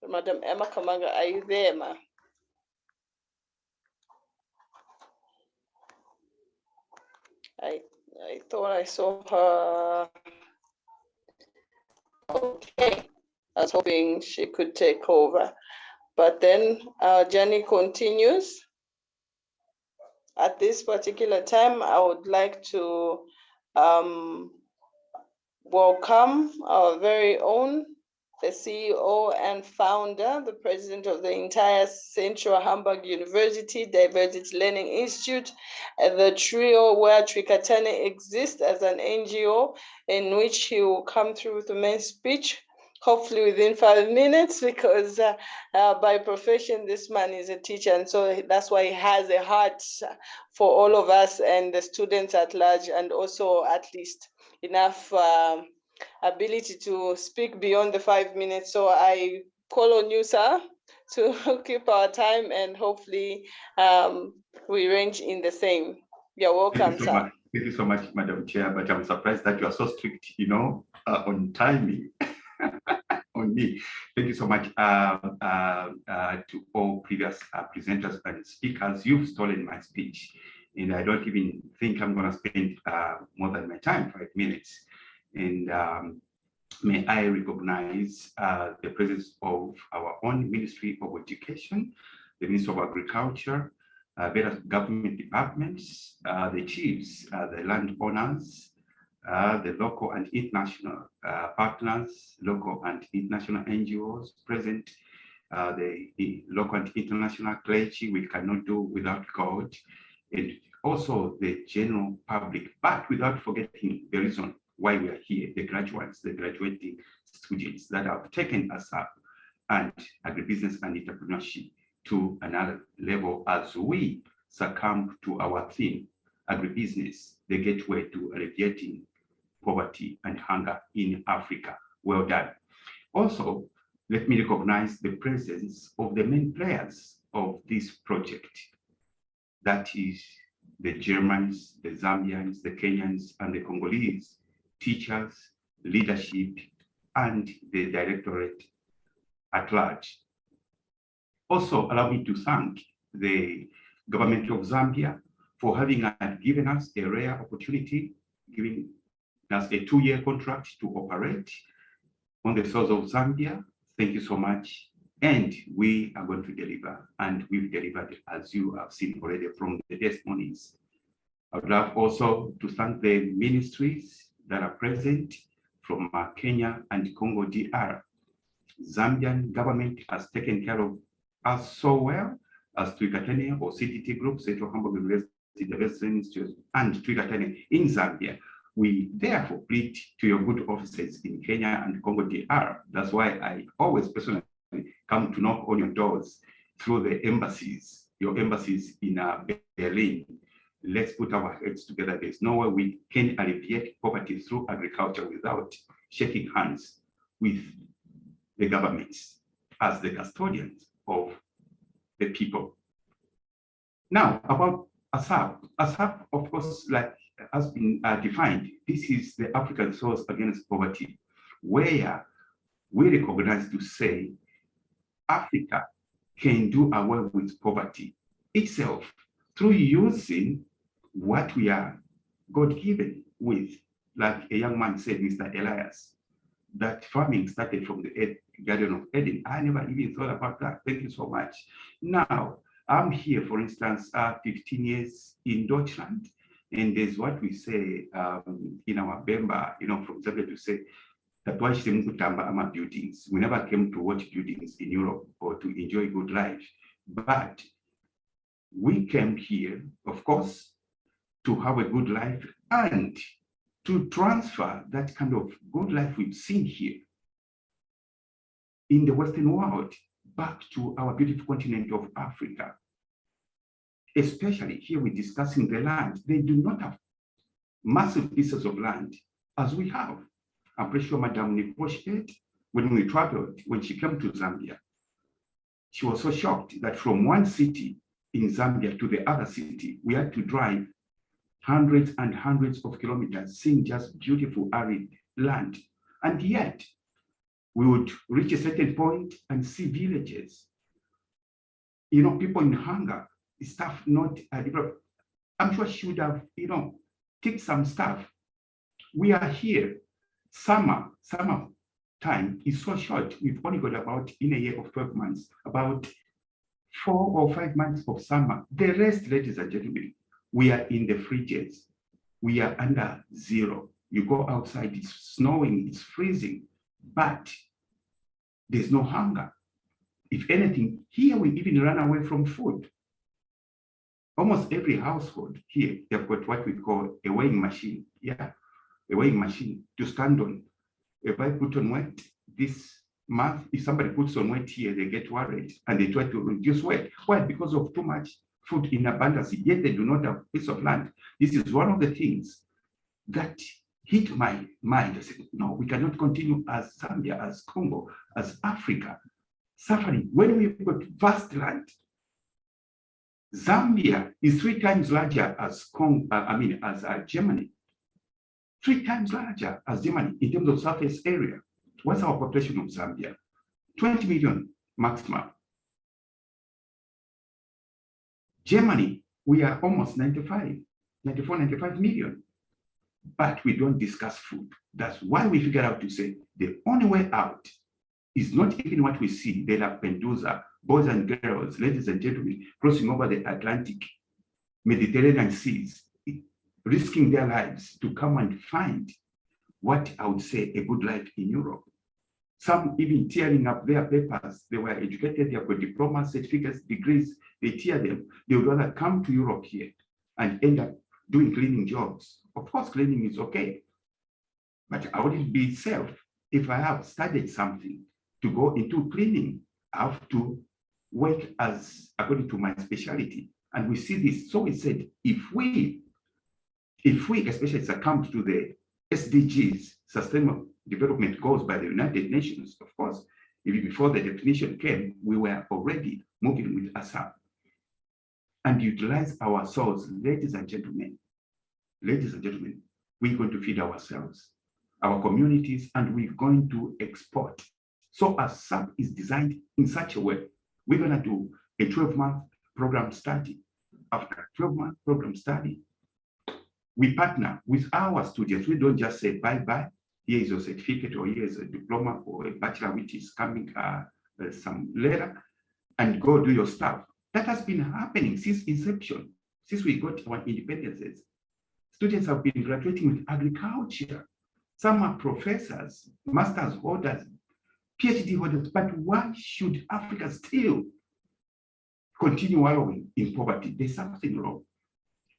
Madam Emma Kamanga, are you there, Emma? I thought I saw her. Okay, I was hoping she could take over, but then our journey continues. At this particular time, I would like to welcome our very own, the CEO and founder, the president of the entire Central Hamburg University Diversity Learning Institute, and the trio where Trikatane exists as an NGO, in which he will come through with the main speech, hopefully within 5 minutes, because by profession, this man is a teacher, and so that's why he has a heart for all of us and the students at large, and also at least enough ability to speak beyond the 5 minutes. So I call on you, sir, to keep our time, and hopefully we range in the same. You're welcome, sir. Thank you so much, Madam Chair, but I'm surprised that you are so strict, on timing on me. Thank you so much to all previous presenters and speakers. You've stolen my speech, and I don't even think I'm going to spend more than my time, 5 minutes. And may I recognize the presence of our own Ministry of Education, the Ministry of Agriculture, various government departments, the chiefs, the landowners, the local and international partners, local and international NGOs present, the local and international clergy we cannot do without God, and also the general public, but without forgetting the reason why we are here, the graduates, the graduating students that have taken us up, and agribusiness and entrepreneurship to another level as we succumb to our theme, agribusiness, the gateway to alleviating poverty and hunger in Africa. Well done. Also, let me recognize the presence of the main players of this project. That is the Germans, the Zambians, the Kenyans, and the Congolese, teachers, leadership, and the directorate at large. Also, allow me to thank the government of Zambia for having given us a rare opportunity, giving us a 2-year contract to operate on the soils of Zambia. Thank you so much. And we are going to deliver, and we've delivered, as you have seen already from the testimonies. I would love also to thank the ministries that are present from Kenya and Congo DR. Zambian government has taken care of us so well as Trikatane or CDT group, Central Hamburg University Diversity Institute, and Trikatane in Zambia. We therefore plead to your good offices in Kenya and Congo DR. That's why I always personally come to knock on your doors through the embassies, your embassies in Berlin. Let's put our heads together. There's no way we can alleviate poverty through agriculture without shaking hands with the governments as the custodians of the people. Now, about ASAP. ASAP, of course, like has been defined, this is the African Source Against Poverty, where we recognize to say Africa can do away with poverty itself through using what we are God-given with. Like a young man said, Mr. Elias, that farming started from the Garden of Eden. I never even thought about that. Thank you so much. Now, I'm here, for instance, 15 years in Deutschland, and there's what we say in our Bemba, from Zambia to say, that buildings. We never came to watch buildings in Europe or to enjoy good life, but we came here, of course, to have a good life and to transfer that kind of good life we've seen here in the Western world back to our beautiful continent of Africa. Especially here we're discussing the land. They do not have massive pieces of land as we have. I'm pretty sure Madame Officiated, when we traveled, when she came to Zambia, she was so shocked that from one city in Zambia to the other city, we had to drive hundreds and hundreds of kilometers, seeing just beautiful arid land. And yet, we would reach a certain point and see villages. You know, people in hunger, stuff not developed. I'm sure she would have, you know, take some stuff. We are here. Summer time is so short. We've only got about, in a year of 12 months, about 4 or 5 months of summer. The rest, ladies and gentlemen, we are in the fridges. We are under zero. You go outside, it's snowing, it's freezing, but there's no hunger. If anything, here we even run away from food. Almost every household here, they've got what we call a weighing machine. Yeah, a weighing machine to stand on. If I put on weight this month, if somebody puts on weight here, they get worried and they try to reduce weight. Why? Because of too much food in abundance, yet they do not have a piece of land. This is one of the things that hit my mind. I said, no, we cannot continue as Zambia, as Congo, as Africa, suffering when we've got vast land. Zambia is 3 times larger as Germany. 3 times larger as Germany in terms of surface area. What's our population of Zambia? 20 million maximum. Germany, we are almost 94, 95 million. But we don't discuss food. That's why we figured out to say the only way out is not even what we see. They have Pendusa, boys and girls, ladies and gentlemen, crossing over the Atlantic, Mediterranean seas, risking their lives to come and find what I would say a good life in Europe. Some even tearing up their papers. They were educated, they have got diplomas, certificates, degrees, they tear them. They would rather come to Europe here and end up doing cleaning jobs. Of course, cleaning is okay, but I wouldn't be safe if I have studied something to go into cleaning. I have to work as according to my specialty. And we see this. So we said, if we especially succumb to the SDGs, Sustainable Development Goals by the United Nations, of course, even before the definition came, we were already moving with ASAP and utilize our soils, ladies and gentlemen, we're going to feed ourselves, our communities, and we're going to export. So ASAP is designed in such a way, we're going to do a 12-month program study. After 12-month program study, we partner with our students. We don't just say, bye-bye, here is your certificate, or here is a diploma or a bachelor, which is coming some later, and go do your stuff. That has been happening since inception, since we got our independences. Students have been graduating with agriculture. Some are professors, master's holders, PhD holders, but why should Africa still continue wallowing in poverty? There's something wrong.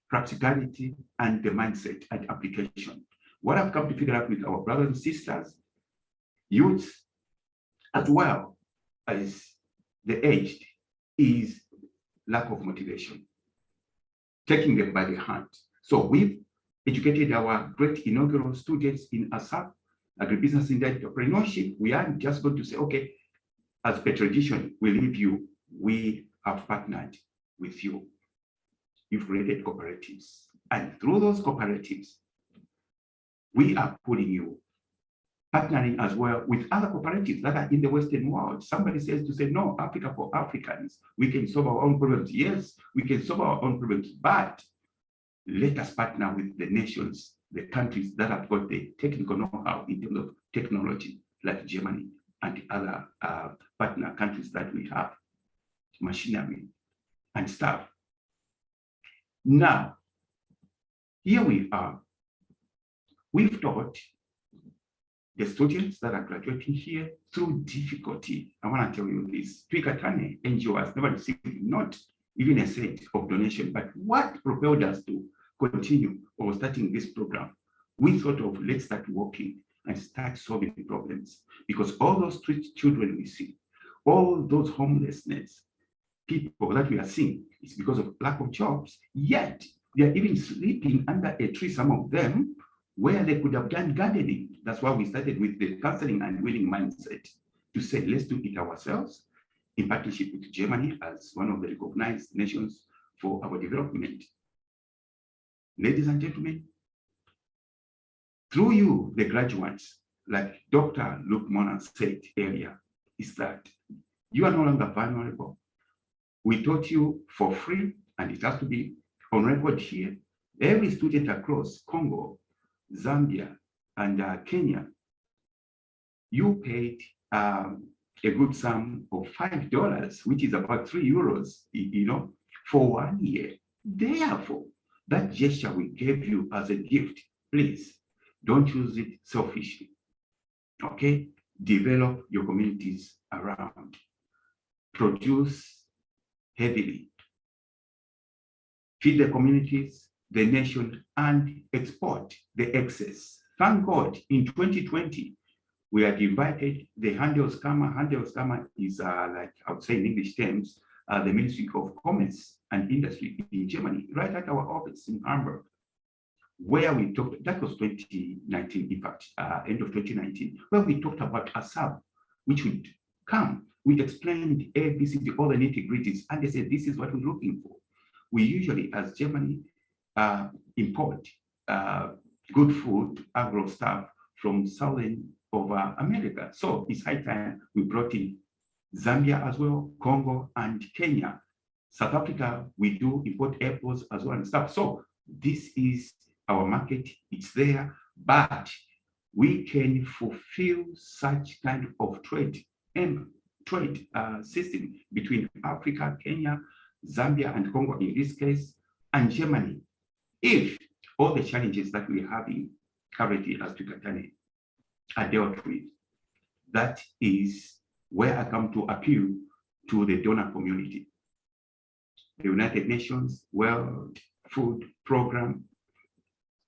Practicality and the mindset and application. What I've come to figure out with our brothers and sisters, youths, as well as the aged, is lack of motivation, taking them by the hand. So we've educated our great inaugural students in ASAP, agribusiness and entrepreneurship. We aren't just going to say, okay, as per tradition, we leave you. We have partnered with you. You've created cooperatives. And through those cooperatives, we are pulling you, partnering as well with other cooperatives that are in the Western world. Somebody says to say, no, Africa for Africans. We can solve our own problems. Yes, we can solve our own problems, but let us partner with the nations, the countries that have got the technical know-how in terms of technology, like Germany and other partner countries that we have, machinery and stuff. Now, here we are. We've taught the students that are graduating here through difficulty. I want to tell you this. Twikatane NGO has never received not even a cent of donation, but what propelled us to continue or starting this program? We thought of, let's start working and start solving the problems. Because all those street children we see, all those homelessness people that we are seeing is because of lack of jobs. Yet they are even sleeping under a tree, some of them, where they could have done gardening. That's why we started with the counseling and willing mindset to say, let's do it ourselves in partnership with Germany as one of the recognized nations for our development. Ladies and gentlemen, through you, the graduates, like Dr. Luke Mona said earlier, is that you are no longer vulnerable. We taught you for free, and it has to be on record here. Every student across Congo, Zambia, and Kenya, you paid a good sum of $5, which is about €3, for 1 year. Therefore, that gesture we gave you as a gift, please don't use it selfishly. Okay? Develop your communities around. Produce heavily. Feed the communities, the nation, and export the excess. Thank God, in 2020, we had invited the Handelskammer. Handelskammer is, like I would say in English terms, the Ministry of Commerce and Industry in Germany, right at our office in Hamburg, where we talked, that was 2019, in fact, end of 2019, where we talked about ASAP, which would come. We explained ABCD, all the nitty-gritties, and they said, this is what we're looking for. We usually, as Germany, import good food, agro stuff from southern of America. So it's high time we brought in Zambia as well, Congo, and Kenya. South Africa, we do import apples as well and stuff. So this is our market, it's there, but we can fulfill such kind of trade system between Africa, Kenya, Zambia, and Congo in this case, and Germany, if all the challenges that we're having currently as Tukatane are dealt with. That is where I come to appeal to the donor community. The United Nations World Food Program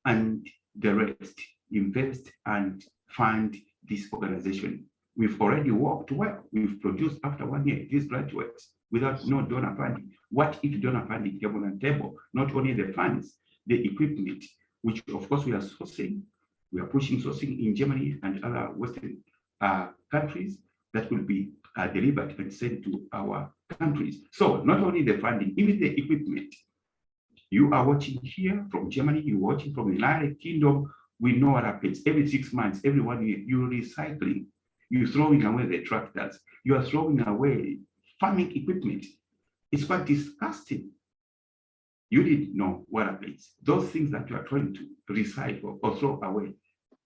and the rest invest and fund this organization. We've already worked well. We've produced after 1 year these graduates without no donor funding. What if donor funding came on the table? Not only the funds, the equipment, which of course we are sourcing. We are pushing sourcing in Germany and other Western countries that will be delivered and sent to our countries. So not only the funding, even the equipment. You are watching here from Germany, you're watching from the United Kingdom. We know what happens every 6 months, every 1 year, you're recycling. You're throwing away the tractors. You are throwing away farming equipment. It's quite disgusting. You didn't know what happens. Those things that you are trying to recycle or throw away,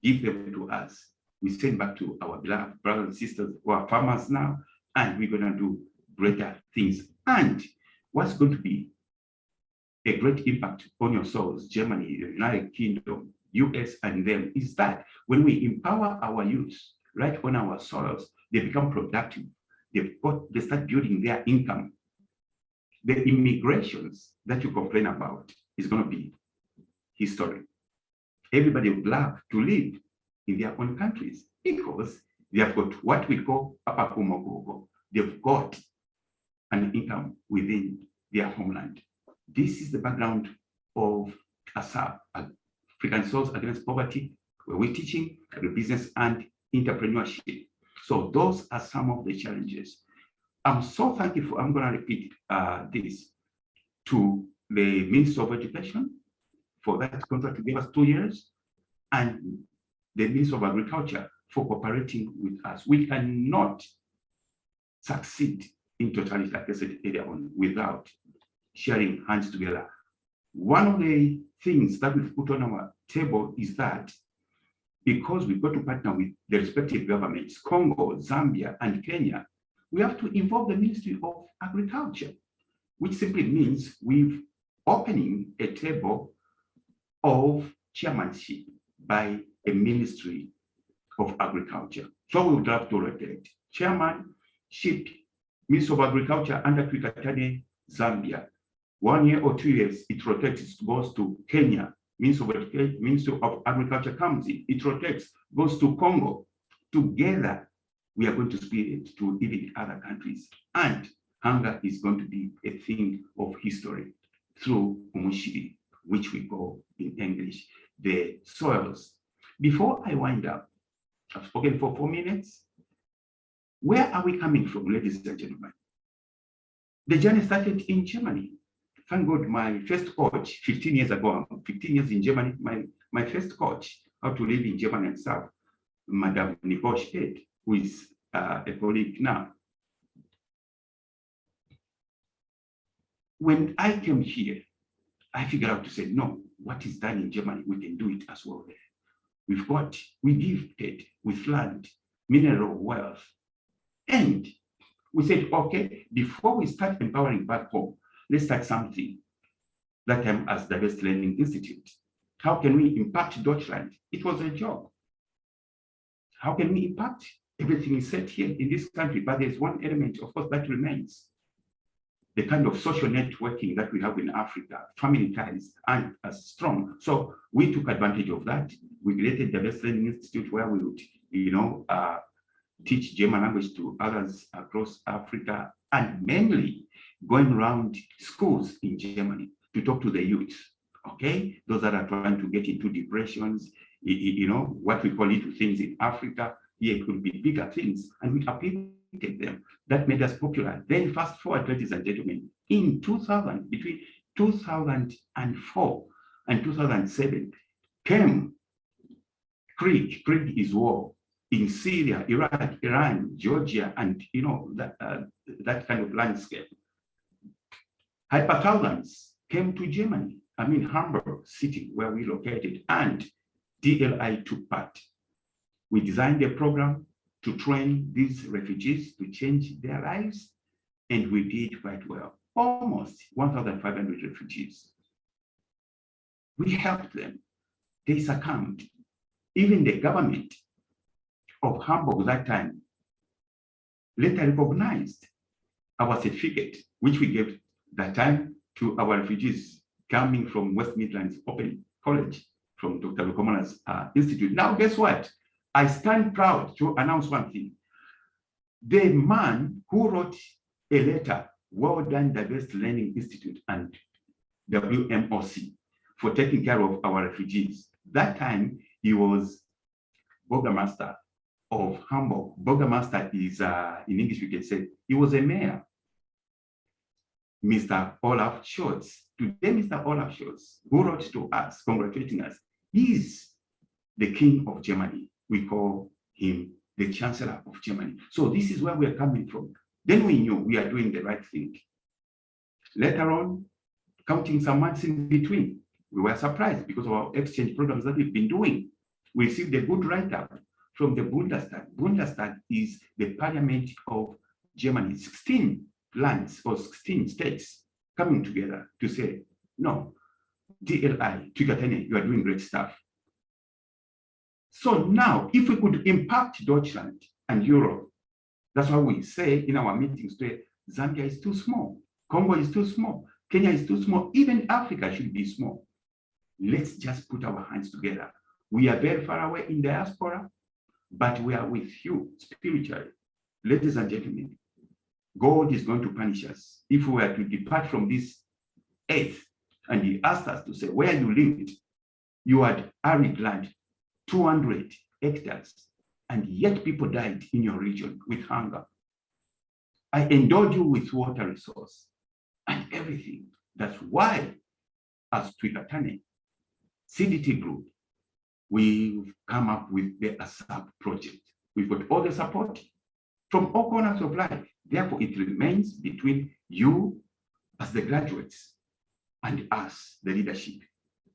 give them to us. We send back to our beloved brothers and sisters who are farmers now, and we're going to do greater things. And what's going to be a great impact on your souls, Germany, the United Kingdom, US, and them, is that when we empower our youth right on our soils, they become productive. They start building their income. The immigrations that you complain about is going to be history. Everybody would love to live in their own countries because they have got what we call papakumogogo. They've got an income within their homeland. This is the background of ASAP, African Souls Against Poverty, where we're teaching agribusiness and entrepreneurship. So those are some of the challenges. I'm so thankful. I'm going to repeat this to the Minister of Education for that contract to give us 2 years, and the Minister of Agriculture for cooperating with us. We cannot succeed in totality, like I said earlier on, without sharing hands together. One of the things that we've put on our table is that because we've got to partner with the respective governments, Congo, Zambia, and Kenya, we have to involve the Ministry of Agriculture, which simply means we're opening a table of chairmanship by a Ministry of Agriculture. So we would have to rotate chairmanship, Ministry of Agriculture under Twikatane, Zambia. 1 year or 2 years, it rotates, it goes to Kenya, Ministry of Agriculture comes in, it rotates, goes to Congo. Together, we are going to spread to even other countries. And hunger is going to be a thing of history through umushiri, which we call in English, the soils. Before I wind up, I've spoken for 4 minutes. Where are we coming from, ladies and gentlemen? The journey started in Germany. Thank God, my first coach, 15 years ago, 15 years in Germany, my first coach, how to live in Germany and South, Madame Officiated, who is a colleague now. When I came here, I figured out to say, no, what is done in Germany, we can do it as well there. We gifted with land, mineral wealth. And we said, okay, before we start empowering back home, let's start something. That time as the Best Learning Institute. How can we impact Deutschland? It was a job. How can we impact? Everything is set here in this country, but there's one element, of course, that remains. The kind of social networking that we have in Africa, family ties aren't as strong. So we took advantage of that. We created the Best Learning Institute where we would, teach German language to others across Africa, and mainly going around schools in Germany to talk to the youth, okay? Those that are trying to get into depressions, what we call little things in Africa, here it could be bigger things, and we appreciate them. That made us popular. Then fast forward, ladies and gentlemen, in 2000, between 2004 and 2007, came Krieg is war in Syria, Iraq, Iran, Georgia, and that kind of landscape. Hyperthousands came to Germany, Hamburg city where we located, and DLI took part. We designed a program to train these refugees to change their lives, and we did quite well. Almost 1,500 refugees. We helped them. They succumbed. Even the government of Hamburg that time later recognized our certificate, which we gave that time to our refugees coming from West Midlands Open College, from Dr. Lukomana's institute. Now, guess what? I stand proud to announce one thing. The man who wrote a letter, well done, the Best Learning Institute and WMOC for taking care of our refugees. That time, he was Burgermaster of Hamburg. Burgermaster is, in English, we can say, he was a mayor. Mr. Olaf Scholz. Today, Mr. Olaf Scholz, who wrote to us, congratulating us, is the king of Germany. We call him the Chancellor of Germany. So this is where we're coming from. Then we knew we are doing the right thing. Later on, counting some months in between, we were surprised because of our exchange programs that we've been doing. We received a good write-up from the Bundestag. Bundestag is the parliament of Germany, 16 lands or 16 states coming together to say, no, DLI, Twigatene, you are doing great stuff. So now, if we could impact Deutschland and Europe, that's why we say in our meetings today, Zambia is too small, Congo is too small, Kenya is too small, even Africa should be small. Let's just put our hands together. We are very far away in diaspora, but we are with you spiritually. Ladies and gentlemen, God is going to punish us if we were to depart from this earth. And he asked us to say, where you lived, you had arid land, 200 hectares, and yet people died in your region with hunger. I endowed you with water resource and everything. That's why, as Twigatane, CDT group, we've come up with the ASAP project. We've got all the support from all corners of life. Therefore, it remains between you as the graduates and us, the leadership,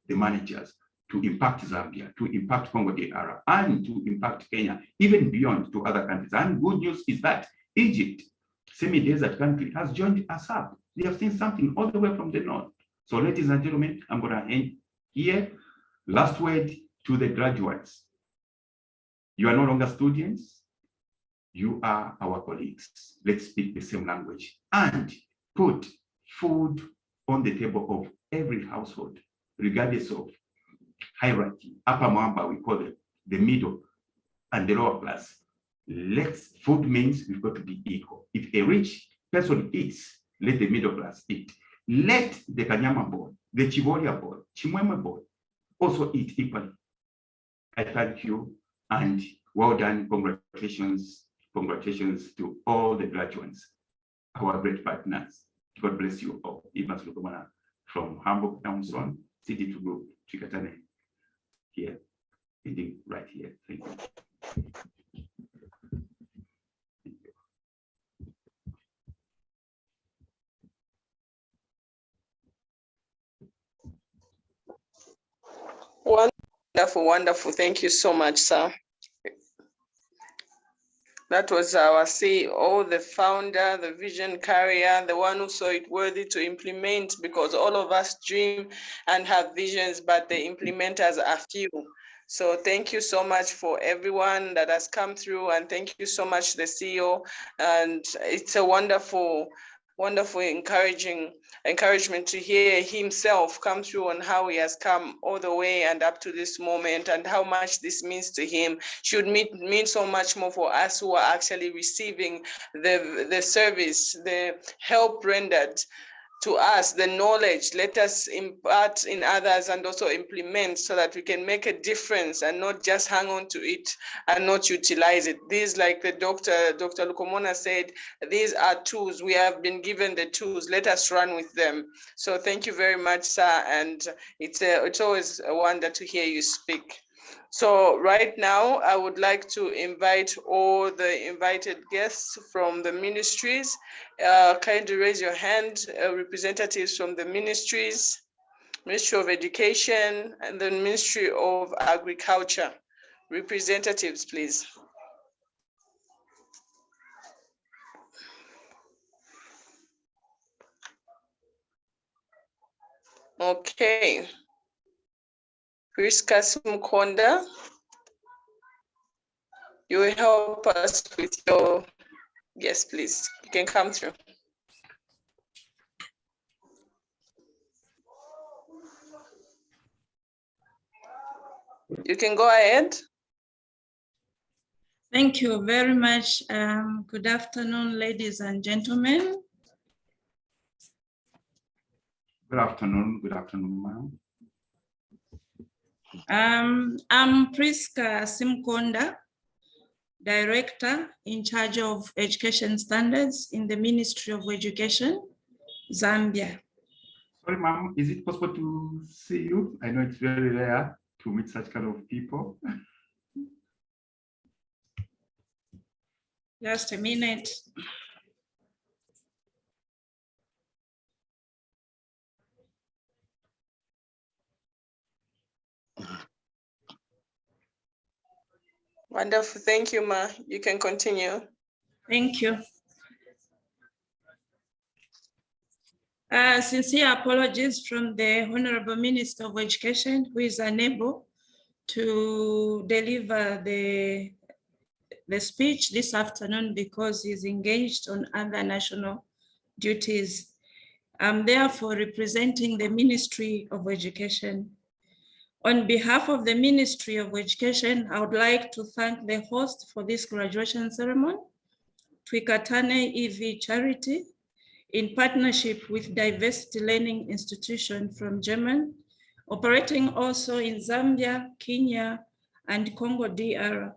the managers, to impact Zambia, to impact Congo DR, and to impact Kenya, even beyond to other countries. And good news is that Egypt, semi-desert country, has joined us up. They have seen something all the way from the north. So ladies and gentlemen, I'm going to end here. Last word to the graduates. You are no longer students. You are our colleagues. Let's speak the same language and put food on the table of every household, regardless of hierarchy. Upper Mwamba, we call it the middle and the lower class. Food means we've got to be equal. If a rich person eats, let the middle class eat. Let the Kanyama boy, the Chivoria boy, Chimwema boy also eat equally. I thank you and well done. Congratulations. Congratulations to all the graduates, our great partners. God bless you all. Even from Hamburg Council, CDT Group, Trikatane, here, right here. Thank you. Wonderful, wonderful. Thank you so much, sir. That was our CEO, the founder, the vision carrier, the one who saw it worthy to implement, because all of us dream and have visions, but the implementers are few. So thank you so much for everyone that has come through, and thank you so much, the CEO. And it's a wonderful encouragement to hear himself come through on how he has come all the way and up to this moment, and how much this means to him. Should mean so much more for us who are actually receiving the service, the help rendered to us, the knowledge. Let us impart in others and also implement, so that we can make a difference and not just hang on to it and not utilize it. These, like the Dr. Lukomona said, these are tools. We have been given the tools. Let us run with them. So thank you very much, sir. And it's always a wonder to hear you speak. So right now, I would like to invite all the invited guests from the ministries. Kindly raise your hand, representatives from the ministries, Ministry of Education, and the Ministry of Agriculture. Representatives, please. Okay. Priska Mkonda, you will help us with your, yes, please, you can come through. You can go ahead. Thank you very much. Good afternoon, ladies and gentlemen. Good afternoon, ma'am. I'm Priska Simkonda, Director in charge of Education Standards in the Ministry of Education, Zambia. Sorry, ma'am, is it possible to see you? I know it's very rare to meet such kind of people. Just a minute. Wonderful. Thank you, Ma. You can continue. Thank you. Sincere apologies from the Honorable Minister of Education, who is unable to deliver the speech this afternoon because he's engaged on other national duties. I'm therefore representing the Ministry of Education. On behalf of the Ministry of Education, I would like to thank the host for this graduation ceremony, Twikatane EV Charity, in partnership with Diversity Learning Institution from Germany, operating also in Zambia, Kenya, and Congo DR,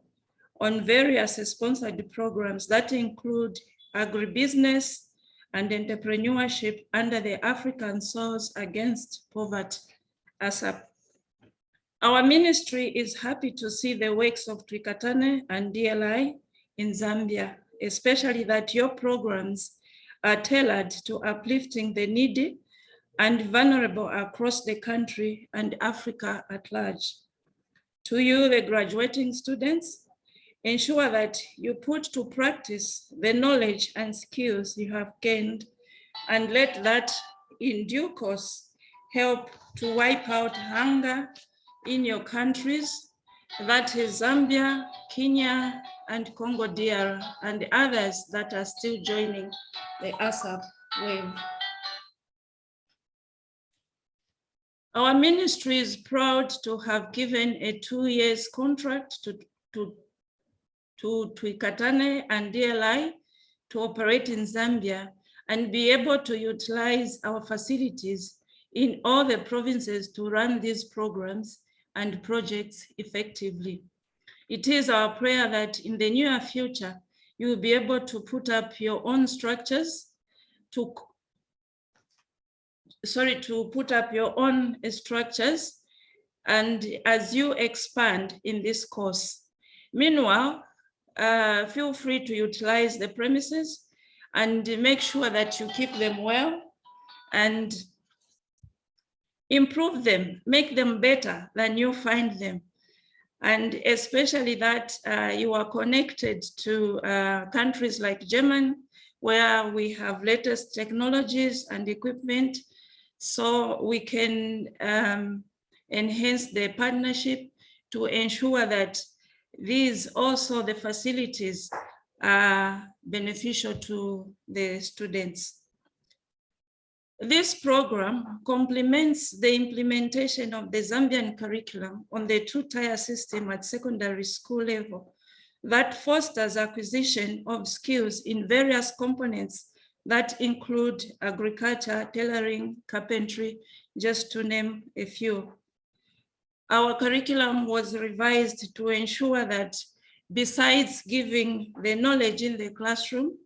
on various sponsored programs that include agribusiness and entrepreneurship under the African Source Against Poverty, ASAP. Our ministry is happy to see the works of Twikatane and DLI in Zambia, especially that your programs are tailored to uplifting the needy and vulnerable across the country and Africa at large. To you, the graduating students, ensure that you put to practice the knowledge and skills you have gained, and let that in due course help to wipe out hunger in your countries, that is Zambia, Kenya, and Congo DR, and others that are still joining the ASAP wave. Our ministry is proud to have given a 2-year contract to Twikatane and DLI to operate in Zambia and be able to utilize our facilities in all the provinces to run these programs and projects effectively. It is our prayer that in the near future, you will be able to put up your own structures and as you expand in this course. Meanwhile, feel free to utilize the premises and make sure that you keep them well and improve them, make them better than you find them. And especially that you are connected to countries like Germany, where we have latest technologies and equipment, so we can enhance the partnership to ensure that these also the facilities are beneficial to the students. This program complements the implementation of the Zambian curriculum on the 2-tier system at secondary school level that fosters acquisition of skills in various components that include agriculture, tailoring, carpentry, just to name a few. Our curriculum was revised to ensure that besides giving the knowledge in the classroom,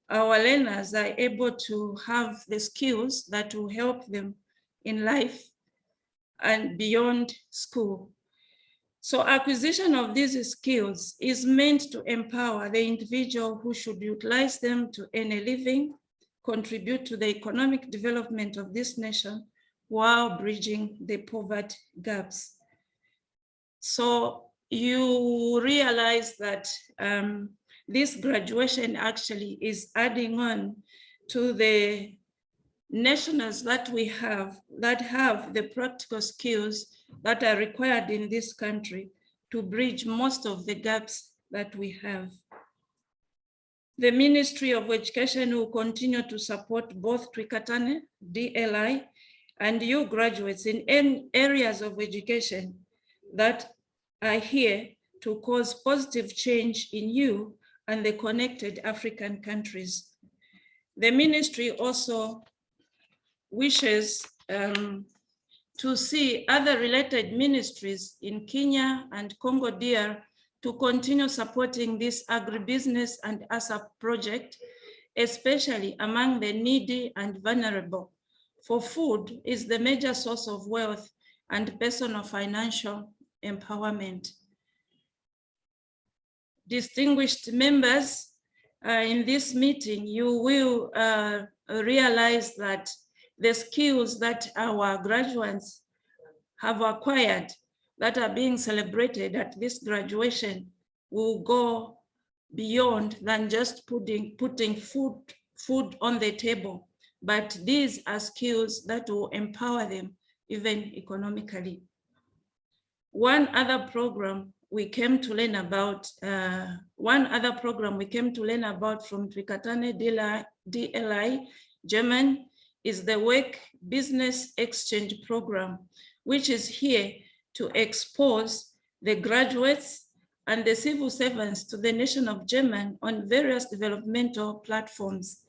our learners are able to have the skills that will help them in life and beyond school. So acquisition of these skills is meant to empower the individual who should utilize them to earn a living, contribute to the economic development of this nation while bridging the poverty gaps. So you realize that this graduation actually is adding on to the nationals that we have that have the practical skills that are required in this country to bridge most of the gaps that we have. The Ministry of Education will continue to support both Twikatane, DLI, and you graduates in areas of education that are here to cause positive change in you and the connected African countries. The ministry also wishes to see other related ministries in Kenya and Congo DR to continue supporting this agribusiness and ASAP project, especially among the needy and vulnerable. For food is the major source of wealth and personal financial empowerment. Distinguished members, in this meeting, you will realize that the skills that our graduates have acquired that are being celebrated at this graduation will go beyond than just putting food on the table, but these are skills that will empower them even economically. One other program we came to learn about from Twikatane DLI German is the Work Business Exchange Program, which is here to expose the graduates and the civil servants to the nation of Germany on various developmental platforms.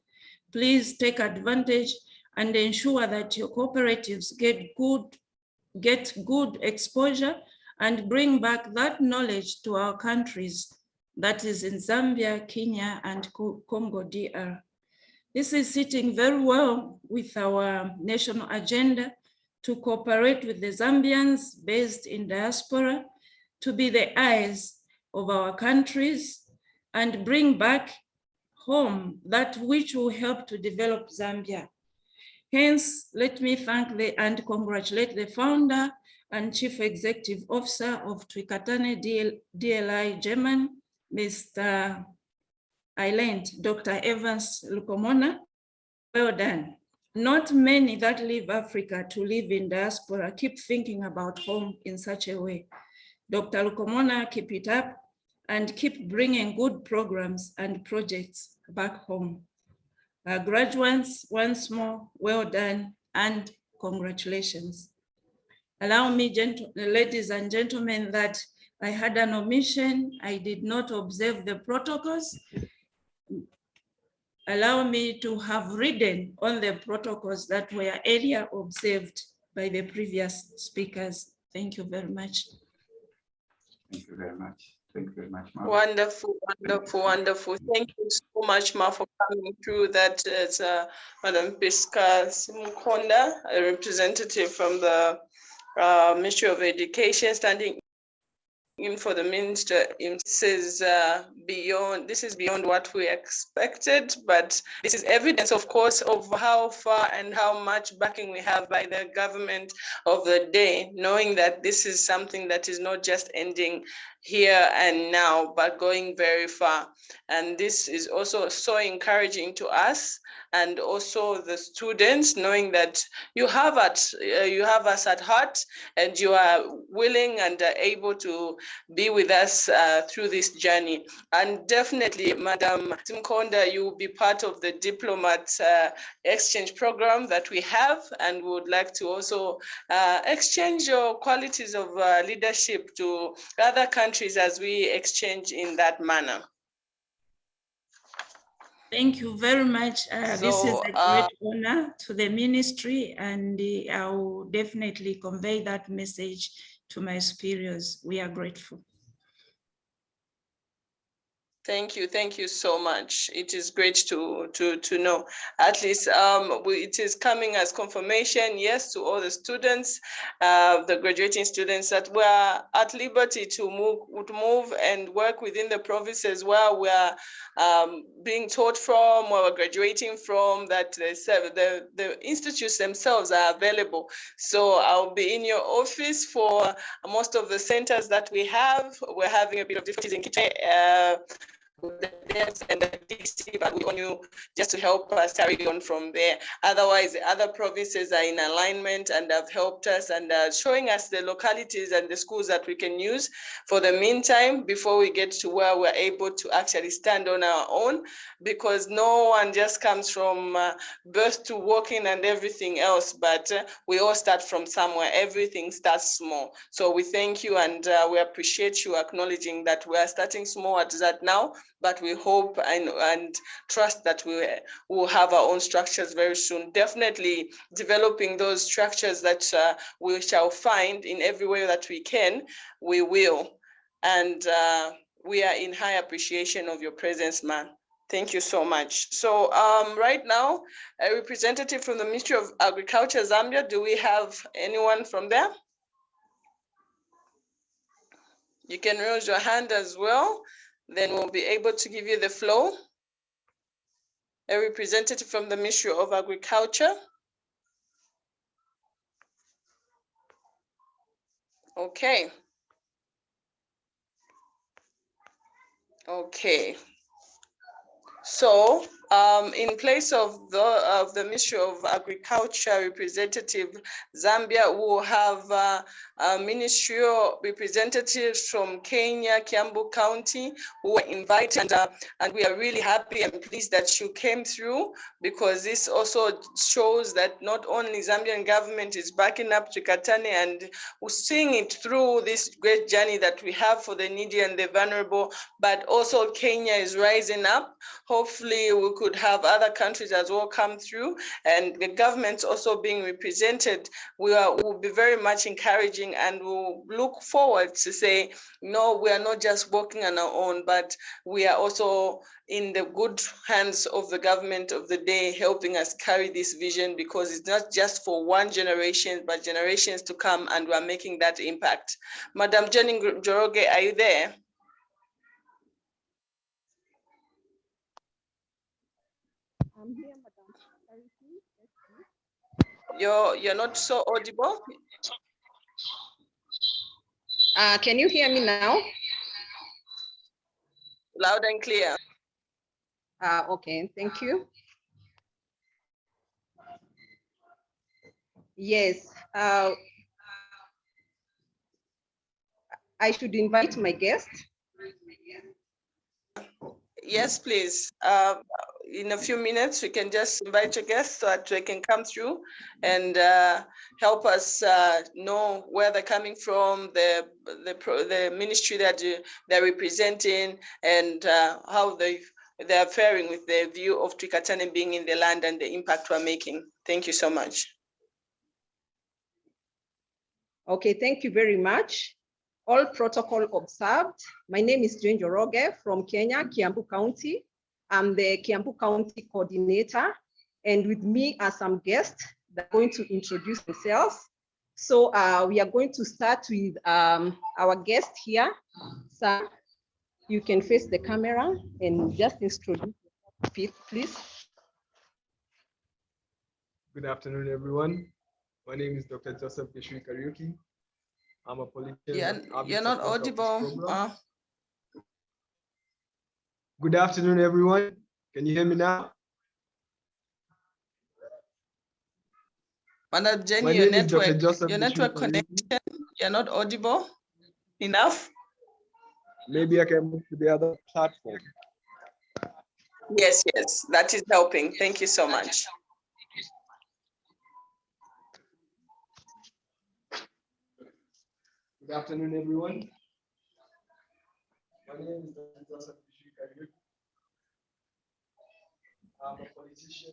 Please take advantage and ensure that your cooperatives get good exposure and bring back that knowledge to our countries, that is in Zambia, Kenya, and Congo DR. This is sitting very well with our national agenda to cooperate with the Zambians based in diaspora to be the eyes of our countries and bring back home that which will help to develop Zambia. Hence, let me thank and congratulate the founder and Chief Executive Officer of Twikatane DLI German, Mr. Dr. Evans Lukomona. Well done. Not many that leave Africa to live in diaspora keep thinking about home in such a way. Dr. Lukomona, keep it up and keep bringing good programs and projects back home. Graduates, once more, well done and congratulations. Allow me, ladies and gentlemen, that I had an omission. I did not observe the protocols. Allow me to have written on the protocols that were earlier observed by the previous speakers. Thank you very much. Thank you very much. Thank you very much, ma'am. Wonderful, wonderful, wonderful. Thank you so much, Ma, for coming through. That is Madam Piska Simukonda, a representative from the Ministry of Education, standing in for the minister. This is beyond what we expected, but this is evidence, of course, of how far and how much backing we have by the government of the day, knowing that this is something that is not just ending here and now, but going very far. And this is also so encouraging to us and also the students, knowing that you have us at heart and you are willing and able to be with us through this journey. And definitely, Madam Simkonda, you will be part of the diplomat exchange program that we have, and we would like to also exchange your qualities of leadership to other countries as we exchange in that manner. Thank you very much. This is a great honor to the ministry, and I will definitely convey that message to my superiors. We are grateful. Thank you so much. It is great to know. At least it is coming as confirmation, yes, to all the students, the graduating students, that we are at liberty to move and work within the provinces where we are being taught from, where we're graduating from, that the institutes themselves are available. So I'll be in your office for most of the centers that we have. We're having a bit of difficulties in Kitwe, with the devs and the DC, but we want you just to help us carry on from there. Otherwise, the other provinces are in alignment and have helped us and showing us the localities and the schools that we can use for the meantime before we get to where we're able to actually stand on our own, because no one just comes from birth to walking and everything else, but we all start from somewhere. Everything starts small. So we thank you and we appreciate you acknowledging that we are starting small at that now, but we hope and trust that we will have our own structures very soon. Definitely developing those structures that we shall find in every way that we can, we will. And we are in high appreciation of your presence, man. Thank you so much. So right now, a representative from the Ministry of Agriculture, Zambia, do we have anyone from there? You can raise your hand as well. Then we'll be able to give you the floor. A representative from the Ministry of Agriculture. Okay. Okay. So in place of the Ministry of Agriculture representative, Zambia will have ministerial representatives from Kenya, Kiambu County, who were invited, and we are really happy and pleased that you came through, because this also shows that not only Zambian government is backing up Trikatane and seeing it through this great journey that we have for the needy and the vulnerable, but also Kenya is rising up. Hopefully we could have other countries as well come through, and the government's also being represented. We will be very much encouraging, and we'll look forward to say, no, we are not just working on our own, but we are also in the good hands of the government of the day, helping us carry this vision, because it's not just for one generation, but generations to come, and we're making that impact. Madam Jenny Joroge, are you there? I'm here, Madam. You're not so audible. Can you hear me now? Loud and clear. Okay, thank you. Yes, I should invite my guest. Yes, please. in a few minutes, we can just invite your guests so that they can come through and help us know where they're coming from, the ministry that they're representing, and how they're faring with their view of Twikatane being in the land and the impact we're making. Thank you so much. Okay, thank you very much. All protocol observed. My name is Jane Joroge from Kenya, Kiambu County. I'm the Kiambu County coordinator, and with me are some guests that are going to introduce themselves. So we are going to start with our guest here. Sir, you can face the camera and just introduce yourself, please. Good afternoon, everyone. My name is Dr. Joseph Geshui Kariuki. I'm a politician. You're not audible. Good afternoon, everyone. Can you hear me now? Madam Jenny, My your name is Dr. network, Joseph your Geshui network Kariuki. connection, you're not audible enough. Maybe I can move to the other platform. Yes, that is helping. Thank you so much. Good afternoon, everyone. My name is Dr. Joseph Geshui Kariuki. I'm a politician.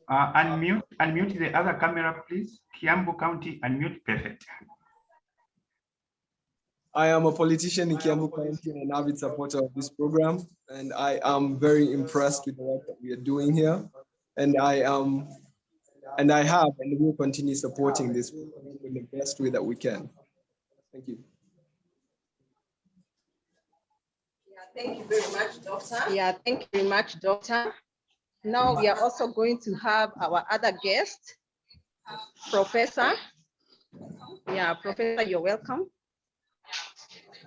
Unmute the other camera, please. Kiambu County, unmute, perfect. I am a politician in Kiambu County and an avid supporter of this program, and I am very impressed with the work that we are doing here. And I have and will continue supporting this program in the best way that we can. Thank you. Thank you very much, Doctor. Yeah, thank you very much, Doctor. Now we are also going to have our other guest, Professor. Yeah, Professor, you're welcome.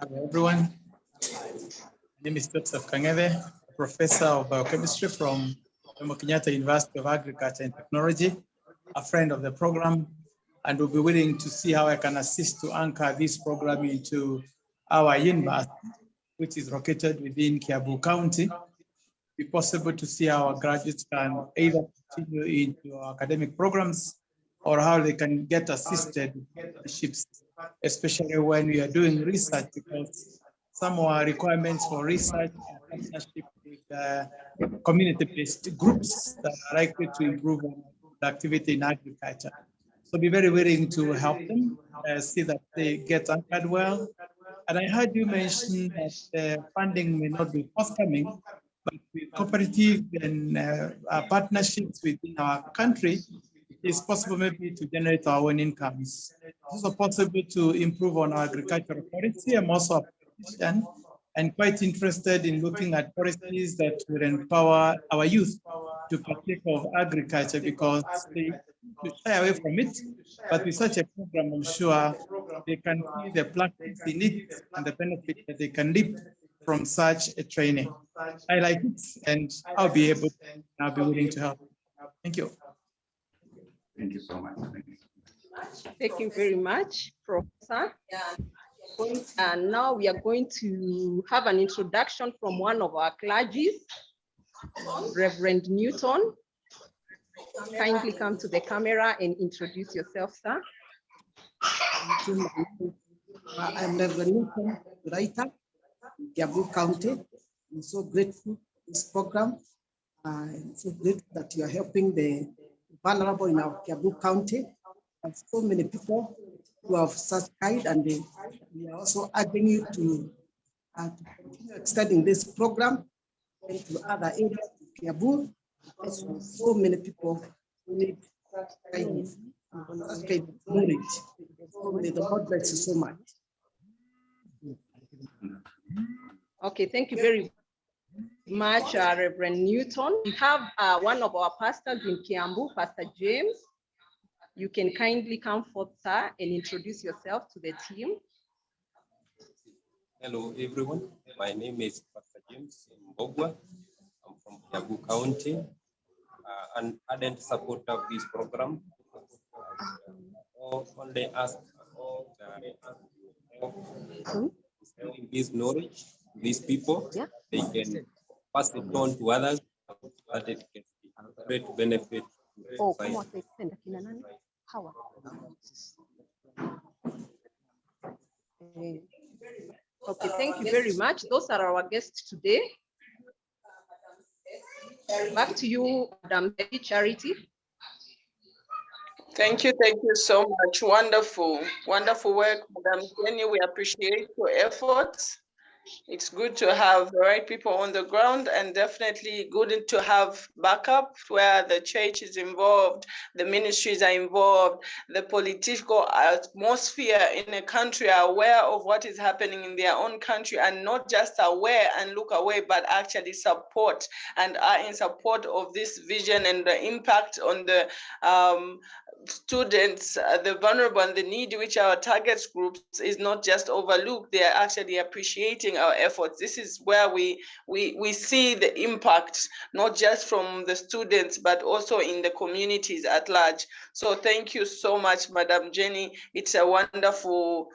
Hello, everyone. My name is Joseph Kangeve, Professor of Biochemistry from Jomo Kenyatta University of Agriculture and Technology, a friend of the program, and will be willing to see how I can assist to anchor this program into our university, which is located within Kiambu County. It be possible to see how our graduates can either continue into our academic programs or how they can get assisted with internships, especially when we are doing research, because some of our requirements for research are partnership with community-based groups that are likely to improve the activity in agriculture. So be very willing to help them, see that they get anchored well. And I heard you mention that funding may not be forthcoming, but with cooperative and partnerships within our country, it is possible maybe to generate our own incomes. It's also possible to improve on our agricultural policy. I'm also a politician and quite interested in looking at policies that will empower our youth to partake of agriculture, because they shy away from it. But with such a program, I'm sure they can see the practice in it and the benefit that they can reap from such a training. I like it, and I'll be willing to help. Thank you. Thank you so much. Thank you very much, Professor. And now we are going to have an introduction from one of our clergy, Reverend Newton. Kindly come to the camera and introduce yourself, sir. I'm Reverend Newton, writer in Kiambu County. I'm so grateful for this program. I'm so grateful that you are helping the vulnerable in our Kiambu County. And so many people who have such kind, and we are also urging you to continue extending this program into other areas of Kiambu, because so many people who need kindness and such kind of knowledge. So may the Lord bless you so much. Okay, thank you very much, Reverend Newton. We have one of our pastors in Kiambu, Pastor James. You can kindly come forth, sir, and introduce yourself to the team. Hello, everyone. My name is Pastor James Mbogwa. I'm from Kiambu County, an ardent supporter of this program. Only ask this knowledge, these people, they can pass it on to others, that it can be great benefit. Oh, come on, extend akina nani? Hawa. Okay, thank you very much. Those are our guests today. Back to you, Madam Charity. Thank you so much. Wonderful, wonderful work, Madam Jenny. We appreciate your efforts. It's good to have the right people on the ground, and definitely good to have backup where the church is involved, the ministries are involved, the political atmosphere in a country are aware of what is happening in their own country, and not just aware and look away, but actually support and are in support of this vision and the impact on the students, the vulnerable and the needy, which are our target groups, is not just overlooked. They are actually appreciating our efforts. This is where we see the impact, not just from the students, but also in the communities at large. So thank you so much, Madam Jenny. It's a wonderful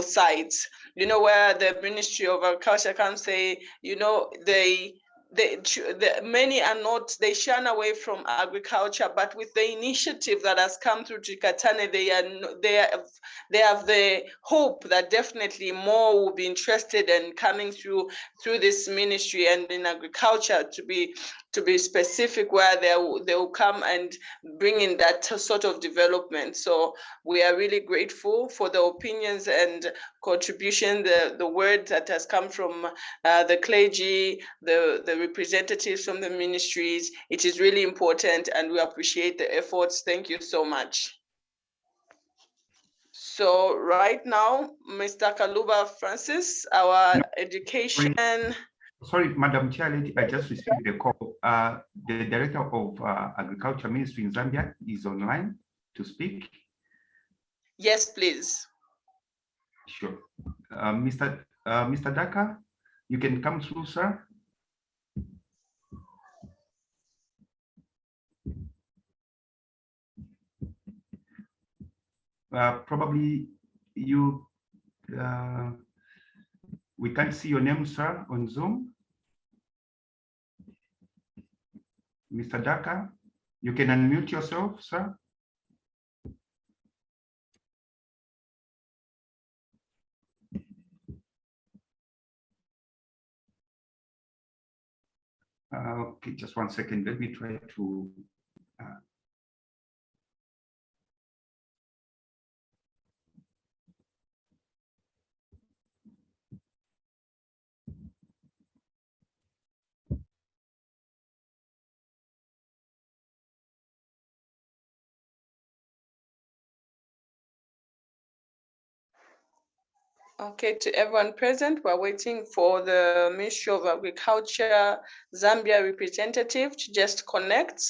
sight, where the Ministry of Agriculture can say, many are not, they shun away from agriculture, but with the initiative that has come through Trikatane, they have the hope that definitely more will be interested in coming through this ministry and in agriculture, to be specific, where they will come and bring in that sort of development. So we are really grateful for the opinions and contribution, the word that has come from the clergy, the representatives from the ministries. It is really important, and we appreciate the efforts. Thank you so much. So right now, Mr. Kaluba Francis, our education. Sorry, Madam Chair, I just received a call. The Director of Agriculture Ministry in Zambia is online to speak. Yes, please. Sure. Mr. Daka, you can come through, sir. Probably you, we can't see your name, sir, on Zoom. Mr. Daka, you can unmute yourself, sir. Okay, just 1 second. Let me try to. Okay, to everyone present, we're waiting for the Ministry of Agriculture Zambia representative to just connect.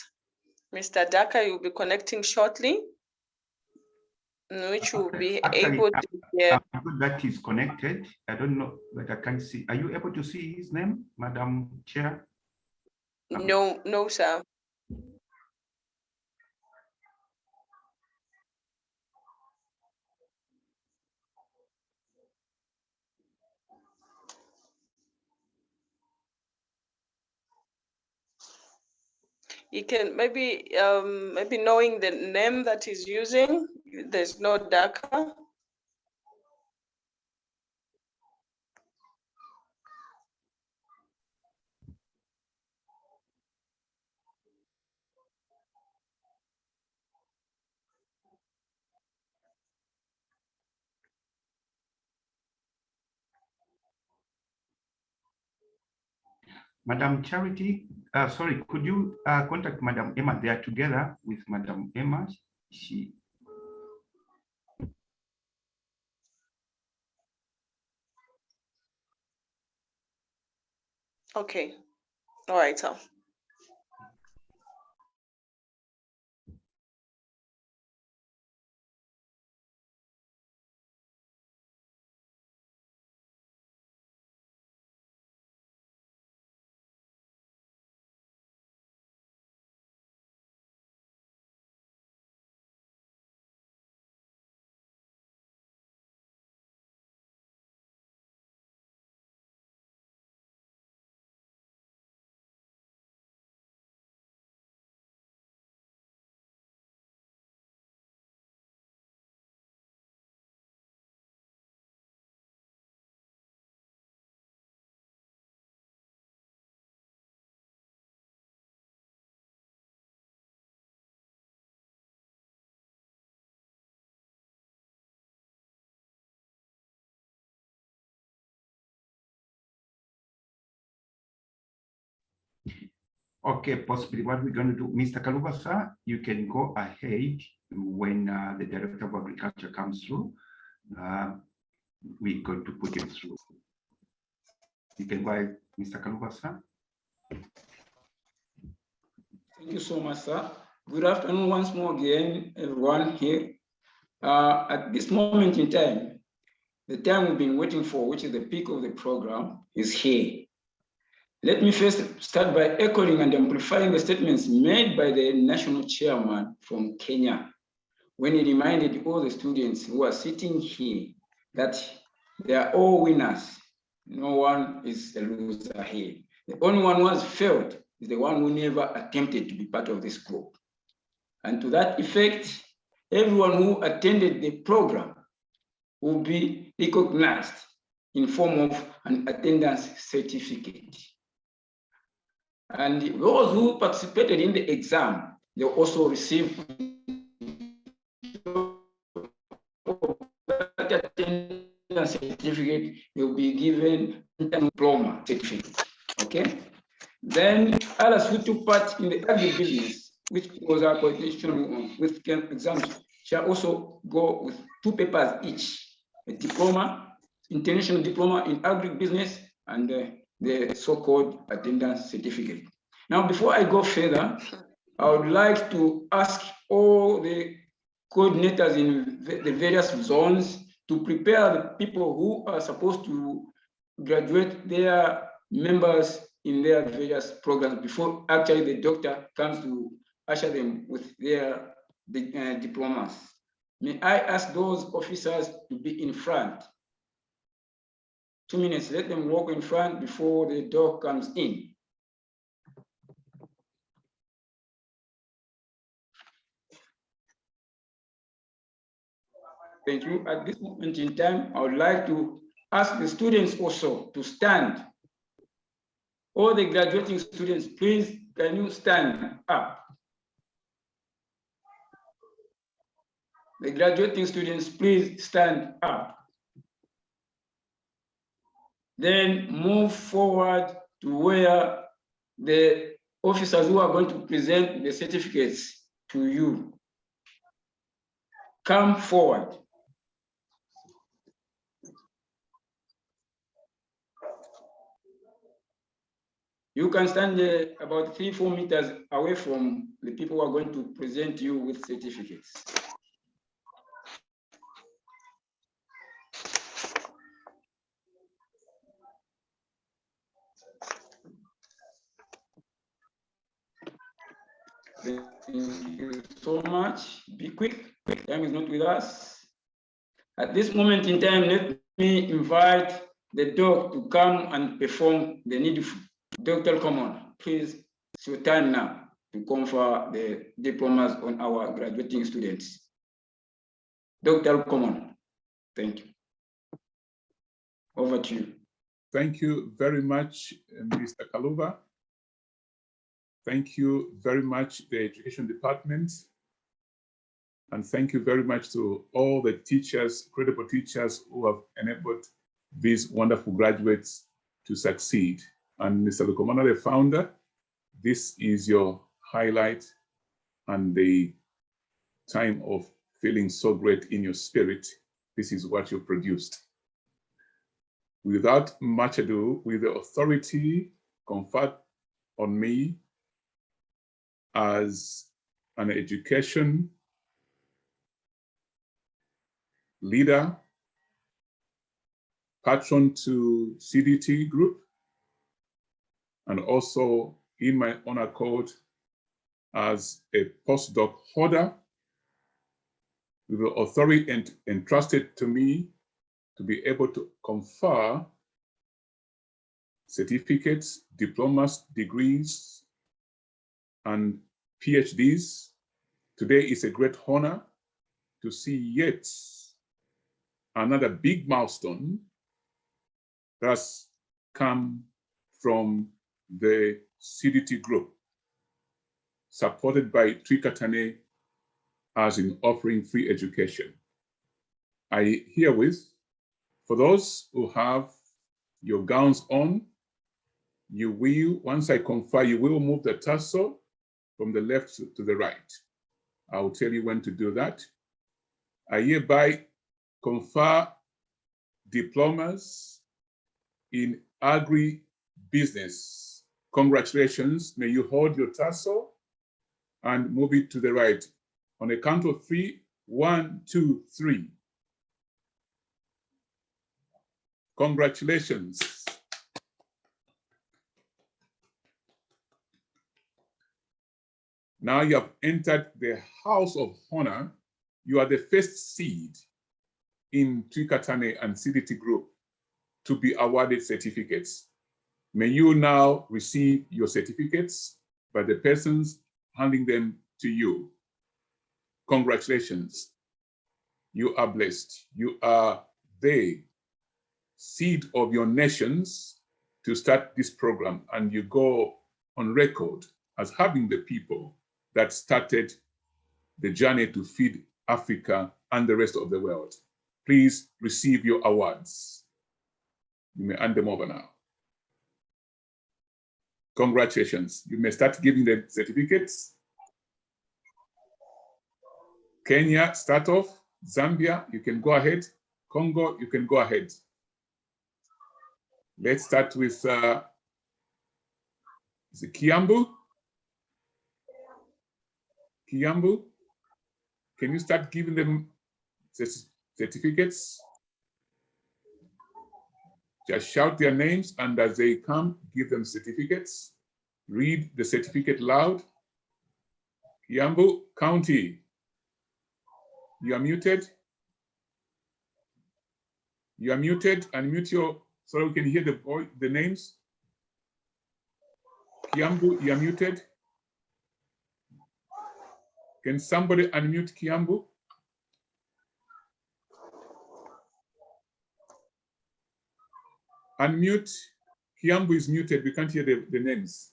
Mr. Daka, you'll be connecting shortly, which will be able to hear. That is connected. I don't know, but I can see. Are you able to see his name, Madam Chair? No, sir. You can maybe knowing the name that he's using, there's no Daka. Madam Charity, sorry, could you contact Madam Emma? They are together with Madam Emma. Okay, all right, sir. Okay, possibly what we're going to do, Mr. Kaluba, sir, you can go ahead when the Director of Agriculture comes through. We're going to put him through. You can go ahead, Mr. Kaluba, sir. Thank you so much, sir. Good afternoon once more again, everyone here. At this moment in time, the time we've been waiting for, which is the peak of the program, is here. Let me first start by echoing and amplifying the statements made by the national chairman from Kenya, when he reminded all the students who are sitting here that they are all winners. No one is a loser here. The only one who has failed is the one who never attempted to be part of this group. And to that effect, everyone who attended the program will be recognized in form of an attendance certificate. And those who participated in the exam, they also receive that attendance certificate. They will be given a diploma certificate. Okay. Then others who took part in the agribusiness, which was our competition with exams, shall also go with 2 papers each: a diploma, international diploma in agribusiness, and the so-called attendance certificate. Now, before I go further, I would like to ask all the coordinators in the various zones to prepare the people who are supposed to graduate their members in their various programs before actually the doctor comes to usher them with their diplomas. May I ask those officers to be in front? 2 minutes, let them walk in front before the dog comes in. Thank you. At this moment in time, I would like to ask the students also to stand. All the graduating students, please, can you stand up? The graduating students, please stand up. Then move forward to where the officers who are going to present the certificates to you come forward. You can stand about 3-4 meters away from the people who are going to present you with certificates. Thank you so much. Be quick. Time is not with us. At this moment in time, let me invite the dog to come and perform the needful. Dr. Common, please, it's your time now to confer the diplomas on our graduating students. Dr. Common, thank you. Over to you. Thank you very much, Mr. Kaluba. Thank you very much, the Education Department. And thank you very much to all the teachers, credible teachers who have enabled these wonderful graduates to succeed. And Mr. Lukomana, the founder, this is your highlight and the time of feeling so great in your spirit. This is what you produced. Without much ado, with the authority conferred on me as an education leader, patron to CDT group, and also in my own accord as a postdoc holder, with the authority entrusted to me to be able to confer certificates, diplomas, degrees, and PhDs. Today is a great honor to see yet another big milestone that's come from the CDT group, supported by Trikatane as in offering free education. I herewith, for those who have your gowns on, You will, once I confer, you will move the tassel from the left to the right. I will tell you when to do that. I hereby confer diplomas in agri-business. Congratulations. May you hold your tassel and move it to the right. On a count of 3, 1, 2, 3. Congratulations. Now you have entered the house of honor. You are the first seed in Twikatane and CDT group to be awarded certificates. May you now receive your certificates by the persons handing them to you. Congratulations. You are blessed. You are the seed of your nations to start this program, and you go on record as having the people that started the journey to feed Africa and the rest of the world. Please receive your awards. You may hand them over now. Congratulations. You may start giving the certificates. Kenya, start off. Zambia, you can go ahead. Congo, you can go ahead. Let's start with is it Kiambu? Kiambu, can you start giving them certificates? Just shout their names, and as they come, give them certificates. Read the certificate loud. Kiambu County, you are muted. You are muted. Unmute your, so we can hear the names. Kiambu, you are muted. Can somebody unmute Kiambu? Unmute. Kiambu is muted. We can't hear the names.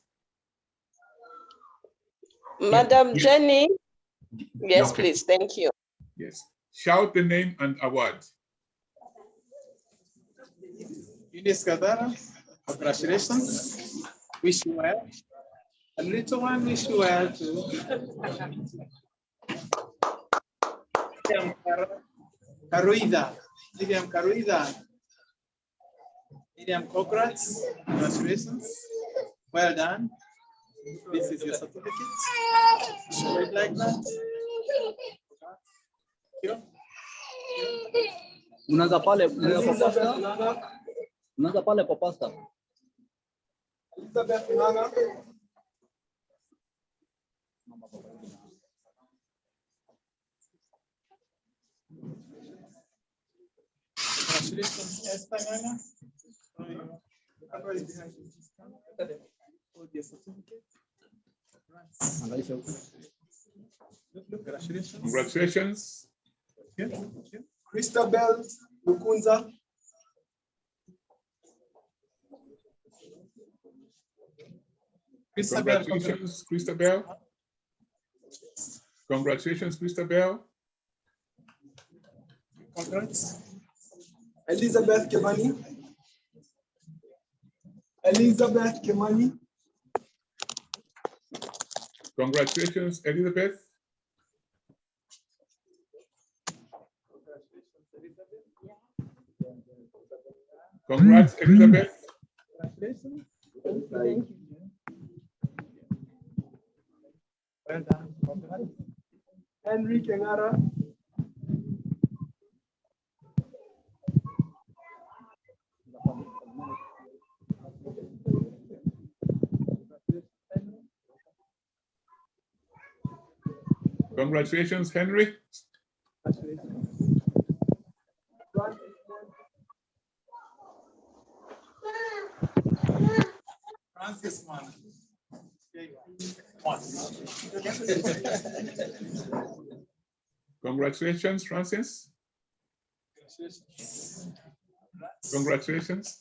Madam Jenny. Yes, Okay. please. Thank you. Yes. Shout the name and award. Eunice Gadara, congratulations. Wish you well. A little one, wish you well too. Karuida, Miriam Karuida. Miriam, congrats, congratulations. Well done. This is your certificate. Show it like that. Unaanza pale popasta. Unaanza pale popasta. Elizabeth Nganga. Congratulations, Esther Nganga. Congratulations. Congratulations. Christabel Lukunza. Congratulations, Christabel. Congratulations, Christabel. Congrats. Elizabeth Kemani. Elizabeth Kemani. Congratulations, Elizabeth. Congrats, Elizabeth. Congratulations. Thank you. Well done. Congrats. Henry Kengara. Congratulations, Henry. Francis man. Congratulations, Francis. Congratulations.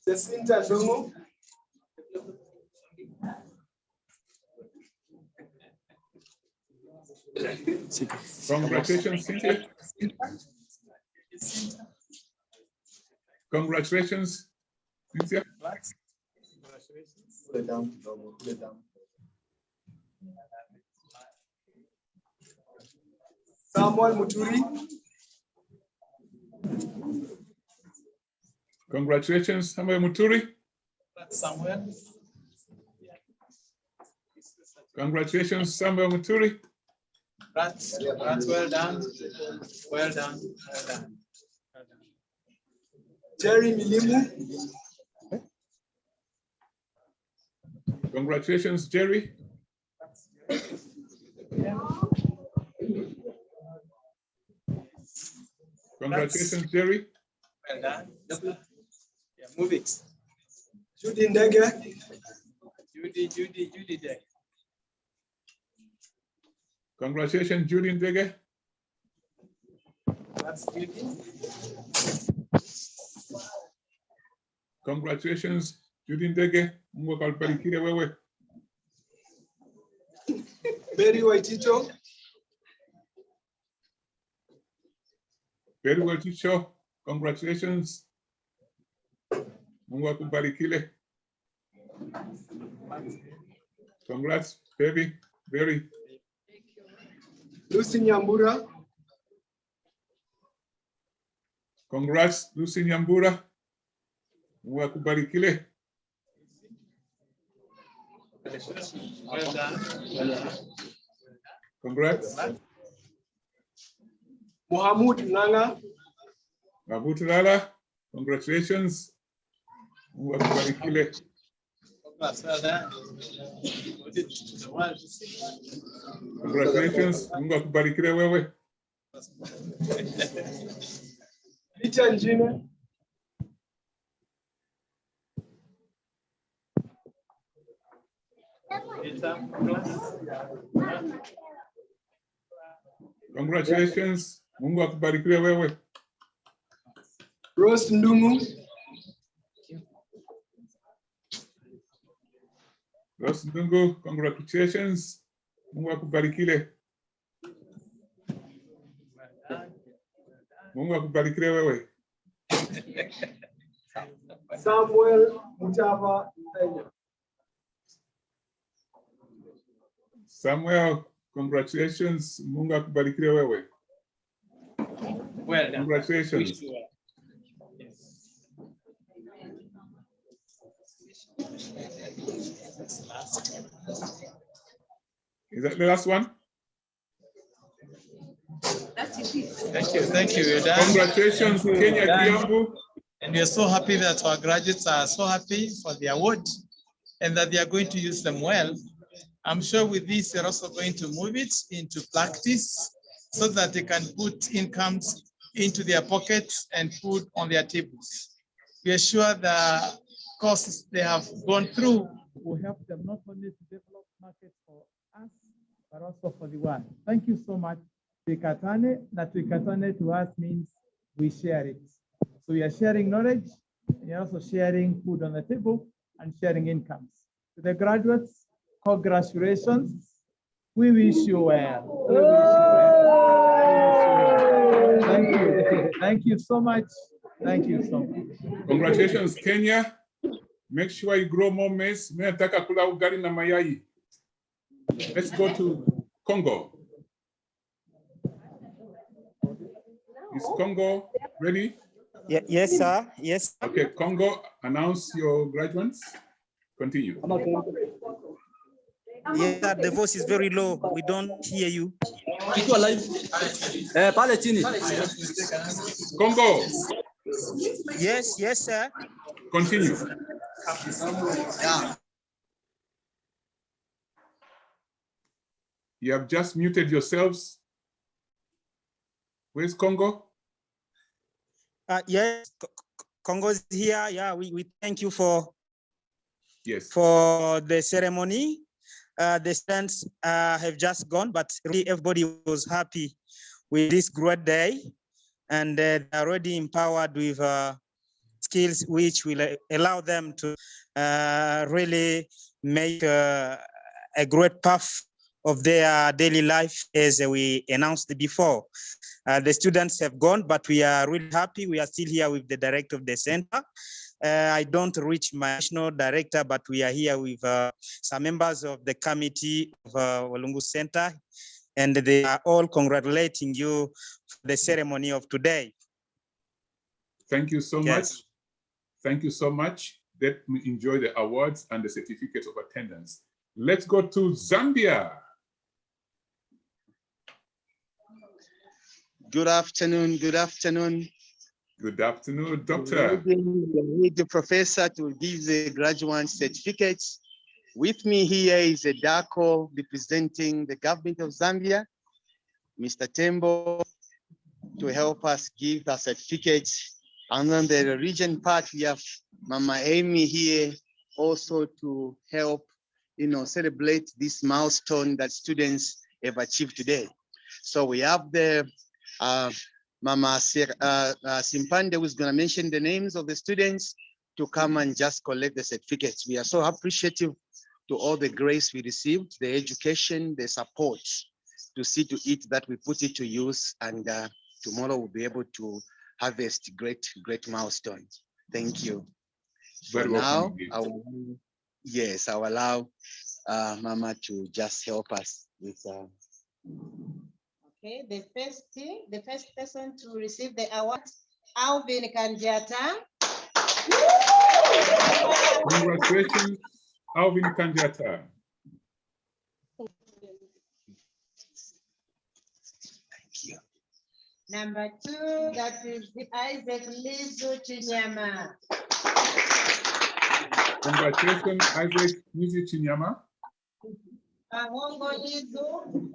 Jacinta Dongo. Congratulations, Cynthia. Congratulations, Cynthia. Congratulations. Pull it down, pull it down. Samuel Muturi. Congratulations, Samuel Muturi. Samuel. Congratulations, Samuel Muturi. That's well done. Well done. Well done. Jerry Milimu. Congratulations, Jerry. Congratulations, Jerry. Well done. Yeah, move it. Judy Ndege. Judy Ndege. Congratulations, Judy Ndege. That's Judy. Congratulations, Judy Ndege. Mungu akubariki wewe. Berry Waitito. Very well, teacher. Congratulations. Mungu akubariki. Congrats, very. Lucy Nyambura. Congrats, Lucy Nyambura. Mungu akubariki. Well done. Congrats. Mohamud Nanga. Mahmud Lala, congratulations. Mungu akubariki. Congrats, well done. Congratulations. Mungu akubariki wewe. Peter Njine. Congratulations. Mungu akubariki wewe. Rose Ndungu. Rose Ndungu, congratulations. Mungu akubariki. Mungu akubariki wewe. Samuel Mutava. Samuel, congratulations. Mungu akubariki wewe. Well done. Congratulations. Is that the last one? Thank you. You're done. Congratulations, Kenya Kiambu. And we are so happy that our graduates are so happy for the award and that they are going to use them well. I'm sure with this, they're also going to move it into practice so that they can put incomes into their pockets and food on their tables. We are sure the courses they have gone through will help them not only to develop markets for us, but also for the world. Thank you so much. Tuikatane, na tuikatane to us means we share it. So we are sharing knowledge, we are also sharing food on the table and sharing incomes. To the graduates, congratulations. We wish you well. We wish you well. Thank you. Thank you so much. Thank you so much. Congratulations, Kenya. Make sure you grow more maize. Nataka kula ugali na mayai. Let's go to Congo. Is Congo ready? Yes, sir. Yes. Okay, Congo, announce your graduates. Continue. Yes, sir, the voice is very low. We don't hear you. Congo. Yes, sir. Continue. You have just muted yourselves. Where's Congo? Yes, Congo's here. Yeah, we thank you for the ceremony. The students have just gone, but really everybody was happy with this great day, and they're already empowered with skills which will allow them to really make a great path of their daily life, as we announced before. The students have gone, but we are really happy. We are still here with the director of the center. I don't reach my national director, but we are here with some members of the committee of Walungu Center, and they are all congratulating you for the ceremony of today. Thank you so Yes. much. Thank you so much. Let me enjoy the awards and the certificates of attendance. Let's go to Zambia. Good afternoon. Good afternoon. Good afternoon, doctor. We need the professor to give the graduate certificates. With me here is a DACO representing the government of Zambia, Mr. Tembo, to help us give the certificates. And then the region part, we have Mama Amy here also to help, celebrate this milestone that students have achieved today. So we have the Mama Simpande, who's going to mention the names of the students to come and just collect the certificates. We are so appreciative to all the grace we received, the education, the support, to see to it that we put it to use, and tomorrow we'll be able to harvest great milestones. Thank you. Very now, welcome. I'll allow Mama to just help us with. Okay, the first person to receive the award, Alvin Kanjata. Congratulations, Alvin Kanjata. Number 2, that is Isaac Lizu Chinyama. Congratulations, Isaac Lizu Chinyama. Ahongo Lizu.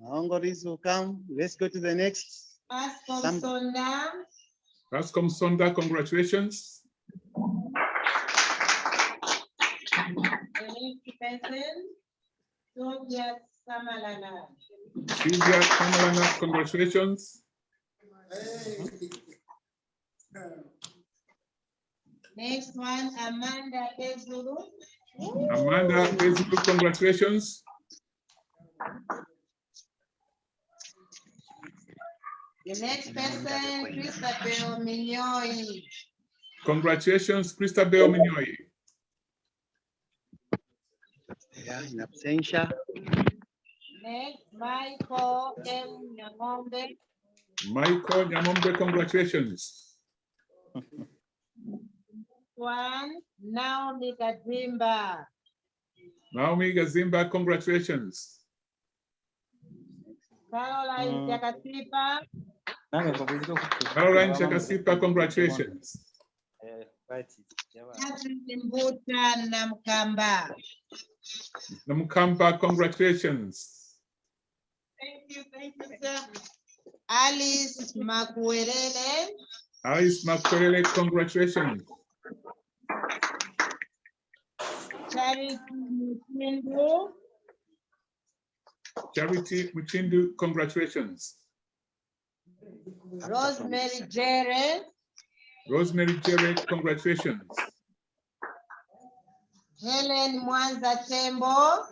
Ahongo Lizu, come. Let's go to the next. Pascom Sonda. Pascom Sonda, congratulations. The next person, Sylvia Samalana. Sylvia Samalana, congratulations. Next one, Amanda Ezulu. Amanda Ezulu, congratulations. The next person, Christabel Minyoi. Congratulations, Christabel Minyoi. Yeah, in absentia. Next, Michael M. Nyamombe. Michael Nyamombe, congratulations. One, Naomi Gazimba. Naomi Gazimba, congratulations. Caroline Jakasipa. Caroline Jakasipa, congratulations. Catherine Mbuta Namkamba. Namkamba, congratulations. Thank you, sir. Alice Makwelele. Alice Makwelele, congratulations. Charity Muchindu. Charity Muchindu, congratulations. Rosemary Jere. Rosemary Jere, congratulations. Helen Mwanza Tembo.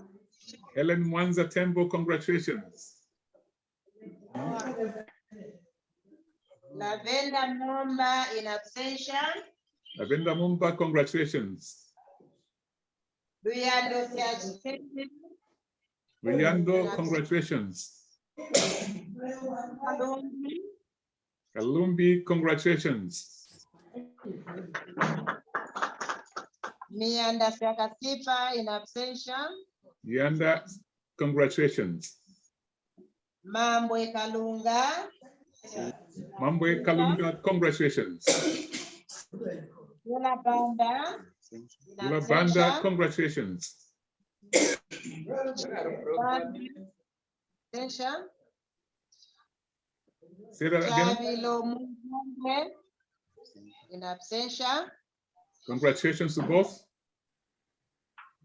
Helen Mwanza Tembo, congratulations. Lavenda Mumba in absentia. Lavenda Mumba, congratulations. Luyando Siachitete. Luyando, congratulations. Kalumbi, congratulations. Mianda Siakasipa in absentia. Yanda, congratulations. Mambwe Kalunga. Mambwe Kalunga, congratulations. Yula Banda. Yula Banda, congratulations. Say that again. Chavilo Mumbe in absentia. Congratulations to both.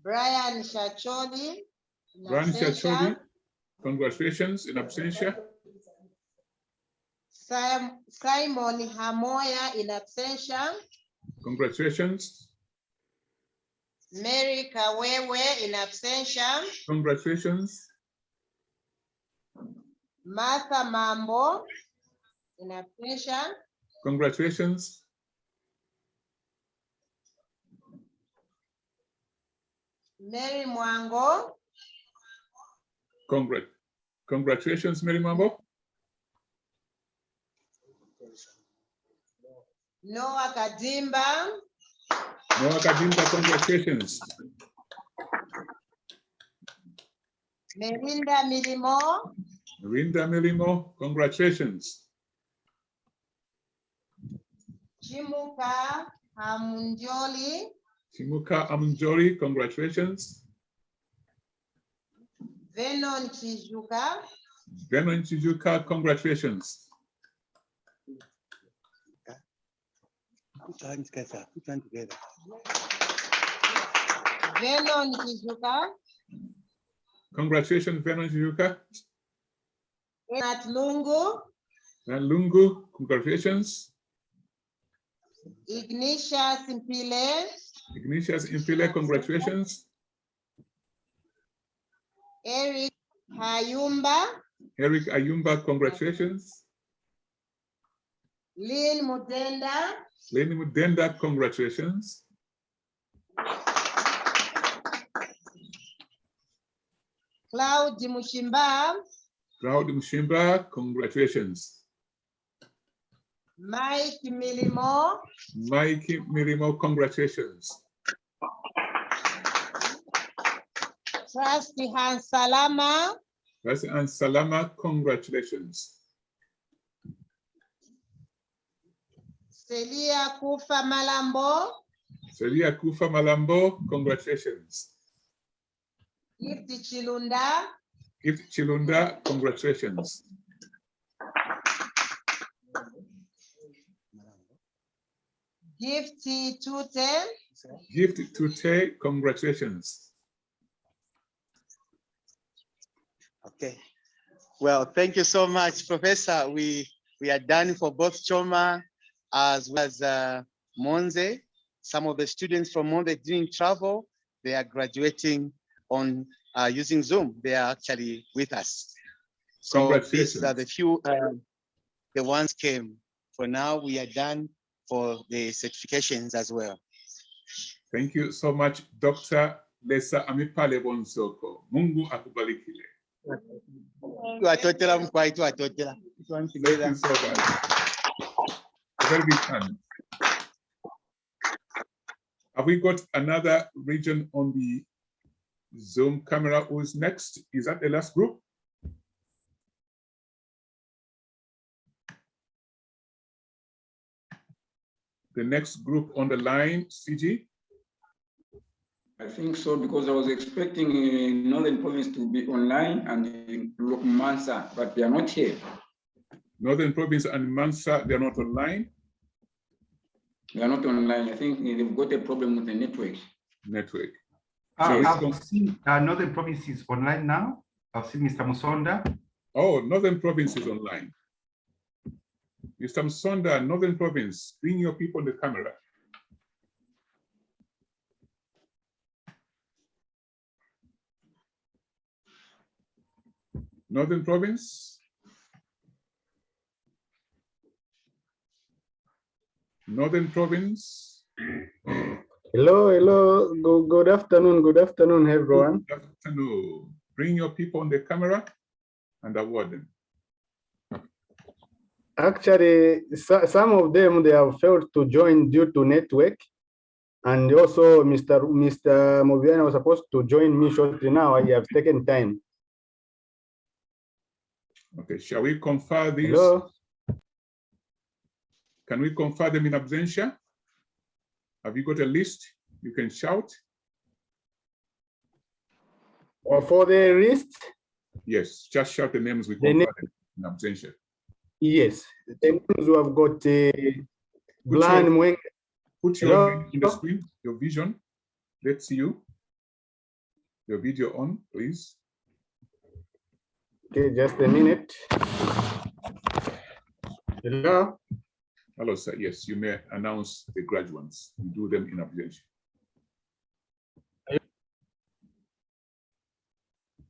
Brian Shacholi. Brian Shacholi, congratulations in absentia. Simon Hamoya in absentia. Congratulations. Mary Kawewe in absentia. Congratulations. Martha Mambo, in absentia. Congratulations. Mary Mwango, Congratulations, Mary Mambo. Noah Kadimba, Noah Kadimba, congratulations. Merinda Milimo, Rinda Milimo, congratulations. Chimuka Amunjoli, Chimuka Amunjori, congratulations. Venon Chijuka, Venon Chijuka, congratulations. Put your hands together. Put your hands together. Venon Chijuka, Congratulations, Venon Chijuka. Nat Lungu, Lungu, congratulations. Ignatius Impile, Ignatius Impile, congratulations. Eric Hayumba, Eric Ayumba, congratulations. Lynn Mudenda, Lenny Mudenda, congratulations. Claude Mushimba, Claude Mshimba, congratulations. Mike Milimo, Mikey Mirimo, congratulations. Trusty Hans Salama, And Salama, congratulations. Celia Kufa Malambo, Celia Kufa Malambo, congratulations. Gift Chilunda, Gift Chilunda, congratulations. Gift Tute, Gift Tute, congratulations. Okay. Well, thank you so much, Professor. We are done for both Choma as well as Monze. Some of the students from Monze didn't travel. They are graduating on using Zoom. They are actually with us. So these are the few, the ones came. For now, we are done for the certifications as well. Thank you so much, Dr. Lesa Amipale Bonsoko. Mungu akubarikile. Thank you so much. Very big hand. Have we got another region on the Zoom camera? Who's next? Is that the last group? The next group on the line, CG? I think so, because I was expecting Northern Province to be online and Mansa, but they are not here. Northern Province and Mansa, they are not online? They are not online. I think they've got a problem with the network. Network. I've seen Northern Province is online now. I've seen Mr. Musonda. Oh, Northern Province is online. Mr. Musonda, Northern Province, bring your people on the camera. Northern Province? Northern Province? Hello. Good afternoon, everyone. Good afternoon. Bring your people on the camera and award them. Actually, some of them, they have failed to join due to network. And also, Mr. Mobiana was supposed to join me shortly now. I have taken time. Okay, shall we confer these? Hello? Can we confer them in absentia? Have you got a list? You can shout. Or for the list? Yes, just shout the names we confer them in absentia. Yes, the names we have got Blind Mweng. Put your name in the screen, your vision. Let's see you. Your video on, please. Okay, just a minute. Hello? Hello, sir. Yes, you may announce the graduates. We do them in absentia.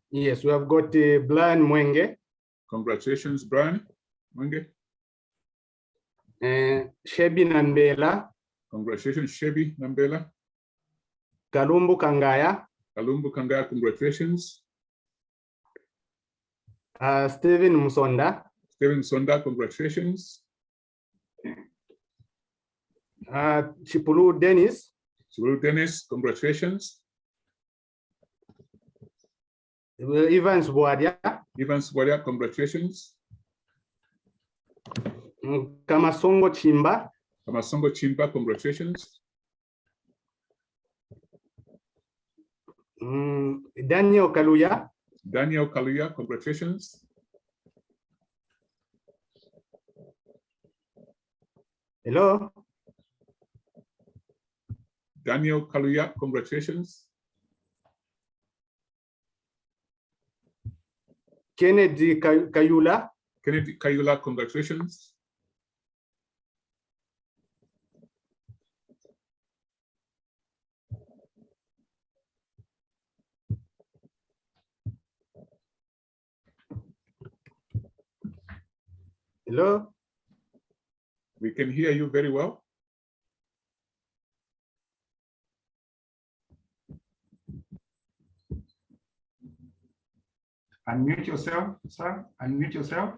Yes, we have got Blind Mwenge. Congratulations, Brian. Mange. Shebi Nambela. Congratulations, Shebi Nambela. Kalumbu Kangaya. Kalumbu Kangaya, congratulations. Steven Musonda. Steven Musonda, congratulations. Chipulu Dennis. Chipulu Dennis, congratulations. Evans Boadia. Evans Boadia, congratulations. Kamasongo Chimba. Kamasongo Chimba, congratulations. Daniel Kaluya. Daniel Kaluya, congratulations. Hello. Daniel Kaluya, congratulations. Kennedy Kayula. Kennedy Kayula, congratulations. Hello. We can hear you very well. Unmute yourself, sir. Unmute yourself.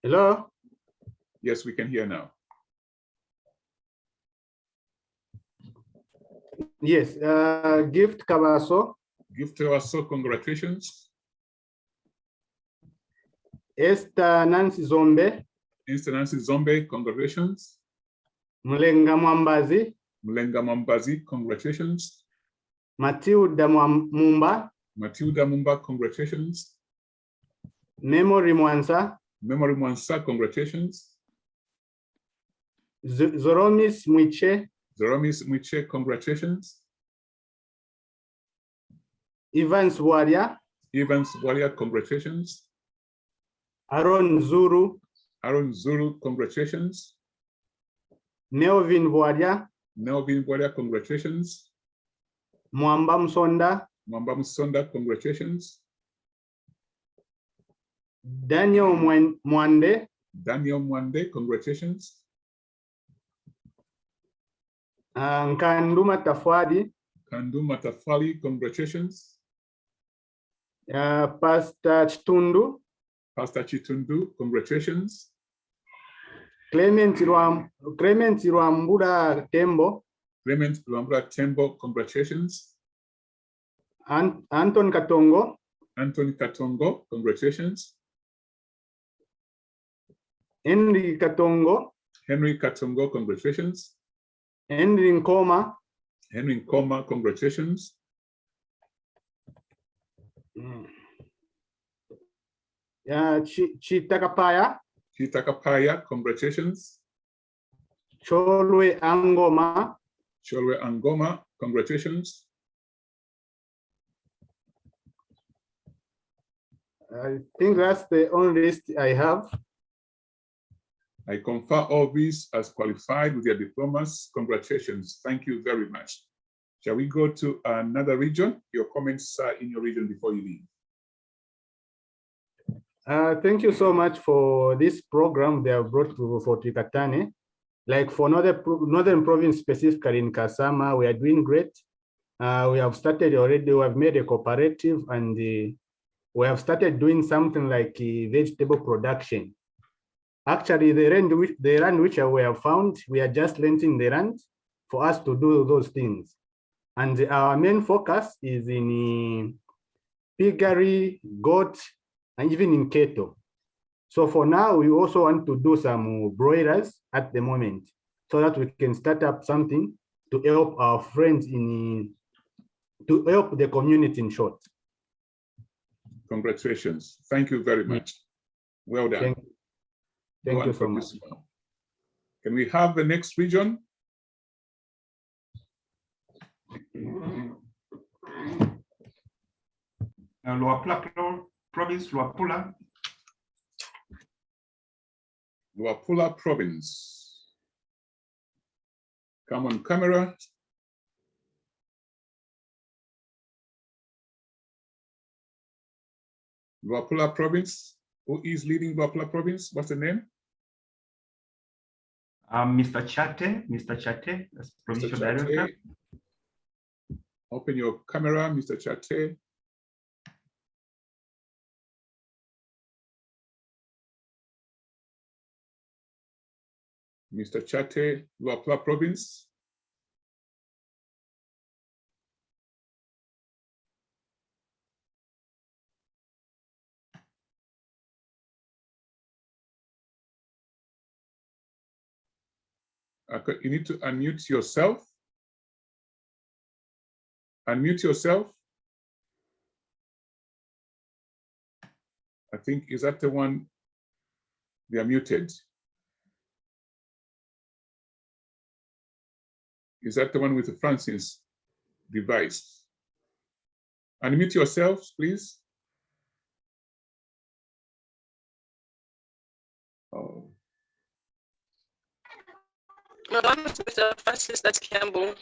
Hello. Yes, we can hear now. Yes, Gift Kabaso. Gift Kabaso, congratulations. Esther Nancy Zombe. Esther Nancy Zombe, congratulations. Mulenga Mwambazi. Mulenga Mwambazi, congratulations. Matilda Mumba. Matilda Mumba, congratulations. Memory Mwansa. Memory Mwansa, congratulations. Zoromis Mwiche. Zoromis Mwiche, congratulations. Evans Waria. Evans Waria, congratulations. Aaron Zuru. Aaron Zuru, congratulations. Melvin Waria. Melvin Waria, congratulations. Mwamba Msonda. Mwamba Msonda, congratulations. Daniel Mwande. Daniel Mwande, congratulations. Nkanduma Tafwadi. Kanduma Tafali, congratulations. Pastor Chitundu. Pastor Chitundu, congratulations. Clement Rwambura Tembo. Clement Rwambura Tembo, congratulations. Anton Katongo. Anthony Katongo, congratulations. Henry Katongo. Henry Katongo, congratulations. Henry Nkoma. Henry Nkoma, congratulations. Chitakapaya. Chitakapaya, congratulations. Cholwe Angoma. Cholwe Angoma, congratulations. I think that's the only list I have. I confer all these as qualified with their diplomas. Congratulations. Thank you very much. Shall we go to another region? Your comments are in your region before you leave. Thank you so much for this program they have brought for Trikatane. Like for Northern Province specifically in Kasama, we are doing great. We have started already, we have made a cooperative and we have started doing something like vegetable production. Actually, the land which we have found, we are just renting the land for us to do those things. And our main focus is in piggery, goat, and even in cattle. So for now, we also want to do some broilers at the moment so that we can start up something to help our friends to help the community in short. Congratulations. Thank you very much. Well done. Thank you so much. Can we have the next region? Luapula province, Luapula. Luapula province. Come on camera. Luapula province. Who is leading Luapula province? What's the name? Mr. Chate, that's provincial director. Open your camera, Mr. Chate. Mr. Chate, Luapula province. Okay, you need to unmute yourself. Unmute yourself. I think, is that the one? They are muted. Is that the one with the Francis device? Unmute yourselves, please. Oh. No, one is Mr. Francis, that's Kiambu.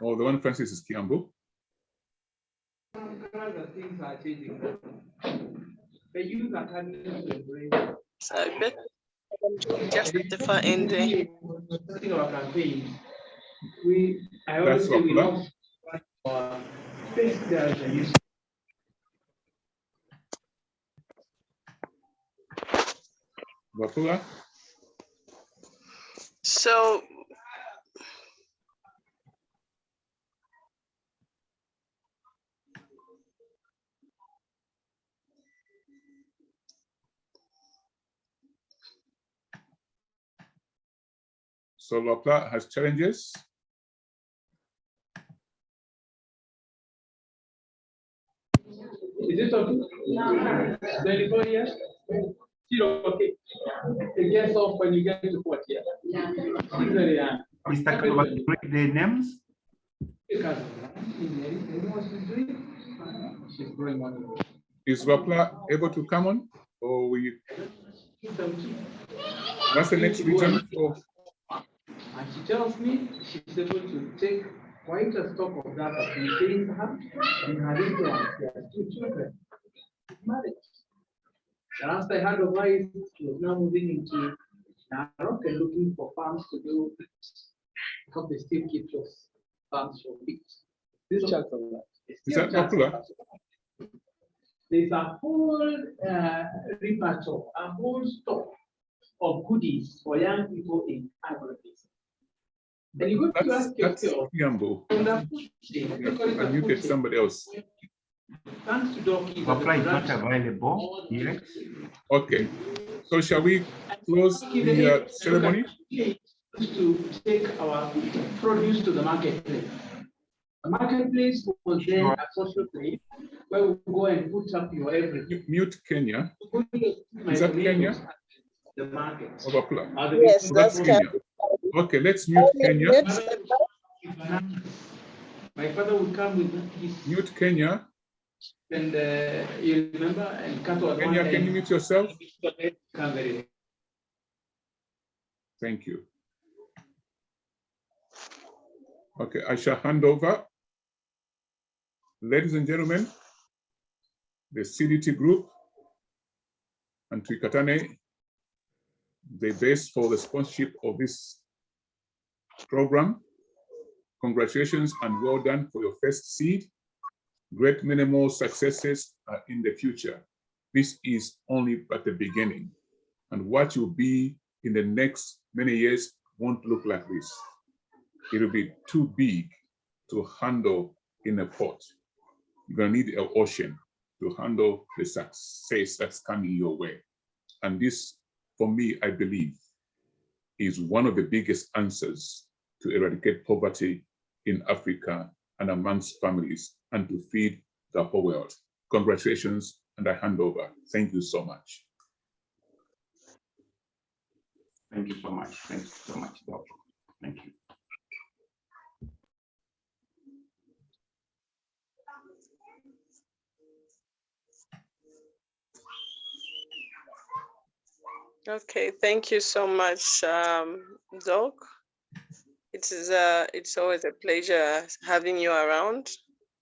Oh, the one Francis is Kiambu. Things are changing. The youth are coming to embrace. So I bet just differ in the our campaign. I That's always say we Luapula. love best girls and youth. Luapula. so So Luapula has challenges. Is it okay? 24 years? Still okay. It gets off when you get to 40 years. Very young. Mr. Kalwa, read the names. She's growing on. Is Luapula able to come on? Or we? What's the next region for? And she tells me she's able to take quite a stock of that that we paying her in her influence. She has 2 children. Marriage. The last I heard of her is she was now moving into Narok and looking for farms to do. How they still keep those farms for pigs. This child of that. Is that popular? There's a whole repertoire, a whole stock of goodies for young people in agribusiness. And you go to ask yourself, Kiambu. I muted somebody else. Thanks to Doki, Apply is not available yet. Okay. So shall we close the ceremony? To take our produce to the marketplace. The marketplace was then a social place where we go and put up your everything. Mute Kenya. Is that Kenya? The market. Yes, that's Kenya. Okay, let's mute Kenya. My father would come with his mute Kenya. And you remember, and Kato Kenya, can you mute yourself? Thank you. Okay, I shall hand over. Ladies and gentlemen, the CDT group and Twikatane, they base for the sponsorship of this program. Congratulations and well done for your first seed. Great minimal successes are in the future. This is only but the beginning. And what will be in the next many years won't look like this. It will be too big to handle in a pot. You're gonna need an ocean to handle the success that's coming your way. And this, for me, I believe, is one of the biggest answers to eradicate poverty in Africa and amongst families and to feed the whole world. Congratulations, and I hand over. Thank you so much. Thank you so much. Thank you so much, Doctor. Thank you. Okay, thank you so much, Doc. It's always a pleasure having you around.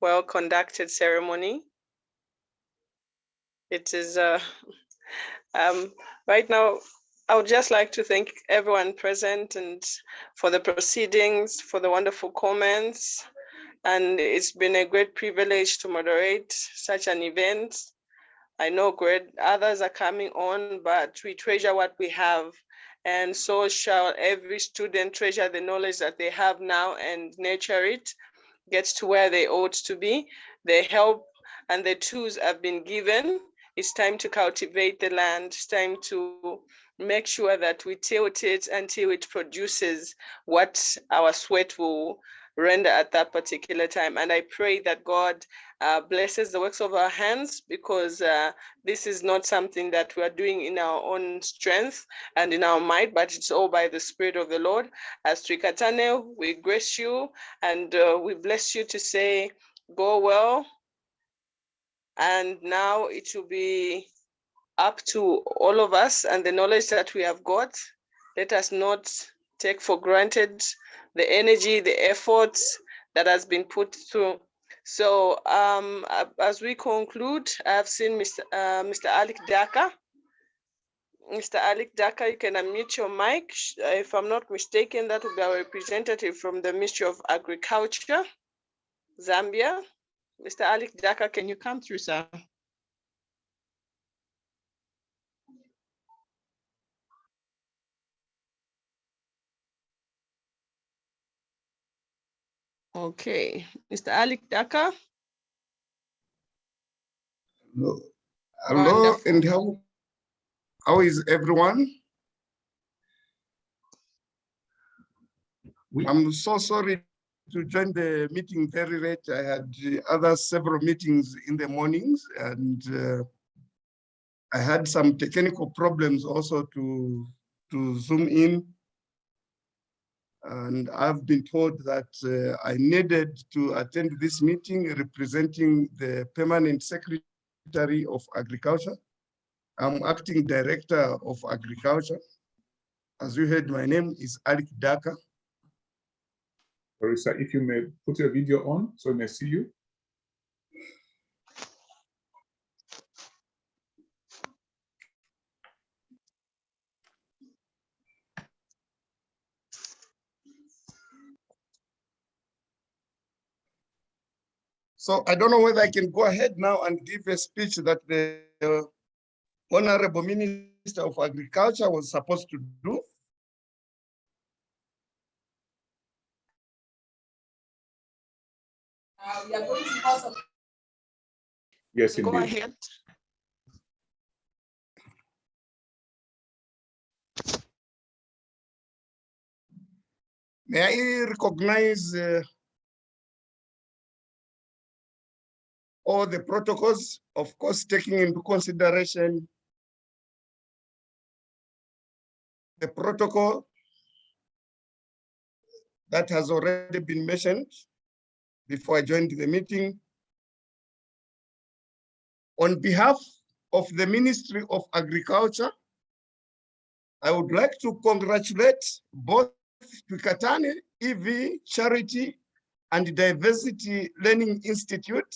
Well conducted ceremony. It is right now. I would just like to thank everyone present and for the proceedings, for the wonderful comments. And it's been a great privilege to moderate such an event. I know great others are coming on, but we treasure what we have. And so shall every student treasure the knowledge that they have now and nurture it, get to where they ought to be. The help and the tools have been given. It's time to cultivate the land. It's time to make sure that we tilt it until it produces what our sweat will render at that particular time. And I pray that God blesses the works of our hands, because this is not something that we are doing in our own strength and in our might, but it's all by the Spirit of the Lord. As Trikatane, we grace you and we bless you to say, go well. And now it will be up to all of us and the knowledge that we have got. Let us not take for granted the energy, the efforts that has been put through. So as we conclude, I've seen Mr. Alec Daka. Mr. Alec Daka, you can unmute your mic. If I'm not mistaken, that will be our representative from the Ministry of Agriculture, Zambia. Mr. Alec Daka, can you come through, sir? Okay, Mr. Alec Daka. Hello, and how is everyone? I'm so sorry to join the meeting very late. I had other several meetings in the mornings, and I had some technical problems also to zoom in. And I've been told that I needed to attend this meeting representing the Permanent Secretary of Agriculture. I'm acting Director of Agriculture. As you heard, my name is Alec Daka. Sorry, sir, if you may put your video on so we may see you. So I don't know whether I can go ahead now and give a speech that the Honorable Minister of Agriculture was supposed to do. We are going to also Yes, go indeed. ahead. May I recognize all the protocols, of course, taking into consideration the protocol that has already been mentioned before I joined the meeting. On behalf of the Ministry of Agriculture, I would like to congratulate both Twikatane EV Charity and Diversity Learning Institute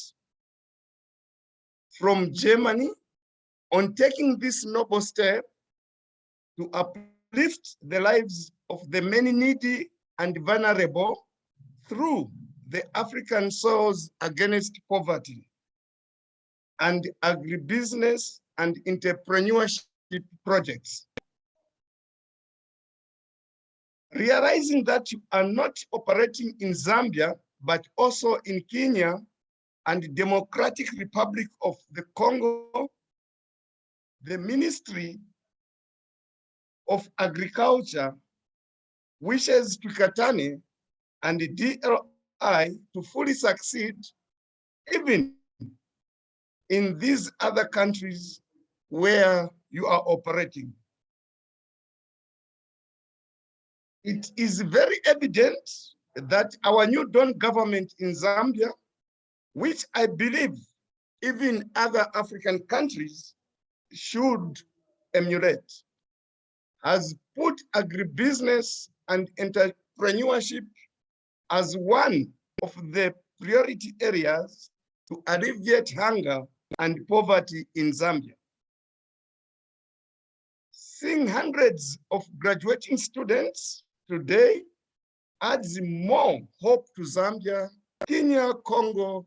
from Germany on taking this noble step to uplift the lives of the many needy and vulnerable through the African Soils Against Poverty and agribusiness and entrepreneurship projects. Realizing that you are not operating in Zambia, but also in Kenya and Democratic Republic of the Congo, the Ministry of Agriculture wishes Twikatane and the DLI to fully succeed even in these other countries where you are operating. It is very evident that our new Dawn government in Zambia, which I believe even other African countries should emulate, has put agribusiness and entrepreneurship as one of the priority areas to alleviate hunger and poverty in Zambia. Seeing hundreds of graduating students today adds more hope to Zambia, Kenya, Congo,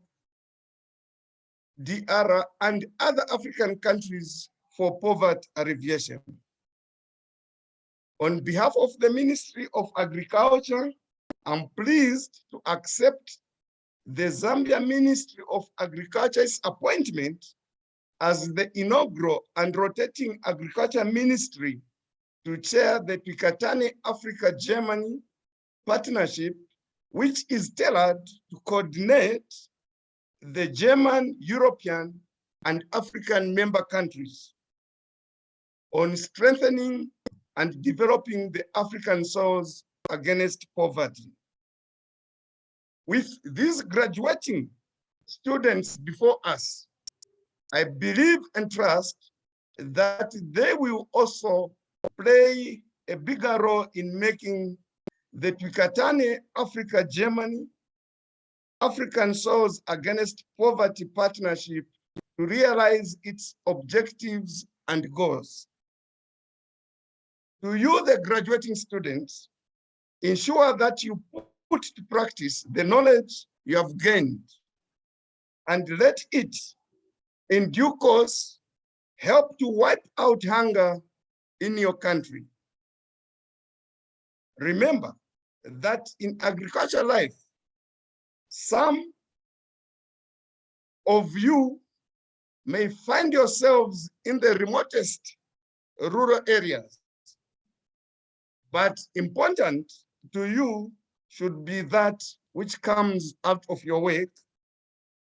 DR, and other African countries for poverty alleviation. On behalf of the Ministry of Agriculture, I'm pleased to accept the Zambia Ministry of Agriculture's appointment as the inaugural and rotating agriculture ministry to chair the Twikatane Africa-Germany partnership, which is tailored to coordinate the German, European, and African member countries on strengthening and developing the African soils against poverty. With these graduating students before us, I believe and trust that they will also play a bigger role in making the Twikatane Africa-Germany African Soils Against Poverty Partnership to realize its objectives and goals. To you, the graduating students, ensure that you put to practice the knowledge you have gained and let it, in due course, help to wipe out hunger in your country. Remember that in agricultural life, some of you may find yourselves in the remotest rural areas, but important to you should be that which comes out of your work,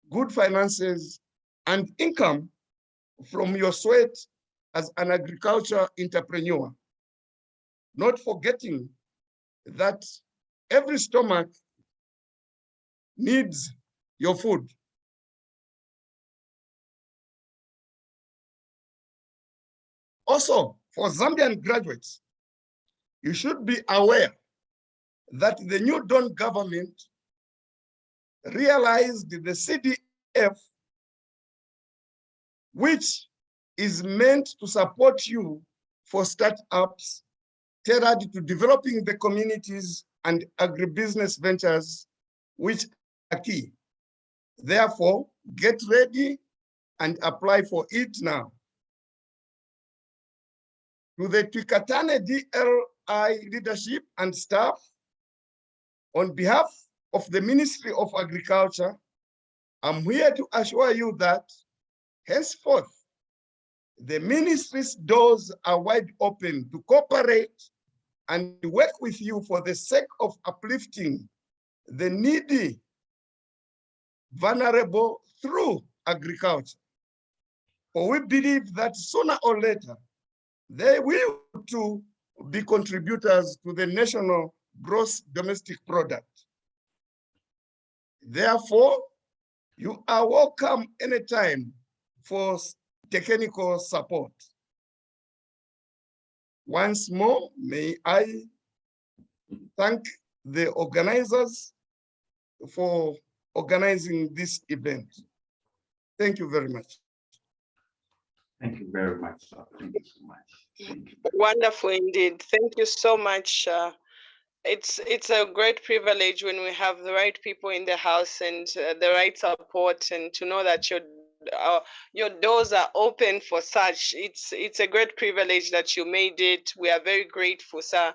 good finances, and income from your sweat as an agriculture entrepreneur. Not forgetting that every stomach needs your food. Also, for Zambian graduates, you should be aware that the new Dawn government realized the CDF, which is meant to support you for startups tailored to developing the communities and agribusiness ventures, which are key. Therefore, get ready and apply for it now. To the Twikatane DLI leadership and staff, on behalf of the Ministry of Agriculture, I'm here to assure you that henceforth, the ministry's doors are wide open to cooperate and work with you for the sake of uplifting the needy, vulnerable through agriculture. For we believe that sooner or later, they will too be contributors to the national gross domestic product. Therefore, you are welcome anytime for technical support. Once more, may I thank the organizers for organizing this event. Thank you very much. Thank you very much, sir. Thank you so much. Thank you. Wonderful indeed. Thank you so much. It's a great privilege when we have the right people in the house and the right support, and to know that your doors are open for such. It's a great privilege that you made it. We are very grateful, sir.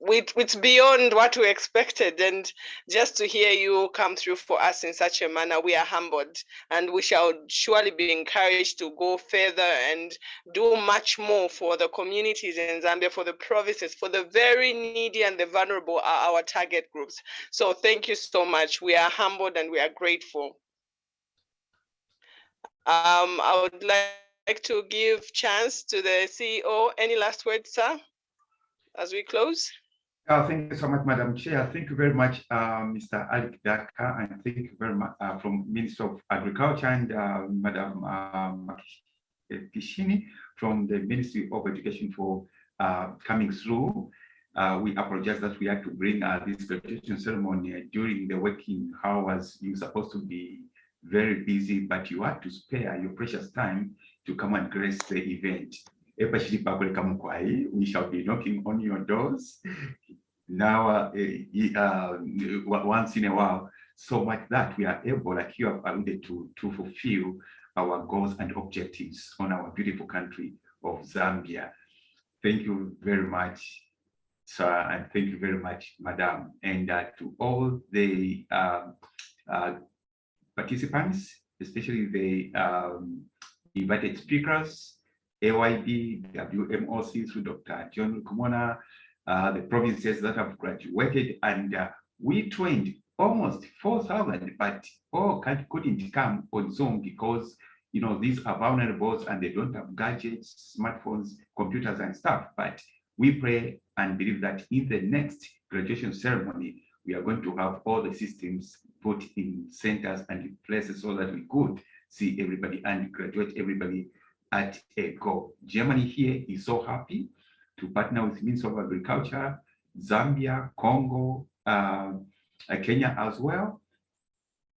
It's beyond what we expected, and just to hear you come through for us in such a manner, we are humbled, and we shall surely be encouraged to go further and do much more for the communities in Zambia, for the provinces, for the very needy and the vulnerable are our target groups. So thank you so much. We are humbled and we are grateful. I would like to give chance to the CEO. Any last words, sir, as we close? Thank you so much, Madam Chair. Thank you very much, Mr. Alik Daka, and thank you very much from Minister of Agriculture and Madam Kishini from the Ministry of Education for coming through. We apologize that we had to bring this graduation ceremony during the working hours. You're supposed to be very busy, but you had to spare your precious time to come and grace the event. We shall be knocking on your doors now once in a while, so much that we are able, like you have alluded to fulfill our goals and objectives on our beautiful country of Zambia. Thank you very much, sir, and thank you very much, madam, and to all the participants, especially the invited speakers, AYB, WMOC through Dr. John Kumona, the provinces that have graduated, and we trained almost 4,000, but all couldn't come on Zoom because these are vulnerable and they don't have gadgets, smartphones, computers and stuff. But we pray and believe that in the next graduation ceremony, we are going to have all the systems put in centers and places so that we could see everybody and graduate everybody at a go. Germany here is so happy to partner with Ministry of Agriculture, Zambia, Congo, Kenya as well,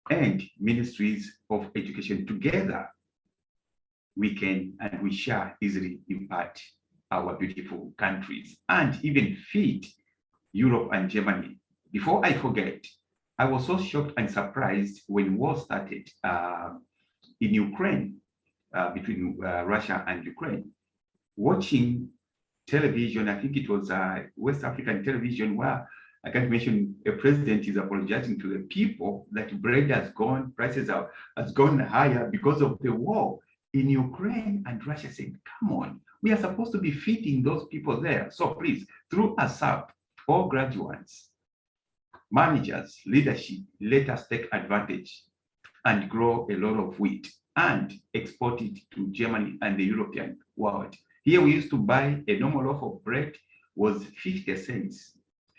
and Ministries of Education. Together, we can and we shall easily impact our beautiful countries and even feed Europe and Germany. Before I forget, I was so shocked and surprised when war started in Ukraine, between Russia and Ukraine, watching television. I think it was West African television, where I can't mention, a president is apologizing to the people that bread has gone, prices has gone higher because of the war in Ukraine, and Russia said, come on, we are supposed to be feeding those people there. So please, through ASAP, all graduates, managers, leadership, let us take advantage and grow a lot of wheat and export it to Germany and the European world. Here we used to buy a normal loaf of bread was 50 cents.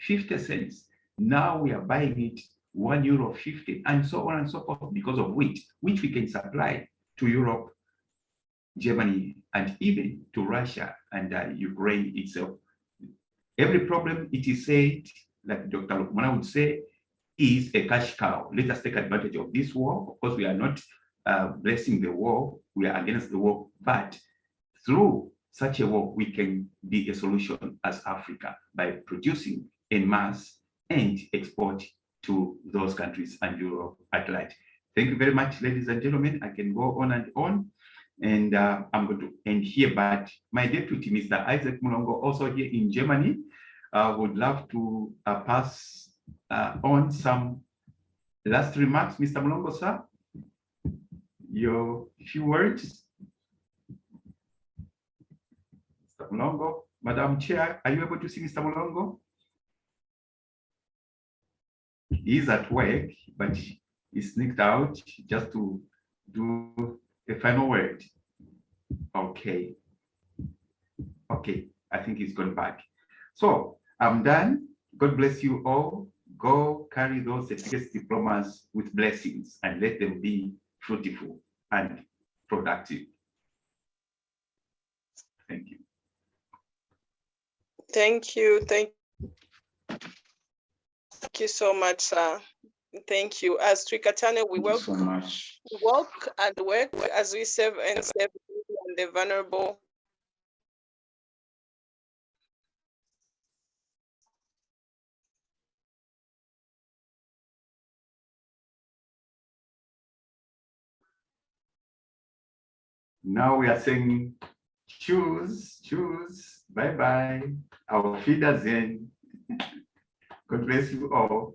50 cents. Now we are buying it €1.50 and so on and so forth because of wheat, which we can supply to Europe, Germany, and even to Russia and Ukraine itself. Every problem, it is said, like Dr. Lukmana would say, is a cash cow. Let us take advantage of this war. Of course, we are not blessing the war, we are against the war, but through such a war, we can be a solution as Africa by producing en masse and export to those countries and Europe at large. Thank you very much, ladies and gentlemen. I can go on and on, and I'm going to end here, but my deputy, Mr. Isaac Mulongo, also here in Germany, would love to pass on some last remarks. Mr. Mulongo, sir, your few words. Mr. Mulongo, Madam Chair, are you able to see Mr. Mulongo? He's at work, but he sneaked out just to do a final word. Okay. Okay, I think he's gone back. So I'm done. God bless you all. Go carry those certificates, diplomas with blessings, and let them be fruitful and productive. Thank you. Thank you. Thank you so much, sir. Thank you. As Trikatane, we work so much. And work as we serve and serve the vulnerable. Now we are saying, choose, bye-bye. Our feeders in. God bless you all.